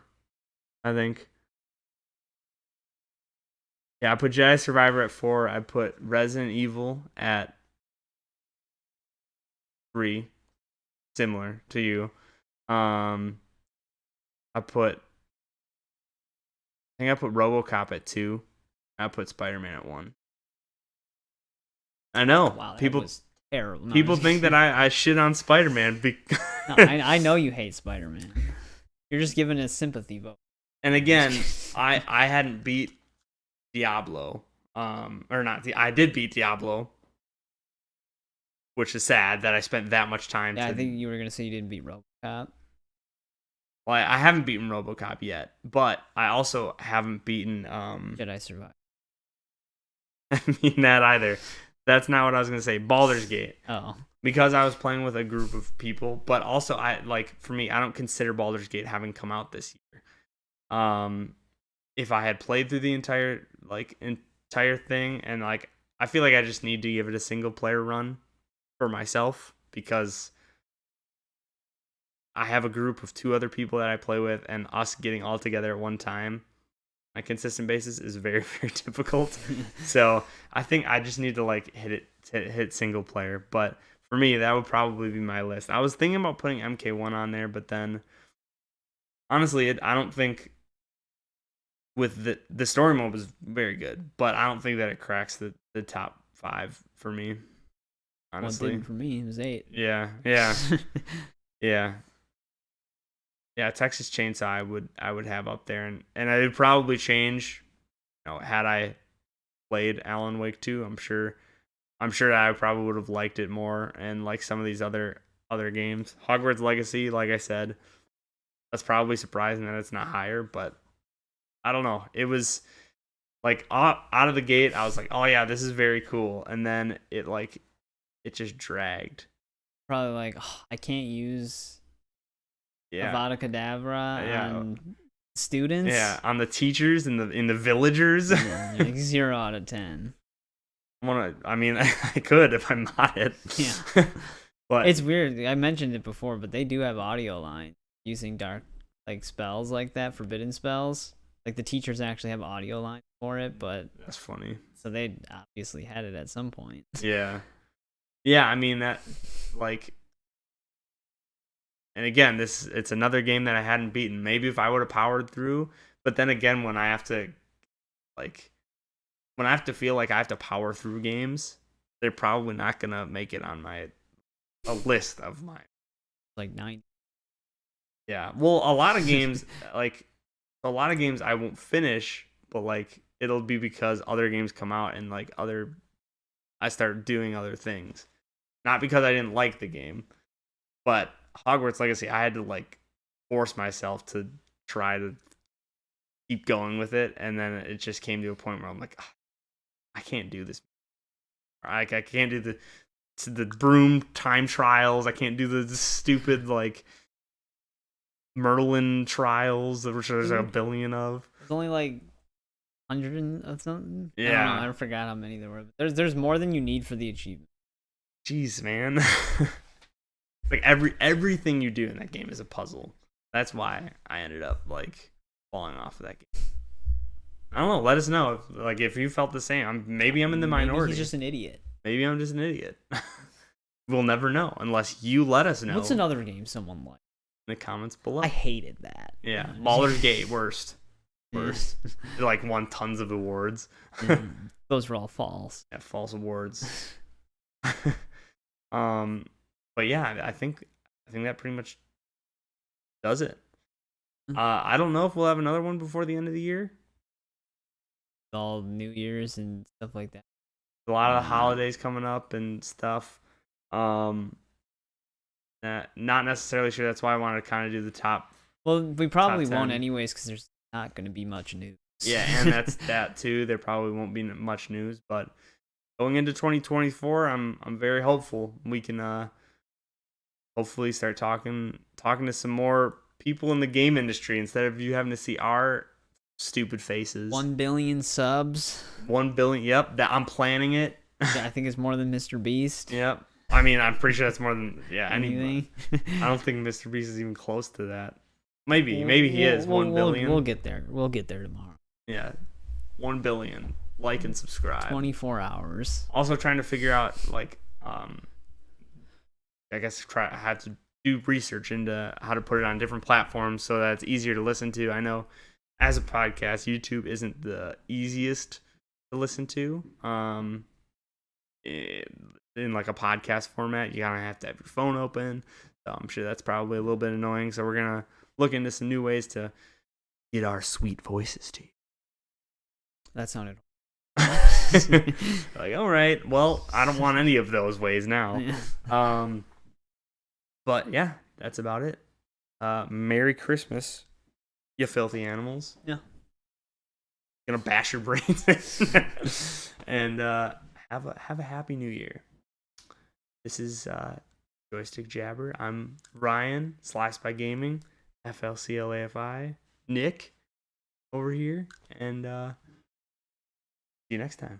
A: I think. Yeah, I put Jedi Survivor at 4. I put Resident Evil at 3, similar to you. I put I think I put RoboCop at 2. I put Spider-Man at 1. I know.
B: Wow, that
A: people
B: was terrible. No,
A: people
B: I'm just
A: think that I shit on Spider-Man.
B: No, I know you hate Spider-Man. You're just giving a sympathy vote.
A: And again, I hadn't beat Diablo. Or not. I did beat Diablo, which is sad that I spent that much time.
B: Yeah, I think you were gonna say you didn't beat RoboCop.
A: Well, I haven't beaten RoboCop yet, but I also haven't beaten
B: Jedi Survivor.
A: I mean that either. That's not what I was gonna say. Baldur's Gate.
B: Oh.
A: Because I was playing with a group of people, but also for me, I don't consider Baldur's Gate having come out this year. If I had played through the entire thing, and I feel like I just need to give it a single player run for myself, because I have a group of 2 other people that I play with, and us getting all together at one time on a consistent basis is very, very difficult. So I think I just need to hit single player. But for me, that would probably be my list. I was thinking about putting MK1 on there, but then honestly, I don't think with the story mode was very good, but I don't think that it cracks the top 5 for me. Honestly,
B: well, it didn't for me. It was 8.
A: Yeah. Yeah, Texas Chainsaw I would have up there, and I would probably change, had I played Alan Wake 2, I'm sure that I probably would have liked it more, and like some of these other games. Hogwarts Legacy, like I said, that's probably surprising that it's not higher, but I don't know. It was like out of the gate, I was like, oh yeah, this is very cool, and then it just dragged.
B: Probably like, oh, I can't use Avada Kedavra on students.
A: Yeah, on the teachers and the villagers.
B: Yeah, like 0 out of 10.
A: I could if I mod it.
B: Yeah.
A: But
B: it's weird. I mentioned it before, but they do have audio line using dark spells like that, forbidden spells. Like the teachers actually have audio line for it, but
A: that's funny.
B: So they obviously had it at some point.
A: Yeah. Yeah, I mean that and again, it's another game that I hadn't beaten. Maybe if I would have powered through, but then again, when I have to feel like I have to power through games, they're probably not gonna make it on a list of mine.
B: Like 9.
A: Yeah. Well, a lot of games I won't finish, but it'll be because other games come out and I start doing other things. Not because I didn't like the game, but Hogwarts Legacy, I had to force myself to try to keep going with it, and then it just came to a point where I'm like, I can't do this. I can't do the broom time trials. I can't do the stupid Merlin trials, which there's a billion of.
B: There's only 100 of something.
A: Yeah,
B: I forgot how many there were. There's more than you need for the achievement.
A: Jeez, man. Everything you do in that game is a puzzle. That's why I ended up falling off of that game. I don't know. Let us know if you felt the same. Maybe I'm in the minority.
B: He's just an idiot.
A: Maybe I'm just an idiot. We'll never know unless you let us know.
B: What's another game someone liked?
A: In the comments below.
B: I hated that.
A: Yeah, Baldur's Gate, worst. It won tons of awards.
B: Those were all false.
A: Yeah, false awards. But yeah, I think that pretty much does it. I don't know if we'll have another one before the end of the year.
B: All New Year's and stuff like that.
A: A lot of holidays coming up and stuff. Not necessarily sure. That's why I wanted to kind of do the top.
B: Well, we probably won't anyways, because there's not going to be much news.
A: Yeah, and that's that too. There probably won't be much news, but going into 2024, I'm very hopeful we can hopefully start talking to some more people in the game industry instead of you having to see our stupid faces.
B: 1 billion subs.
A: 1 billion. Yep, that I'm planning it.
B: I think it's more than Mr. Beast.
A: Yep. I mean, I'm pretty sure that's more than
B: anything.
A: I don't think Mr. Beast is even close to that. Maybe he is 1 billion.
B: We'll get there. We'll get there tomorrow.
A: Yeah, 1 billion. Like and subscribe.
B: 24 hours.
A: Also trying to figure out I guess I have to do research into how to put it on different platforms so that it's easier to listen to. I know as a podcast, YouTube isn't the easiest to listen to. In like a podcast format, you kind of have to have your phone open. So I'm sure that's probably a little bit annoying. So we're gonna look into some new ways to get our sweet voices to you.
B: That sounded.
A: Like, all right, well, I don't want any of those ways now.
B: Yeah.
A: But yeah, that's about it. Merry Christmas, you filthy animals.
B: Yeah.
A: Gonna bash your brains in. And have a happy new year. This is Joystick Jabber. I'm Ryan, Slice by Gaming, FLCLAFI, Nick over here, and see you next time.